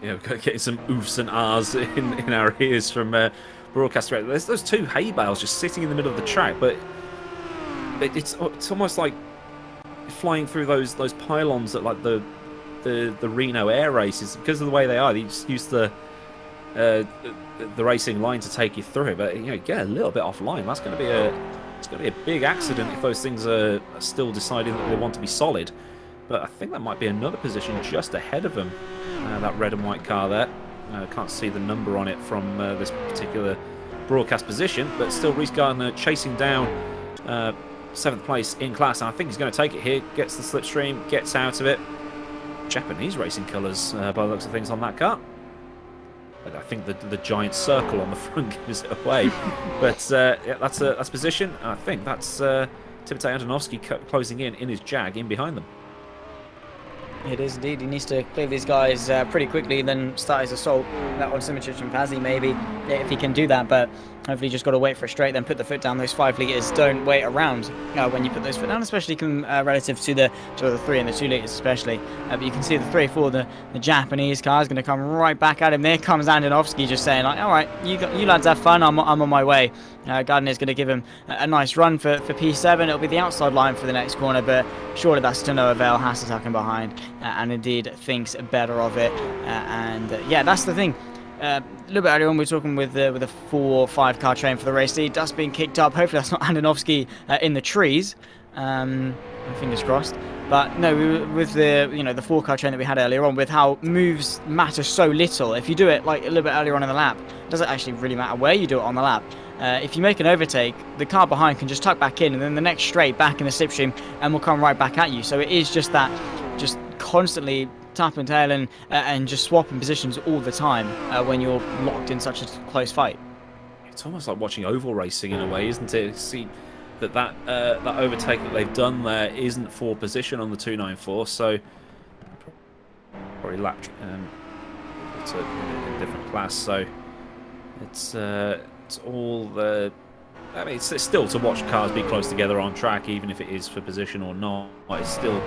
Yeah, we've got getting some oofs and ahs in our ears from broadcaster. There's those two hay bales just sitting in the middle of the track, but it's almost like flying through those pylons at like the Reno air races because of the way they are. They just use the racing line to take you through, but you know, get a little bit offline. That's going to be a big accident if those things are still deciding that they want to be solid. But I think that might be another position just ahead of them. That red and white car there. Can't see the number on it from this particular broadcast position, but still Hrrc Gardiner chasing down 7th place in class, and I think he's going to take it here. Gets the slipstream, gets out of it. Japanese racing colours by the looks of things on that car. But I think the giant circle on the front gives it away. But yeah, that's position. And I think that's Timothej Andonovski closing in his Jag in behind them. It is indeed. He needs to clear these guys pretty quickly, then start his assault. That on Simicic and Fazzy maybe, if he can do that. But hopefully just got to wait for a straight, then put the foot down. Those 5 litres don't wait around when you put those foot down, especially relative to the 3 and the 2 litres especially. But you can see the 3-4, the Japanese car is going to come right back at him. There comes Andonovski just saying, like, all right, you lads have fun, I'm on my way. Gardiner is going to give him a nice run for P7. It'll be the outside line for the next corner, but surely that's to no avail. Has to tuck him behind, and indeed thinks better of it. Yeah, that's the thing. A little bit earlier on, we were talking with a 4 or 5 car train for the race. The dust being kicked up. Hopefully that's not Andonovski in the trees. Fingers crossed. But no, with the 4 car train that we had earlier on, with how moves matter so little. If you do it like a little bit earlier on in the lap, it doesn't actually really matter where you do it on the lap. If you make an overtake, the car behind can just tuck back in, and then the next straight back in the slipstream, and will come right back at you. So it is just that, just constantly tap and tail and just swapping positions all the time when you're locked in such a close fight. It's almost like watching oval racing in a way, isn't it? See that overtake that they've done there isn't for position on the 294, so probably lapped it's a different class. So it's all the. I mean, it's still to watch cars be close together on track, even if it is for position or not. It's still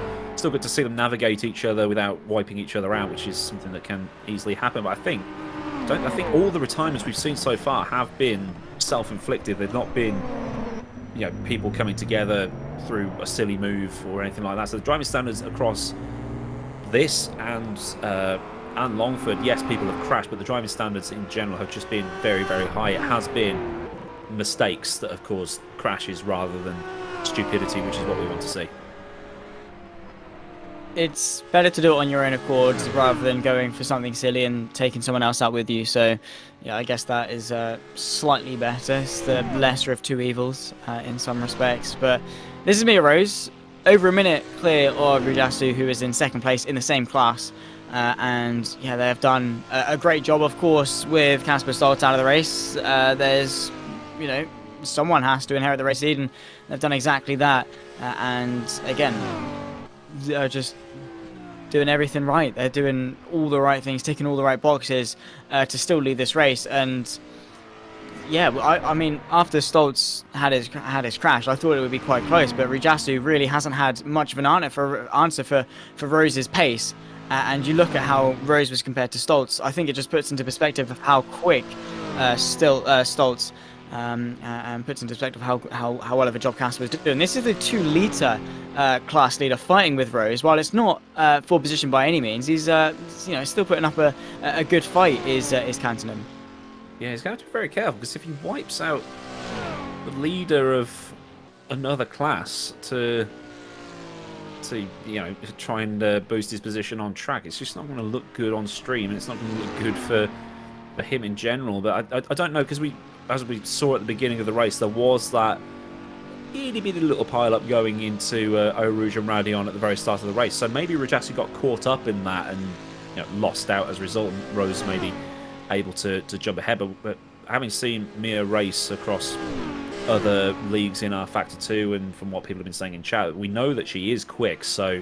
good to see them navigate each other without wiping each other out, which is something that can easily happen. But I think all the retirements we've seen so far have been self-inflicted. They've not been, you know, people coming together through a silly move or anything like that. So the driving standards across this and Longford, yes, people have crashed, but the driving standards in general have just been very, very high. It has been mistakes that have caused crashes rather than stupidity, which is what we want to see. It's better to do it on your own accord rather than going for something silly and taking someone else out with you. So yeah, I guess that is slightly better. It's the lesser of two evils in some respects. But this is Mia Rose, over a minute clear of Rujasu, who is in 2nd place in the same class. And yeah, they have done a great job, of course, with Kasper Stoltz out of the race. There's, you know, someone has to inherit the race lead, and they've done exactly that. And again, they're just doing everything right. They're doing all the right things, ticking all the right boxes to still lead this race. And yeah, I mean, after Stoltz had his crash, I thought it would be quite close, but Rujasu really hasn't had much of an answer for Rose's pace. And you look at how Rose was compared to Stoltz, I think it just puts into perspective of how quick Stoltz and puts into perspective how well of a job Kasper was doing. This is the 2-litre class leader fighting with Rose. While it's not for position by any means, he's still putting up a good fight. Is Kantonen. Yeah, he's going to have to be very careful, because if he wipes out the leader of another class to to try and boost his position on track. It's just not going to look good on stream, and it's not going to look good for him in general. But I don't know, because as we saw at the beginning of the race, there was that itty bitty little pile up going into Hrrc and Radion at the very start of the race. So maybe Hrrc got caught up in that and lost out as a result, and Rose maybe able to jump ahead. But having seen Mia race across other leagues in our Factor 2, and from what people have been saying in chat, we know that she is quick. So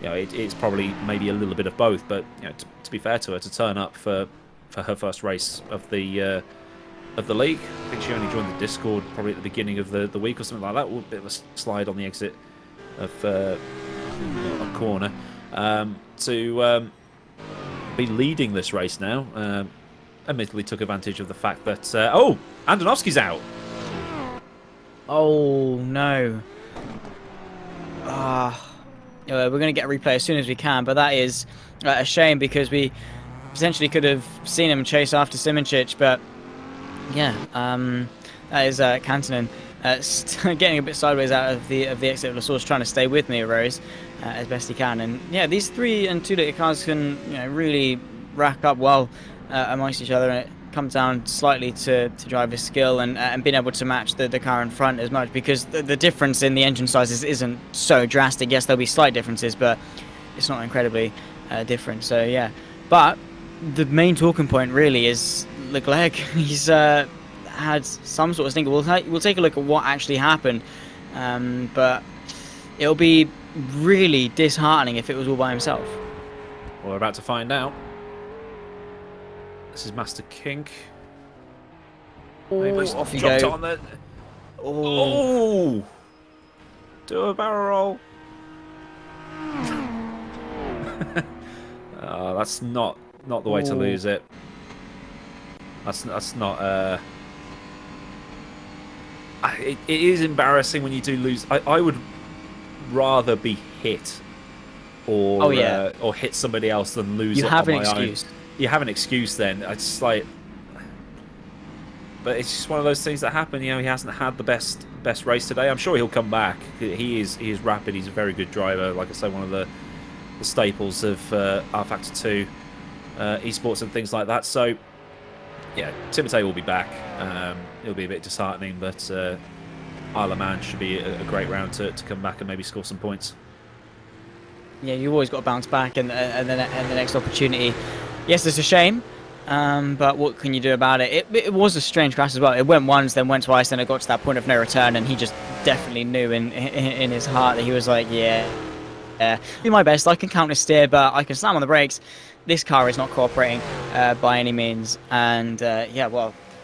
it's probably maybe a little bit of both. But to be fair to her, to turn up for her first race of the league, I think she only joined the Discord probably at the beginning of the week or something like that. A bit of a slide on the exit of a corner to be leading this race now. Admittedly took advantage of the fact that Andonovski's out. Oh no. We're going to get a replay as soon as we can, but that is a shame, because we potentially could have seen him chase after Simoncic. But yeah, that is Kantonen getting a bit sideways out of the exit of La Source, trying to stay with me, Rose, as best he can. And yeah, these 3 and 2 liter cars can really rack up well amongst each other, and it comes down slightly to driver skill and being able to match the car in front as much, because the difference in the engine sizes isn't so drastic. Yes, there'll be slight differences, but it's not incredibly different. So yeah, but the main talking point really is Leclerc. He's had some sort of stinker. We'll take a look at what actually happened, but it'll be really disheartening if it was all by himself. Well, we're about to find out. This is Master Kink. Oh, off you go. On the... Oh! Do a barrel roll. That's not the way to lose it. That's not. It is embarrassing when you do lose. I would rather be hit or hit somebody else than lose. You have on an my excuse. Own. You have an excuse then. It's like, but it's just one of those things that happen. He hasn't had the best race today. I'm sure he'll come back. He is rapid. He's a very good driver. Like I say, one of the staples of our Factor 2 esports and things like that. So yeah, Timothée will be back. It'll be a bit disheartening, but Isle of Man should be a great round to come back and maybe score some points. Yeah, you've always got to bounce back, and the next opportunity. Yes, it's a shame, but what can you do about it? It was a strange crash as well. It went once, then went twice, and it got to that point of no return, and he just definitely knew in his heart that he was like, do my best. I can counter steer, but I can slam on the brakes. This car is not cooperating by any means, and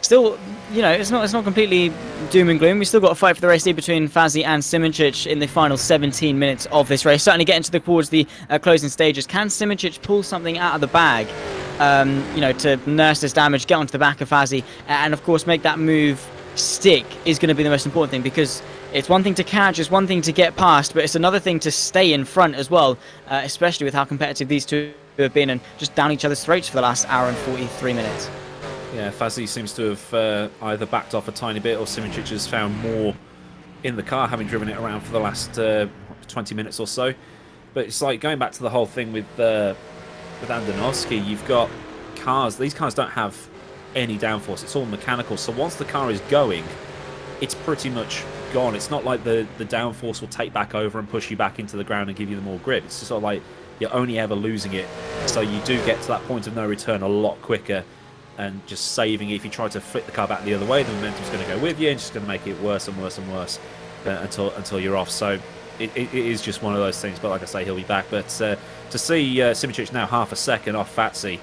still, it's not completely doom and gloom. We still got a fight for the race lead between Fazzy and Simoncic in the final 17 minutes of this race. Certainly getting towards the closing stages. Can Simoncic pull something out of the bag, to nurse this damage, get onto the back of Fazzy, and of course make that move stick is going to be the most important thing, because it's one thing to catch, it's one thing to get past, but it's another thing to stay in front as well, especially with how competitive these two have been and just down each other's throats for the last hour and 43 minutes. Yeah, Fazzy seems to have either backed off a tiny bit, or Simoncic has found more in the car, having driven it around for the last 20 minutes or so. But it's like going back to the whole thing with Andonovski. You've got cars. These cars don't have any downforce. It's all mechanical. So once the car is going, it's pretty much gone. It's not like the downforce will take back over and push you back into the ground and give you the more grip. It's just sort of like you're only ever losing it. So you do get to that point of no return a lot quicker. And just saving it. If you try to flip the car back the other way, the momentum's going to go with you, and just going to make it worse and worse and worse until you're off. So it is just one of those things. But like I say, he'll be back. But to see Simoncic now half a second off Fazzy,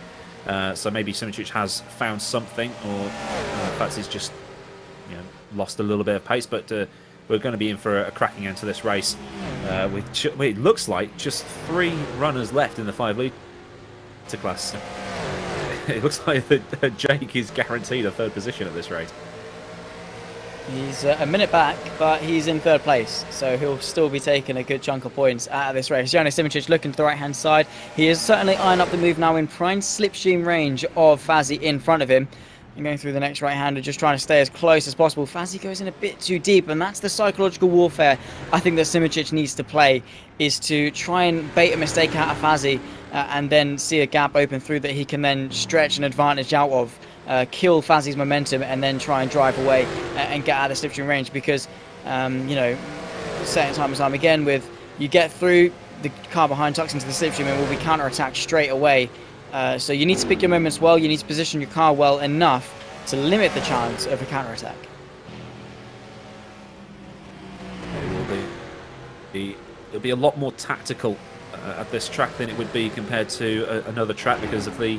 so maybe Simoncic has found something, or Fazzy's just lost a little bit of pace. But we're going to be in for a cracking end to this race. With it looks like just 3 runners left in the 5 litre class. It looks like that Jake is guaranteed a 3rd position at this rate. He's a minute back, but he's in 3rd place, so he'll still be taking a good chunk of points out of this race. Jonas Simoncic looking to the right-hand side. He is certainly eyeing up the move now in prime slipstream range of Fazzy in front of him. and going through the next right-hander, just trying to stay as close as possible. Fazzy goes in a bit too deep, and that's the psychological warfare I think that Simičić needs to play, is to try and bait a mistake out of Fazzy, and then see a gap open through that he can then stretch an advantage out of, kill Fazzy's momentum, and then try and drive away and get out of the slipstream range. Because, you know, saying time and time again, with you get through, the car behind tucks into the slipstream and will be counter-attacked straight away. So you need to pick your moments well, you need to position your car well enough to limit the chance of a counter-attack. It'll be a lot more tactical at this track than it would be compared to another track, because of the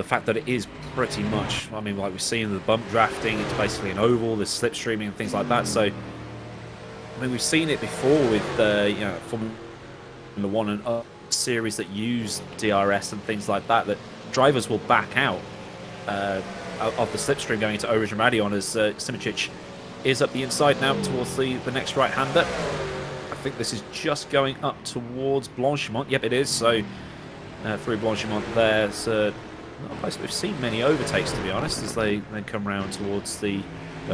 fact that it is pretty much, I mean, like we've seen the bump drafting, it's basically an oval, there's slipstreaming and things like that. So, I mean, we've seen it before with you know, Formula 1 and series that use DRS and things like that, that drivers will back out of the slipstream going into Hrrc and Radion, as Simičić is up the inside now towards the next right-hander. I think this is just going up towards Blanchimont. Yep, it is. So through Blanchimont there. So not a place that we've seen many overtakes, to be honest, as they come round towards the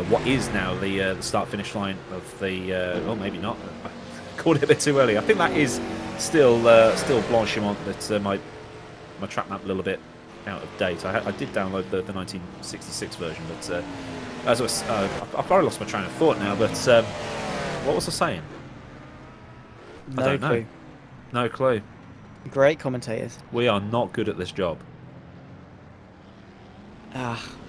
what is now the start-finish line of the... well, maybe not. I called it a bit too early. I think that is still Blanchimont. That my track map a little bit out of date. I did download the 1966 version, but as I was, I've probably lost my train of thought now. But what was I saying? I don't know. No clue. Great commentators. We are not good at this job.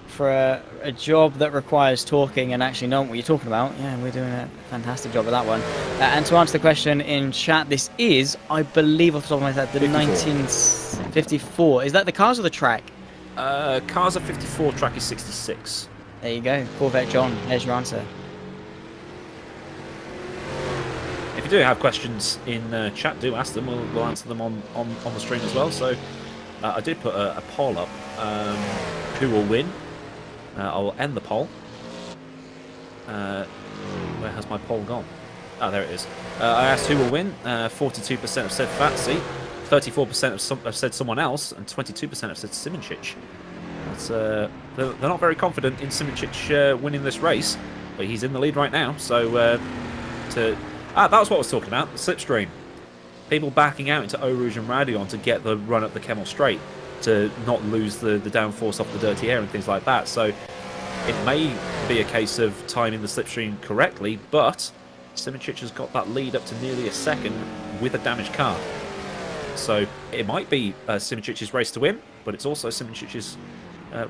For a job that requires talking and actually knowing what you're talking about, yeah, we're doing a fantastic job of that one. And to answer the question in chat, this is, I believe off the top of my head, the 1954. Is that the cars or the track? Cars are 54, track is 66. There you go, Corvette John, there's your answer. If you do have questions in chat, do ask them. We'll answer them on the stream as well. So I did put a poll up. Who will win? I'll end the poll. Where has my poll gone? Oh, there it is. I asked who will win. 42% have said Fazzy, 34% have said someone else, and 22% have said Simičić. That's, they're not very confident in Simičić winning this race, but he's in the lead right now. So that was what I was talking about, the slipstream. People backing out into Hrrc and Radion to get the run up the Kemmel Straight, to not lose the downforce off the dirty air and things like that. So it may be a case of timing the slipstream correctly, but Simičić has got that lead up to nearly a second with a damaged car. So it might be Simičić's race to win, but it's also Simičić's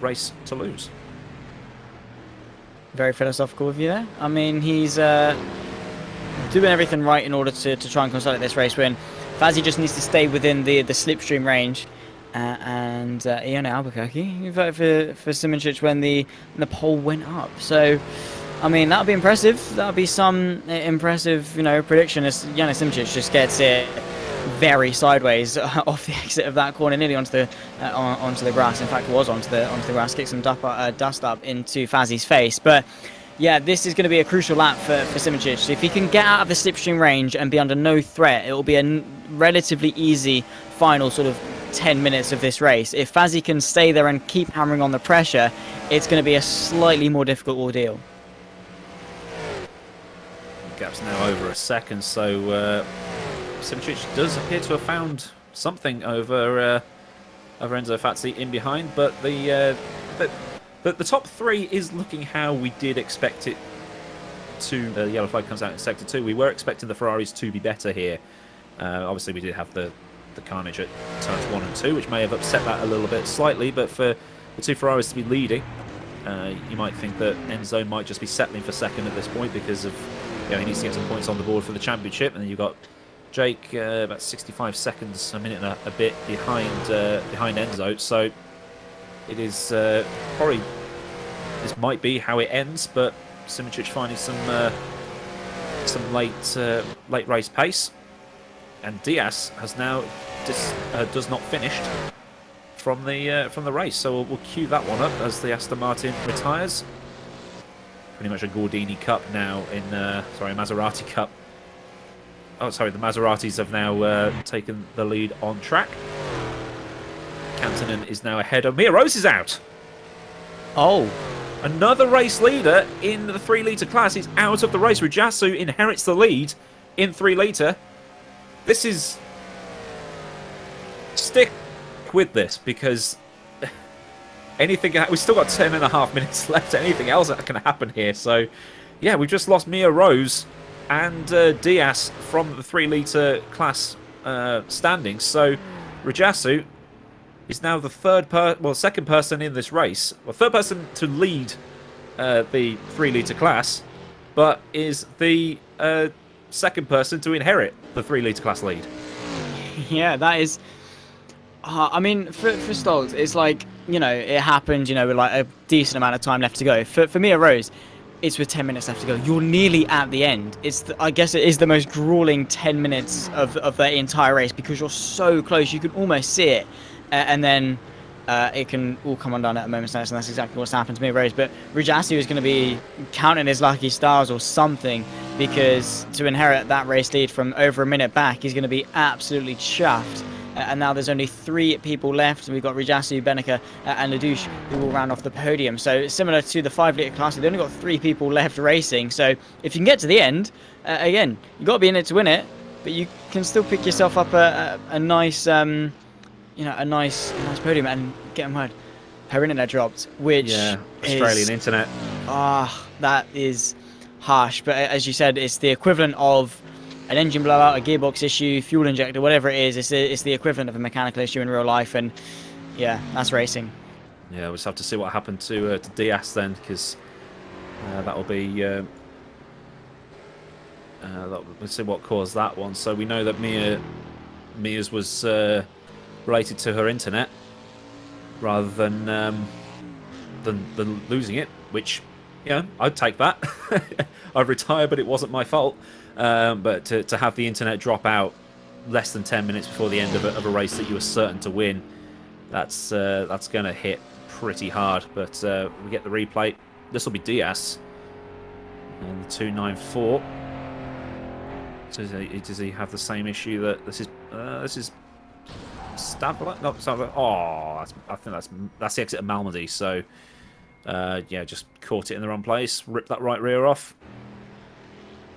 race to lose. Very philosophical of you there. I mean, he's doing everything right in order to try and consolidate this race win. Fazzy just needs to stay within the slipstream range. And Ian Albuquerque voted for Simičić when the poll went up. So, I mean, that would be impressive. That would be some impressive, you know, prediction, as Janis Simičić just gets it very sideways off the exit of that corner, nearly onto the grass. In fact, was onto the grass, kicked some dust up into Fazzy's face. But yeah, this is going to be a crucial lap for Simičić. So if he can get out of the slipstream range and be under no threat, it will be a relatively easy final sort of 10 minutes of this race. If Fazzy can stay there and keep hammering on the pressure, it's going to be a slightly more difficult ordeal. The gap's now over a second, so Simičić does appear to have found something over Enzo Fazzy in behind, but the top three is looking how we did expect it to. The yellow flag comes out in sector 2. We were expecting the Ferraris to be better here. Obviously, we did have the carnage at turns 1 and 2, which may have upset that a little bit slightly, but for the two Ferraris to be leading, you might think that Enzo might just be settling for second at this point, because of, you know, he needs to get some points on the board for the championship, and then you've got Jake about 65 seconds, a minute and a bit behind Enzo. So it is probably, this might be how it ends, but Simičić finding some late race pace. And Diaz has now does not finished from the race, so we'll cue that one up as the Aston Martin retires. Pretty much a Gordini Cup now in Maserati Cup. Oh, sorry, the Maseratis have now taken the lead on track. Kantonen is now ahead of Mia Rose is out. Oh, Another race leader in the 3 litre class is out of the race. Rujasu inherits the lead in 3 litre. This is... Stick with this, because anything... We've still got 10.5 minutes left. Anything else that can happen here. So, yeah, we've just lost Mia Rose and Diaz from the 3 litre class standings. So, Rujasu is now the second person in this race. Well, third person to lead the 3 litre class, but is the second person to inherit the 3 litre class lead. yeah, that is... I mean, for Stoltz, it's like, you know, it happened, you know, with like a decent amount of time left to go. For Mia Rose, it's with 10 minutes left to go. You're nearly at the end. I guess it is the most grueling 10 minutes of the entire race, because you're so close. You can almost see it. And then it can all come undone at a moment's notice, and that's exactly what's happened to me, Rose. But Rujasu is going to be counting his lucky stars or something, because to inherit that race lead from over a minute back, he's going to be absolutely chuffed. And now there's only 3 people left. We've got Rujasu, Benica, and Ladouche, who will round off the podium. So similar to the 5 litre class, they've only got 3 people left racing. So if you can get to the end, again, you've got to be in it to win it, but you can still pick yourself up a nice... you know, a nice podium. And get him heard, her internet dropped, which Australian internet. That is harsh. But as you said, it's the equivalent of an engine blowout, a gearbox issue, fuel injector, whatever it is. It's the equivalent of a mechanical issue in real life, and yeah, that's racing. Yeah, we'll just have to see what happened to Diaz then, because that'll be... let's see what caused that one. So we know that Mia's was... related to her internet rather than losing it, which, yeah, I'd take that. I've retired, but it wasn't my fault. But to have the internet drop out less than 10 minutes before the end of a race that you were certain to win, that's going to hit pretty hard. But we get the replay. This will be Diaz and the 294. So does he have the same issue that this is? Oh, I think that's the exit of Malmedy. So, yeah, just caught it in the wrong place. Ripped that right rear off.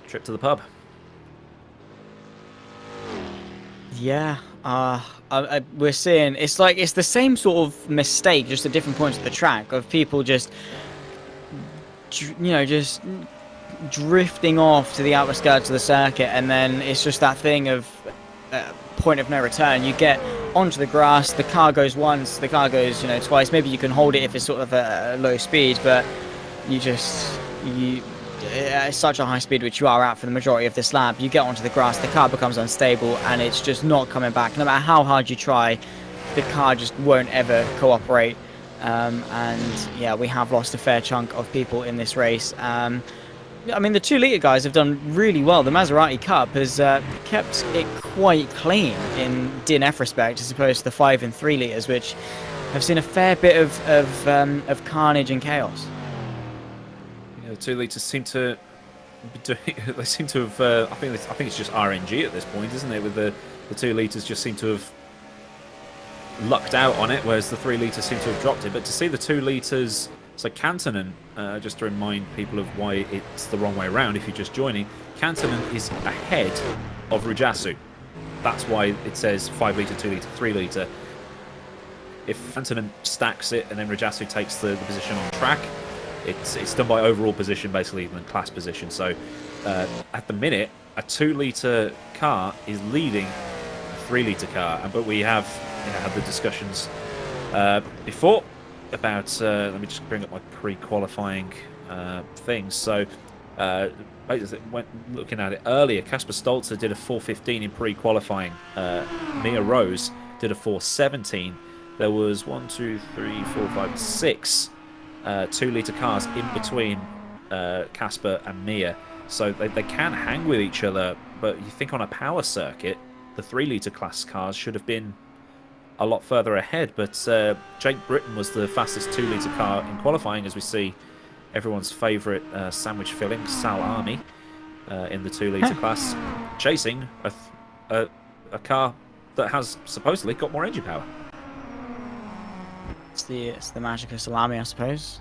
Trip to the pub. Yeah, we're seeing it's the same sort of mistake, just at different points of the track, of people just, you know, just drifting off to the outer skirts of the circuit, and then it's just that thing of point of no return. You get onto the grass, the car goes once, the car goes, you know, twice. Maybe you can hold it if it's sort of a low speed, but it's such a high speed, which you are at for the majority of this lap. You get onto the grass, the car becomes unstable, and it's just not coming back. No matter how hard you try, the car just won't ever cooperate. And yeah, we have lost a fair chunk of people in this race. I mean, the 2 litre guys have done really well. The Maserati Cup has kept it quite clean in DNF respect, as opposed to the 5 and 3 litres, which have seen a fair bit of carnage and chaos. Yeah, the 2 litres seem to be doing. They seem to have. I think it's just RNG at this point, isn't it? With the 2 litres just seem to have lucked out on it, whereas the 3 litres seem to have dropped it. But to see the 2 litres. So Kantonen, just to remind people of why it's the wrong way around if you're just joining, Kantonen is ahead of Rujasu. That's why it says 5 litre, 2 litre, 3 litre. If Kantonen stacks it and then Rujasu takes the position on track, it's done by overall position basically than class position. So at the minute, a 2 litre car is leading a 3 litre car. But we have had the discussions before about, let me just bring up my pre-qualifying things. So, when looking at it earlier, Kasper Stolzer did a 4:15 in pre-qualifying. Mia Rose did a 4:17. There was 1, 2, 3, 4, 5, 6 2 litre cars in between Kasper and Mia. So they can hang with each other, but you think on a power circuit, the 3 litre class cars should have been a lot further ahead, but Jake Britton was the fastest 2 litre car in qualifying, as we see everyone's favourite sandwich filling, Sal Army, in the 2 litre class, chasing a car that has supposedly got more engine power. It's the magic of salami, I suppose.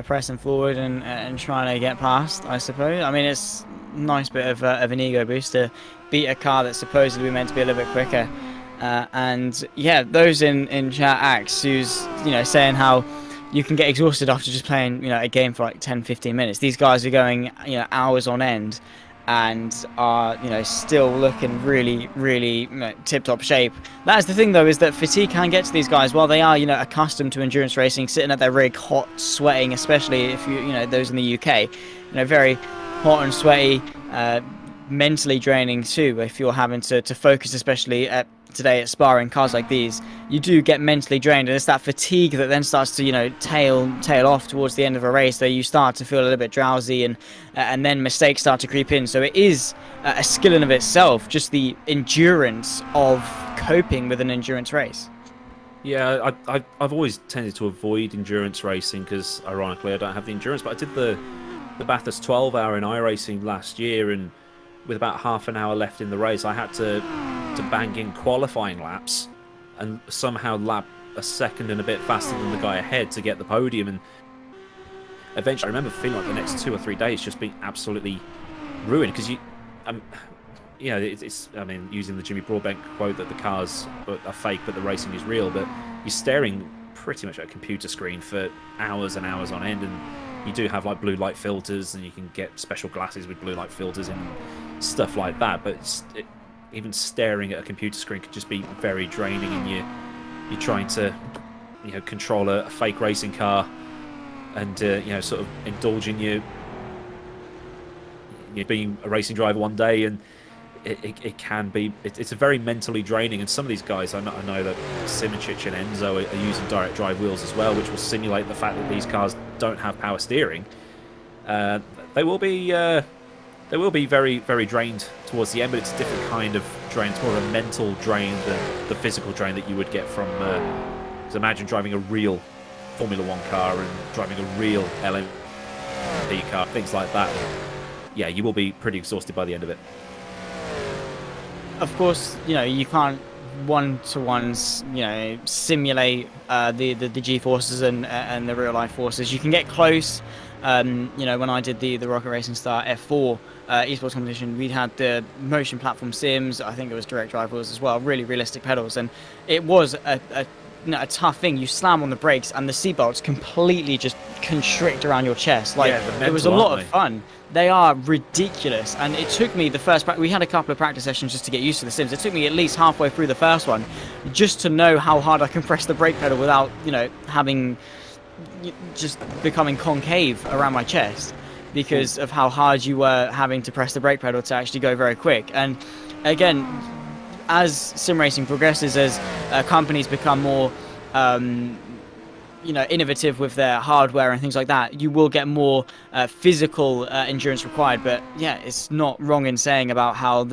Pressing forward and trying to get past, I suppose. I mean, it's a nice bit of an ego boost to beat a car that's supposedly meant to be a little bit quicker. And yeah, those in chat, Axe, who's saying how you can get exhausted after just playing a game for like 10-15 minutes. These guys are going hours on end and are still looking really tip-top shape. That's the thing though, is that fatigue can get to these guys while they are accustomed to endurance racing, sitting at their rig hot, sweating, especially if those in the UK, very hot and sweaty, mentally draining too if you're having to focus, especially today at Spa in cars like these. You do get mentally drained, and it's that fatigue that then starts to tail off towards the end of a race, where you start to feel a little bit drowsy, and then mistakes start to creep in. So it is a skill in of itself, just the endurance of coping with an endurance race. Yeah, I've always tended to avoid endurance racing because, ironically, I don't have the endurance. But I did the Bathurst 12-hour in iRacing last year, and with about half an hour left in the race, I had to bang in qualifying laps and somehow lap a second and a bit faster than the guy ahead to get the podium. And eventually, I remember feeling like the next 2 or 3 days just being absolutely ruined because it's I mean, using the Jimmy Broadbent quote that the cars are fake but the racing is real, but you're staring pretty much at a computer screen for hours and hours on end, and you do have like blue light filters, and you can get special glasses with blue light filters and stuff like that, but even staring at a computer screen could just be very draining, and you're trying to control a fake racing car and sort of indulge in you being a racing driver one day, and it can be it's a very mentally draining. And some of these guys, I know that Simoncic and Enzo are using direct drive wheels as well, which will simulate the fact that these cars don't have power steering. They will be very, very drained towards the end, but it's a different kind of drain. It's more of a mental drain than the physical drain that you would get from. So imagine driving a real Formula One car and driving a real LMP car, things like that. Yeah, you will be pretty exhausted by the end of it. Of course, you can't one-to-ones, simulate the G-forces and the real-life forces. You can get close. When I did the Rocket Racing Star F4 esports competition, we had the motion platform sims. I think it was direct drive wheels as well, really realistic pedals, and it was a tough thing. You slam on the brakes and the seatbelts completely just constrict around your chest. It was a lot of fun. They are ridiculous, and it took me we had a couple of practice sessions just to get used to the sims. It took me at least halfway through the first one just to know how hard I can press the brake pedal without having just becoming concave around my chest because of how hard you were having to press the brake pedal to actually go very quick. And again, as sim racing progresses, as companies become more innovative with their hardware and things like that, you will get more physical endurance required. But yeah, it's not wrong in saying about how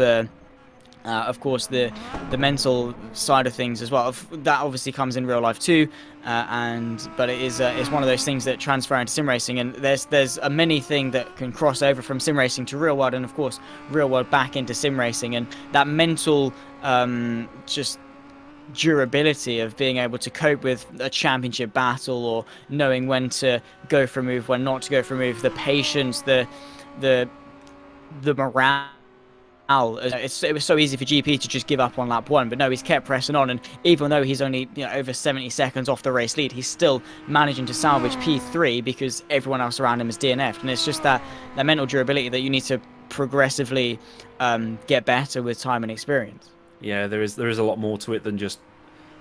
of course the mental side of things as well, that obviously comes in real life too, but it's one of those things that transfer into sim racing, and there's a many thing that can cross over from sim racing to real world, and of course real world back into sim racing, and that mental just durability of being able to cope with a championship battle, or knowing when to go for a move, when not to go for a move, the patience, the morale. It was so easy for GP to just give up on lap 1, but no, he's kept pressing on, and even though he's only over 70 seconds off the race lead, he's still managing to salvage P3 because everyone else around him is DNF'd. And it's just that mental durability that you need to progressively get better with time and experience. Yeah, there is a lot more to it than just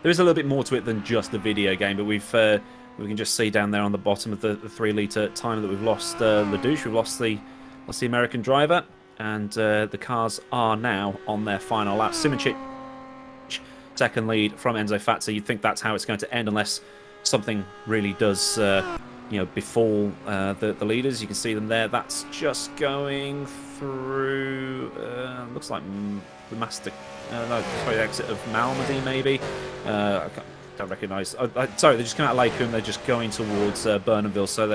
there is a little bit more to it than just the video game, but we can just see down there on the bottom of the 3-litre time that we've lost Ledouche. We've lost the American driver. And the cars are now on their final lap. Simoncic, second lead from Enzo Fatsa. You'd think that's how it's going to end unless something really does, befall the leaders. You can see them there. That's just going through. Looks like the the exit of Malmedy maybe. I don't recognise. Sorry, they're just coming out of Lakeum. They're just going towards Burnhamville. So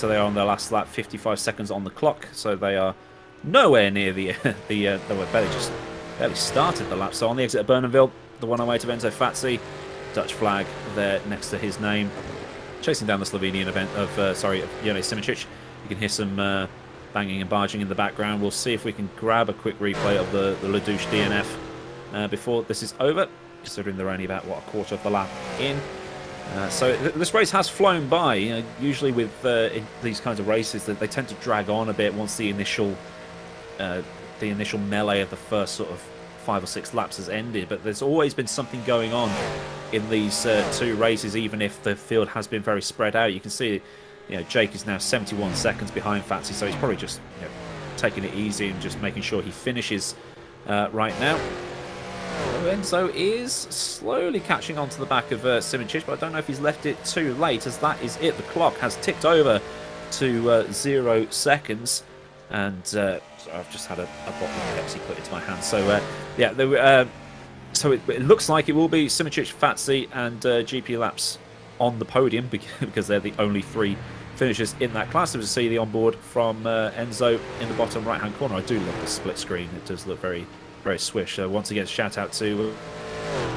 they are on their last lap. 55 seconds on the clock. So they are nowhere near they were barely started the lap. So on the exit of Burnhamville, the one away to Enzo Fatsi, Dutch flag there next to his name, chasing down the Slovenian event of Jone Simičić. You can hear some banging and barging in the background. We'll see if we can grab a quick replay of the Ledouche DNF before this is over, considering they're only about, what, a quarter of the lap in. So this race has flown by. You know, usually with in these kinds of races, that they tend to drag on a bit once the initial melee of the first sort of 5 or 6 laps has ended. But there's always been something going on in these 2 races, even if the field has been very spread out. You can see, you know, Jake is now 71 seconds behind Fatsy, so he's probably just, you know, taking it easy and just making sure he finishes right now. Enzo is slowly catching on to the back of Simičić, but I don't know if he's left it too late, as that is it. The clock has ticked over to 0 seconds, and I've just had a bottle of Pepsi put into my hand. So, yeah, so it looks like it will be Simičić, Fatsy, and GP Laps on the podium, because they're the only 3 finishers in that class. As you see the onboard from Enzo in the bottom right-hand corner. I do love the split screen. It does look very, very swish. Once again, shout out to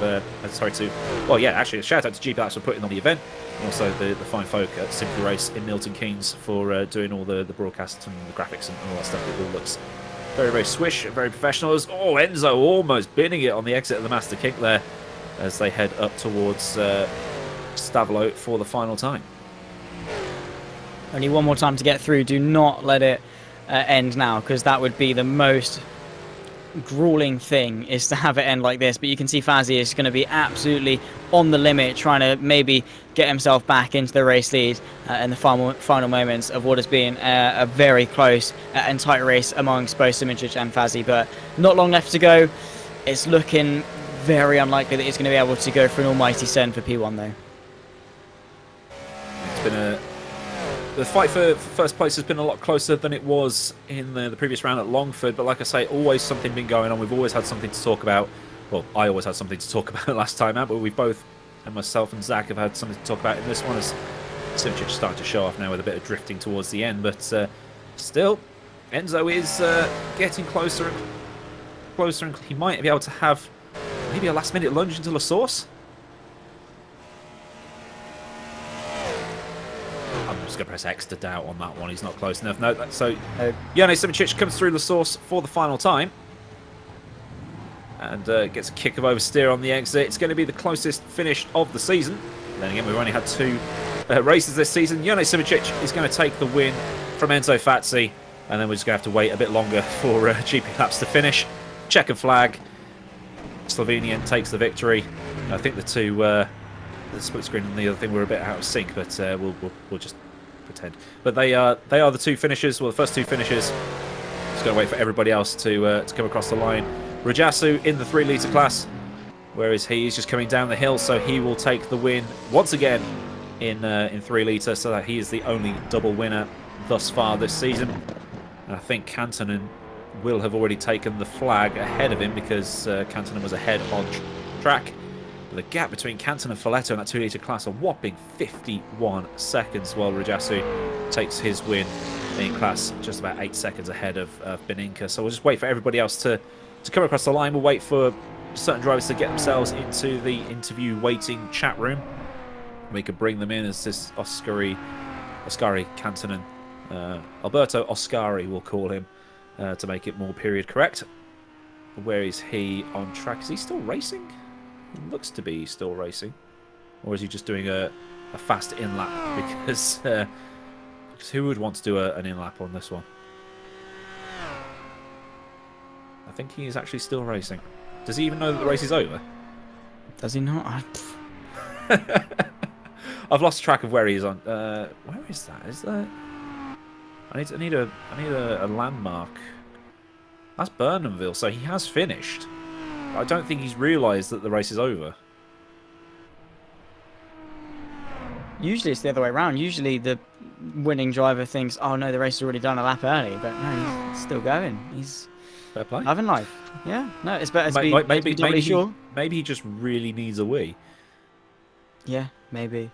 a shout out to GP Laps for putting on the event, and also the fine folk at Simply Race in Milton Keynes for doing all the broadcasts and the graphics and all that stuff. It all looks very, very swish, very professional. Enzo almost binning it on the exit of the Master Kick there as they head up towards Stavolo for the final time. Only one more time to get through. Do not let it end now, because that would be the most grueling thing, is to have it end like this. But you can see Fazzy is going to be absolutely on the limit, trying to maybe get himself back into the race lead in the final moments of what has been a very close and tight race amongst both Simičić and Fazzy. But not long left to go. It's looking very unlikely that he's going to be able to go for an almighty send for P1 though. It's been the fight for first place has been a lot closer than it was in the previous round at Longford, but like I say, always something been going on. We've always had something to talk about. Well, I always had something to talk about last time out, but we've both, and myself and Zach, have had something to talk about in this one, as Simičić starting to show off now with a bit of drifting towards the end. But still, Enzo is getting closer and closer, and he might be able to have maybe a last-minute lunge into La Source. I'm just going to press X to doubt on that one. He's not close enough. No, so Jone Simičić comes through La Source for the final time. And gets a kick of oversteer on the exit. It's going to be the closest finish of the season. Then again, we've only had 2 races this season. Jone Simičić is going to take the win from Enzo Fatsy. And then we're just going to have to wait a bit longer for GP Laps to finish. Checkered flag. Slovenian takes the victory. I think the 2... the split screen and the other thing were a bit out of sync, but we'll just pretend. But they are the 2 finishers. Well, the first 2 finishers. Just going to wait for everybody else to come across the line. Rajasu in the 3-litre class, whereas he's just coming down the hill, so he will take the win once again in 3-litre, so that he is the only double winner thus far this season. And I think Kantonen will have already taken the flag ahead of him, because Kantonen was ahead on track. The gap between Kantonen and Folletto in that 2-litre class, a whopping 51 seconds, while Rajasu takes his win in class just about 8 seconds ahead of Beninka. So we'll just wait for everybody else to come across the line. We'll wait for certain drivers to get themselves into the interview waiting chat room. We could bring them in as this Oscari Kantonen, Alberto Oscari, we'll call him, to make it more period correct. Where is he on track? Is he still racing? He looks to be still racing. Or is he just doing a fast in-lap? Because who would want to do an in-lap on this one? I think he is actually still racing. Does he even know that the race is over? Does he not? I've lost track of where he is on. Where is that? Is that? I need a landmark. That's Burnhamville, so he has finished. I don't think he's realised that the race is over. Usually it's the other way around. Usually the winning driver thinks, "Oh no, the race is already done a lap early," but no, he's still going. He's fair play. Loving life. Yeah, no, it's better to be doubly sure. Maybe he just really needs a wee. Yeah, maybe.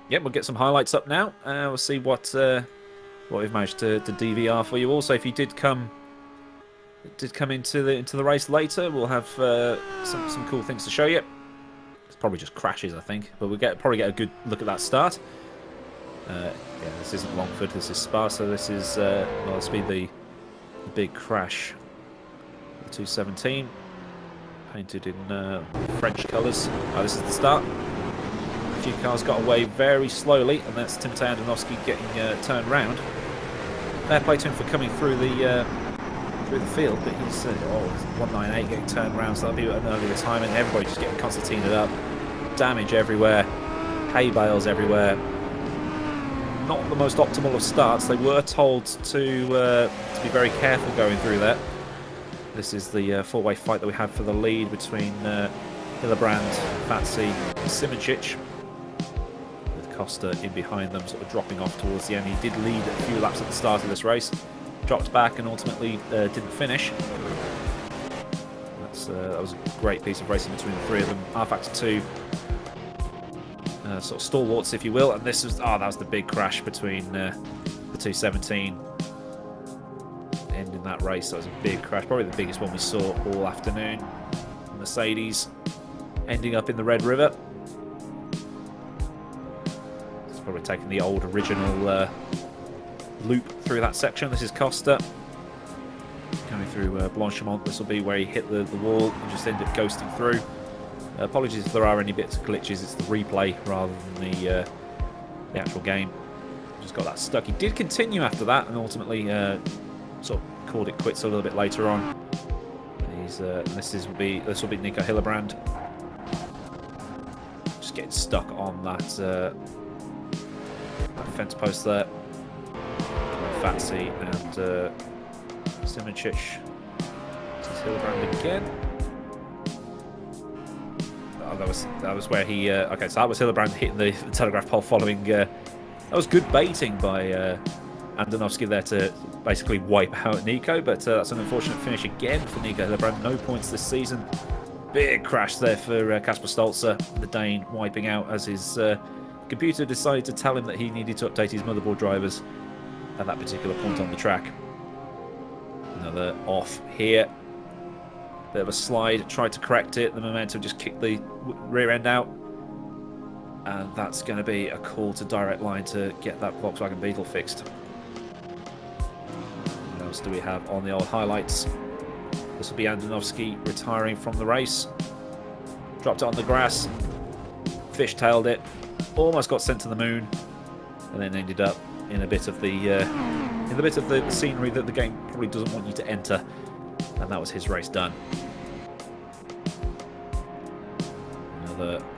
Yep, we'll get some highlights up now. We'll see what we've managed to DVR for you. Also, if you did come did come into the race later. We'll have some cool things to show you. It's probably just crashes, I think, but we'll probably get a good look at that start. Yeah, this isn't Longford, this is Spa, so this is well, this will be the big crash. The 217, painted in French colours. Oh, this is the start. A few cars got away very slowly, and that's Timotej Andonovski getting turned round. Fair play to him for coming through the field, but he's 198 getting turned round, so that'll be an early retirement. Everybody just getting concertinaed up, damage everywhere, hay bales everywhere. Not the most optimal of starts. They were told to be very careful going through there. This is the four-way fight that we have for the lead between Hillebrand, Fatsi, and Simoncic, with Costa in behind them, sort of dropping off towards the end. He did lead a few laps at the start of this race, dropped back and ultimately didn't finish. That was a great piece of racing between the three of them. R-Factor 2 sort of stalwarts, if you will, and this was that was the big crash between the 217 ending that race. That was a big crash, probably the biggest one we saw all afternoon. Mercedes ending up in the Red River. It's probably taking the old original loop through that section. This is Costa going through Blanchimont. This will be where he hit the wall and just ended up ghosting through. Apologies if there are any bits of glitches. It's the replay rather than the actual game. Just got that stuck. He did continue after that and ultimately sort of called it quits a little bit later on. He's this will be Nico Hillebrand just getting stuck on that fence post there. Fatsi and Simoncic. This is Hillebrand again. Oh, that was where he. Okay, so that was Hillebrand hitting the telegraph pole following. That was good baiting by Andonovski there to basically wipe out Nico, but that's an unfortunate finish again for Nico Hillebrand. No points this season. Big crash there for Kasper Stolzer, the Dane, wiping out as his computer decided to tell him that he needed to update his motherboard drivers at that particular point on the track. Another off here. Bit of a slide, tried to correct it. The momentum just kicked the rear end out. And that's going to be a call to direct line to get that Volkswagen Beetle fixed. What else do we have on the old highlights? This will be Andonovski retiring from the race. Dropped it on the grass. Fishtailed it. Almost got sent to the moon. And then ended up in a bit of the scenery that the game probably doesn't want you to enter. And that was his race done.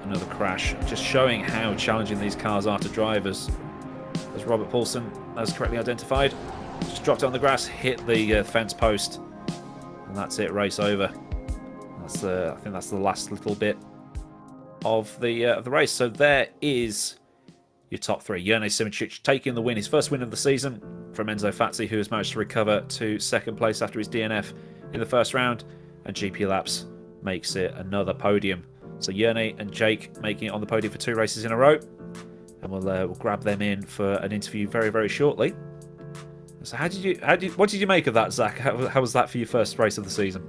Another crash, just showing how challenging these cars are to drive, as Robert Paulson has correctly identified. Just dropped it on the grass, hit the fence post, and that's it. Race over. I think that's the last little bit of the race. So there is your top three. Hrrc Simoncic taking the win, his first win of the season from Enzo Fatsi, who has managed to recover to second place after his DNF in the first round, and GP Laps makes it another podium. So Hrrc and Jake making it on the podium for 2 races in a row, and we'll grab them in for an interview very, very shortly. So what did you make of that, Zach? How was that for your first race of the season?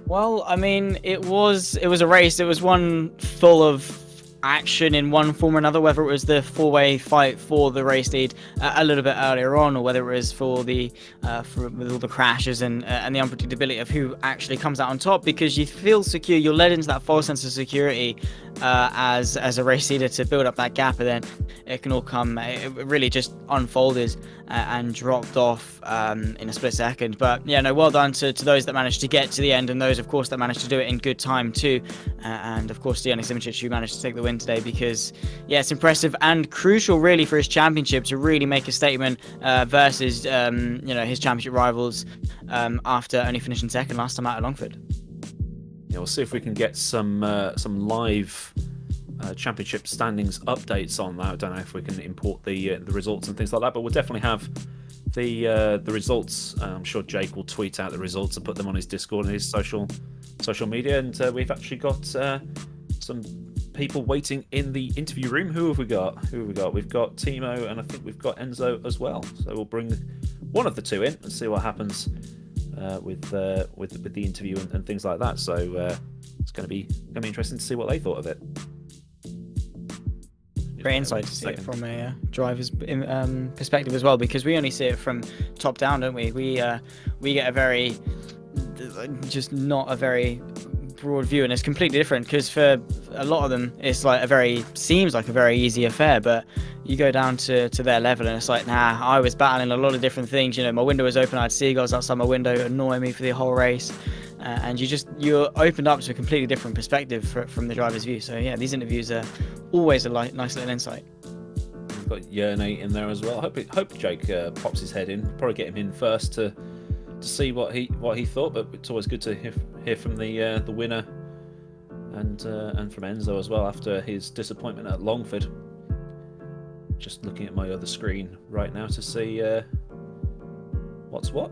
Well, I mean, it was a race. It was one full of action in one form or another, whether it was the four-way fight for the race lead a little bit earlier on, or whether it was for with all the crashes and the unpredictability of who actually comes out on top, because you feel secure, you're led into that false sense of security as a race leader to build up that gap, and then it can all come. It really just unfolded and dropped off in a split second. But yeah, no, well done to those that managed to get to the end, and those, of course, that managed to do it in good time too. And of course, Hrrc Simoncic, who managed to take the win today, because yeah, it's impressive and crucial really for his championship to really make a statement versus his championship rivals after only finishing second last time out at Longford. Yeah, we'll see if we can get some live championship standings updates on that. I don't know if we can import the results and things like that, but we'll definitely have the results. I'm sure Jake will tweet out the results and put them on his Discord and his social media. And we've actually got some people waiting in the interview room. Who have we got? We've got Timo, and I think we've got Enzo as well. So we'll bring one of the two in and see what happens with the interview and things like that. So it's going to be interesting to see what they thought of it. Great insight to see it from a driver's perspective as well, because we only see it from top down, don't we? We get a very, just not a very broad view, and it's completely different, because for a lot of them it's like seems like a very easy affair, but you go down to their level and it's like, nah, I was battling a lot of different things. My window was open, I had seagulls outside my window annoying me for the whole race, and you're opened up to a completely different perspective from the driver's view. So yeah, these interviews are always a nice little insight. We've got Hrrc in there as well. I hope Jake pops his head in. Probably get him in first to see what he thought, but it's always good to hear from the winner and from Enzo as well after his disappointment at Longford. Just looking at my other screen right now to see what's what.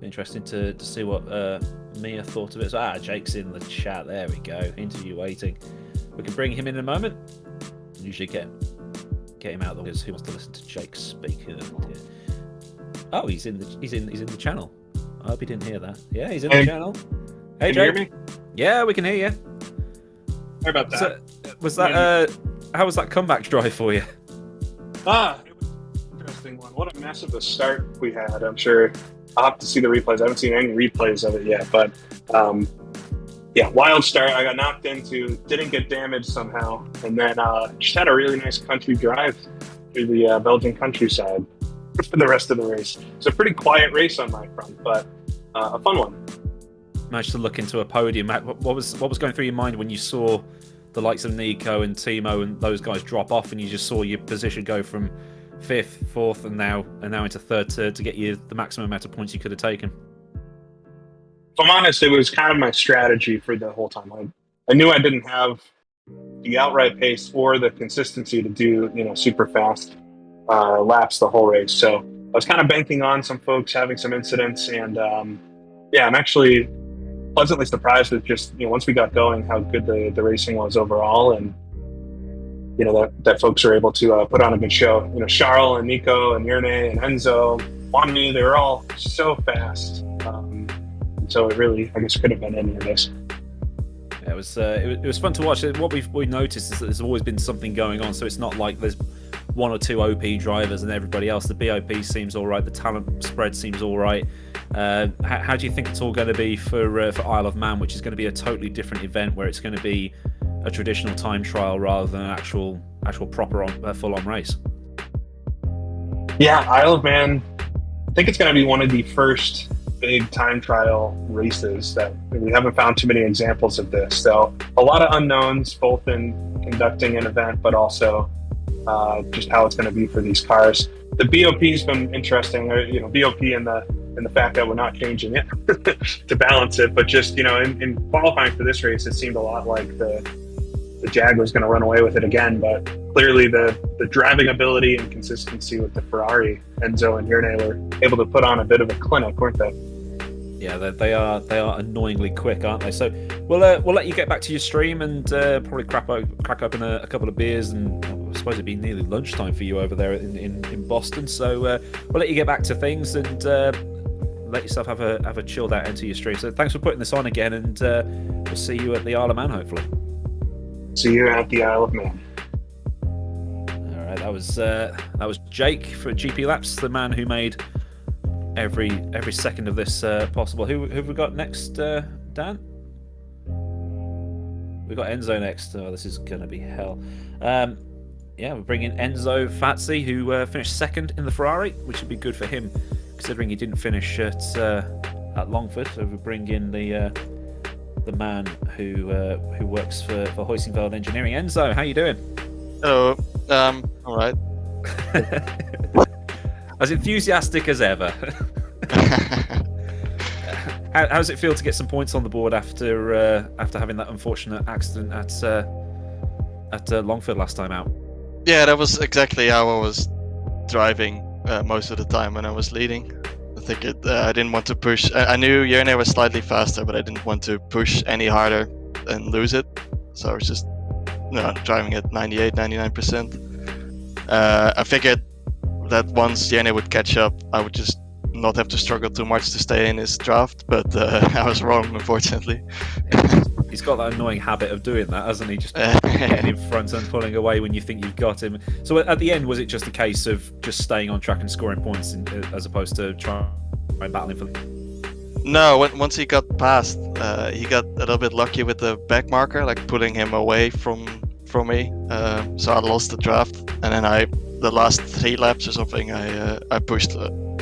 Interesting to see what Mia thought of it. So, Jake's in the chat. There we go. Interview waiting. We can bring him in a moment. Usually get him out because who wants to listen to Jake speak? Oh, he's in the channel. I hope he didn't hear that. Yeah, he's in the channel. Hey, Jake. Can you hear me? Yeah, we can hear you. Sorry about that. How was that comeback drive for you? It was an interesting one. What a mess of a start we had. I'm sure I'll have to see the replays. I haven't seen any replays of it yet, but wild start. I got knocked into, didn't get damaged somehow, and then just had a really nice country drive through the Belgian countryside for the rest of the race. It's a pretty quiet race on my front, but a fun one. Managed to look into a podium. What was going through your mind when you saw the likes of Nico and Timo and those guys drop off, and you just saw your position go from 5th, 4th, and now into 3rd to get you the maximum amount of points you could have taken? If I'm honest, it was kind of my strategy for the whole time. I knew I didn't have the outright pace or the consistency to do super fast laps the whole race. So I was kind of banking on some folks having some incidents, and I'm actually pleasantly surprised with just once we got going how good the racing was overall, and that folks were able to put on a good show. Charles and Nico and Hrrc and Enzo, Juanmi, they were all so fast. So it really, I guess, could have been any of this. Yeah, it was fun to watch. What we noticed is that there's always been something going on. So it's not like there's one or two OP drivers and everybody else. The BOP seems all right. The talent spread seems all right. How do you think it's all going to be for Isle of Man, which is going to be a totally different event where it's going to be a traditional time trial rather than an actual proper full-on race? Yeah, Isle of Man, I think it's going to be one of the first big time trial races that we haven't found too many examples of this. So a lot of unknowns, both in conducting an event, but also just how it's going to be for these cars. The BOP's been interesting, BOP and the fact that we're not changing it to balance it, but just in qualifying for this race, it seemed a lot like the Jag was going to run away with it again, but clearly the driving ability and consistency with the Ferrari, Enzo and Hrrc were able to put on a bit of a clinic, weren't they? Yeah, they are annoyingly quick, aren't they? So we'll let you get back to your stream and probably crack open a couple of beers, and I suppose it'd be nearly lunchtime for you over there in Boston. So we'll let you get back to things and let yourself have a chilled out into your stream. So thanks for putting this on again, and we'll see you at the Isle of Man hopefully. See you at the Isle of Man. All right, that was Jake for GP Laps, the man who made every second of this possible. Who have we got next, Dan? We've got Enzo next. Oh, this is gonna be hell. We're bringing Enzo Fazzi, who finished 2nd in the Ferrari, which would be good for him considering he didn't finish at Longford. So we bring in the man who works for Hoisingveld Engineering. Enzo, how you doing? Hello. All right. As enthusiastic as ever. How does it feel to get some points on the board after having that unfortunate accident at Longford last time out? Yeah, that was exactly how I was driving most of the time when I was leading. I think I didn't want to push. I knew Hrrc was slightly faster, but I didn't want to push any harder and lose it. So I was just driving at 98, 99%. I figured that once Jenny would catch up, I would just not have to struggle too much to stay in his draft, but I was wrong, unfortunately. He's got that annoying habit of doing that, hasn't he? Just getting in front and pulling away when you think you've got him. So at the end, was it just a case of just staying on track and scoring points as opposed to trying and battling for them? No, once he got past, he got a little bit lucky with the back marker, like pulling him away from me. So I lost the draft, and then the last 3 laps or something, I pushed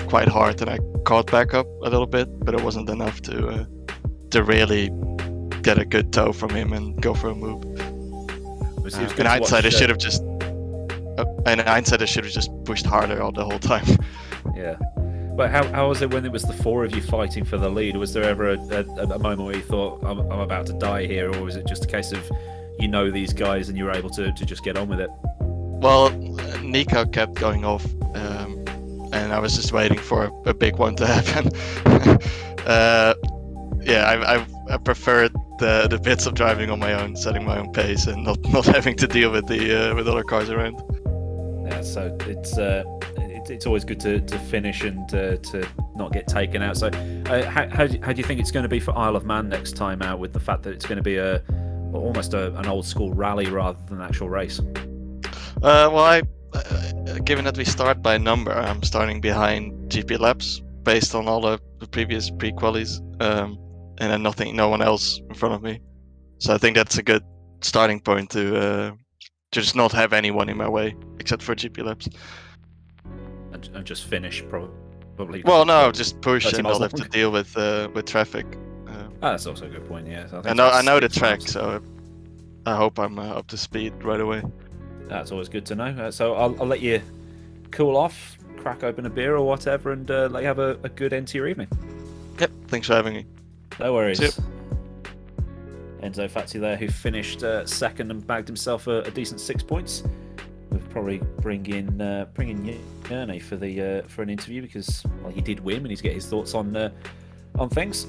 quite hard and I caught back up a little bit, but it wasn't enough to really get a good toe from him and go for a move. In hindsight, I should have just. In hindsight, I should have just pushed harder all the whole time. Yeah. But how was it when it was the 4 of you fighting for the lead? Was there ever a moment where you thought, I'm about to die here, or was it just a case of these guys and you were able to just get on with it? Well, Nico kept going off, and I was just waiting for a big one to happen. I preferred the bits of driving on my own, setting my own pace, and not having to deal with with other cars around. Yeah, so it's always good to finish and to not get taken out. So how do you think it's going to be for Isle of Man next time out, with the fact that it's going to be almost an old school rally rather than an actual race? Well, given that we start by number, I'm starting behind GP laps based on all the previous pre-qualies, and then no one else in front of me. So I think that's a good starting point to just not have anyone in my way except for GP laps. And just finish probably. Well, no, just push and miles not have to deal with traffic. That's also a good point. Yeah, so I know the track, so I hope I'm up to speed right away. That's always good to know. So I'll let you cool off, crack open a beer or whatever, and let you have a good end to your evening. Yep, thanks for having me. No worries. Yep. Enzo Fazzi there, who finished second and bagged himself a decent 6 points. We'll probably bring in Yerne for an interview, because he did win and he's get his thoughts on things.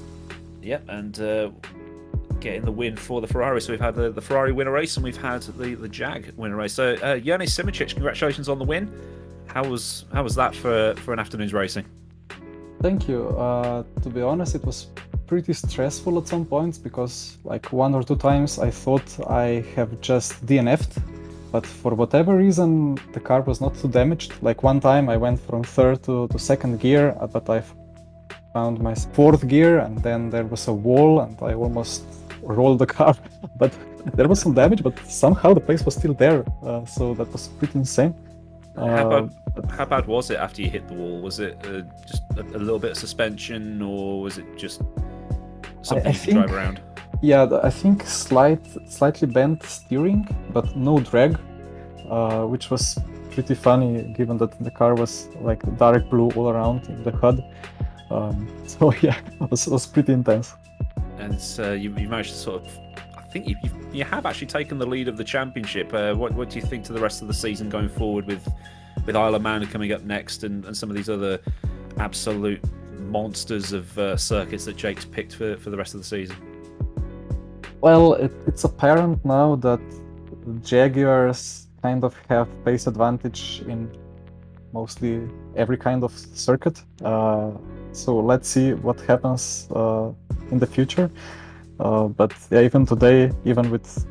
Yep, and getting the win for the Ferrari. So we've had the Ferrari winner race and we've had the Jag winner race. So Yerne Simicic, congratulations on the win. How was that for an afternoon's racing? Thank you. To be honest, it was pretty stressful at some points, because like 1 or 2 times I thought I have just DNF'd, but for whatever reason the car was not too damaged. Like one time I went from 3rd to 2nd gear, but I found my 4th gear, and then there was a wall and I almost rolled the car. But there was some damage, but somehow the place was still there, so that was pretty insane. How bad was it after you hit the wall? Was it just a little bit of suspension, or was it just something to drive around? Yeah, I think slightly bent steering, but no drag, which was pretty funny given that the car was like dark blue all around in the HUD. So yeah, it was pretty intense. And you managed to sort of, I think you have actually taken the lead of the championship. What do you think to the rest of the season going forward with Isle of Man coming up next, and some of these other absolute monsters of circuits that Jake's picked for the rest of the season? Well, it's apparent now that Jaguars kind of have pace advantage in mostly every kind of circuit. So let's see what happens in the future. But yeah, even today, even with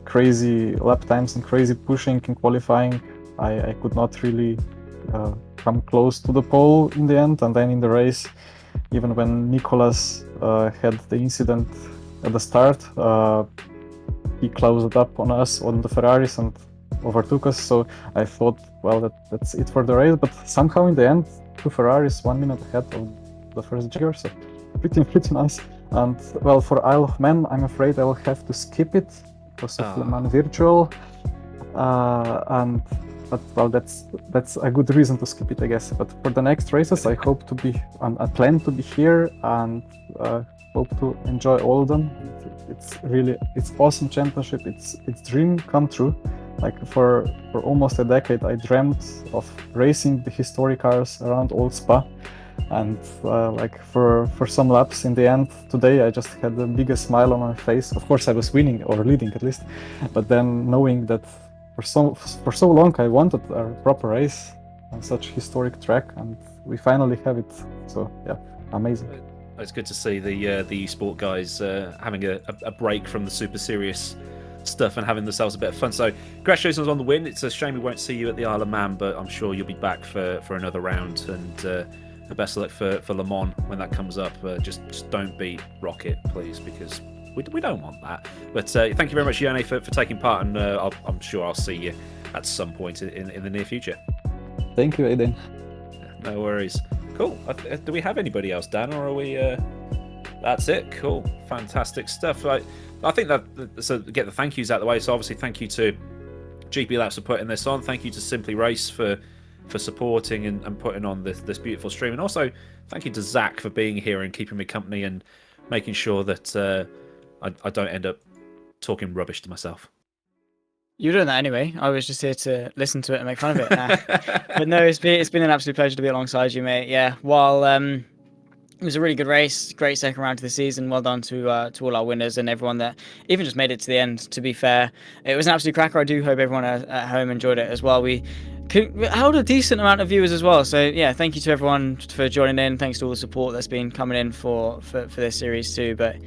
crazy lap times and crazy pushing in qualifying, I could not really come close to the pole in the end. And then in the race, even when Nicolas had the incident at the start, he closed up on us on the Ferraris and overtook us. So I thought, well, that's it for the race. But somehow in the end, 2 Ferraris 1 minute ahead of the first Jaguar. So pretty nice. And well, for Isle of Man, I'm afraid I will have to skip it because of Le Mans Virtual. But well, that's a good reason to skip it, I guess. But for the next races, I hope to be, I plan to be here and hope to enjoy all of them. It's awesome championship. It's dream come true. Like for almost a decade, I dreamt of racing the historic cars around Old Spa. And like for some laps in the end today, I just had the biggest smile on my face. Of course, I was winning or leading at least, but then knowing that for so long I wanted a proper race, on such historic track, and we finally have it. So yeah, amazing. It's good to see the esport guys having a break from the super serious stuff and having themselves a bit of fun. So congratulations on the win. It's a shame we won't see you at the Isle of Man, but I'm sure you'll be back for another round, and the best of luck for Le Mans when that comes up. Just don't beat Rocket, please, because we don't want that. But thank you very much, Yone, for taking part, and I'm sure I'll see you at some point in the near future. Thank you, Aiden. No worries. Cool. Do we have anybody else, Dan, or are we... That's it. Cool. Fantastic stuff. I think that... So get the thank yous out of the way. So obviously thank you to GP Labs for putting this on. Thank you to Simply Race for supporting and putting on this beautiful stream. And also thank you to Zach for being here and keeping me company and making sure that I don't end up talking rubbish to myself. You're doing that anyway. I was just here to listen to it and make fun of it. But no, it's been an absolute pleasure to be alongside you, mate. Yeah, while it was a really good race, great second round to the season. Well done to all our winners and everyone that even just made it to the end. To be fair, it was an absolute cracker. I do hope everyone at home enjoyed it as well. We held a decent amount of viewers as well. So yeah, thank you to everyone for joining in. Thanks to all the support that's been coming in for this series too. But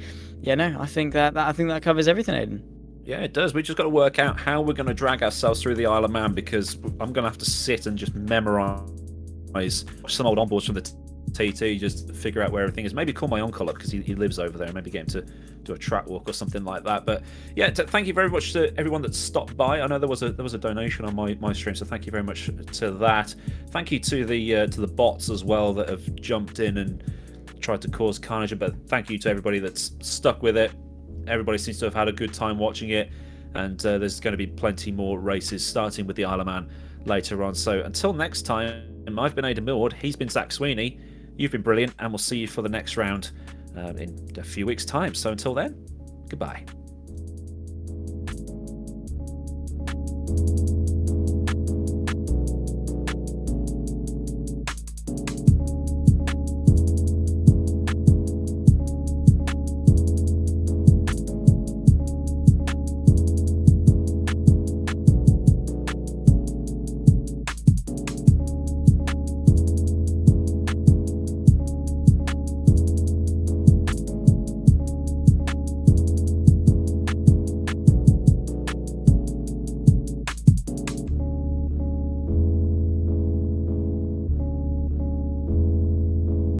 yeah, no, I think that covers everything, Aiden. Yeah, it does. We just got to work out how we're going to drag ourselves through the Isle of Man, because I'm going to have to sit and just memorize some old onboards from the TT, just figure out where everything is. Maybe call my uncle up because he lives over there, and maybe get him to do a track walk or something like that. But yeah, thank you very much to everyone that stopped by. I know there was a donation on my stream, so thank you very much to that. Thank you to the bots as well that have jumped in and tried to cause carnage. But thank you to everybody that's stuck with it. Everybody seems to have had a good time watching it, and there's going to be plenty more races starting with the Isle of Man later on. So until next time, I've been Aidan Millward, he's been Zach Sweeney, you've been brilliant, and we'll see you for the next round in a few weeks' time. So until then, goodbye.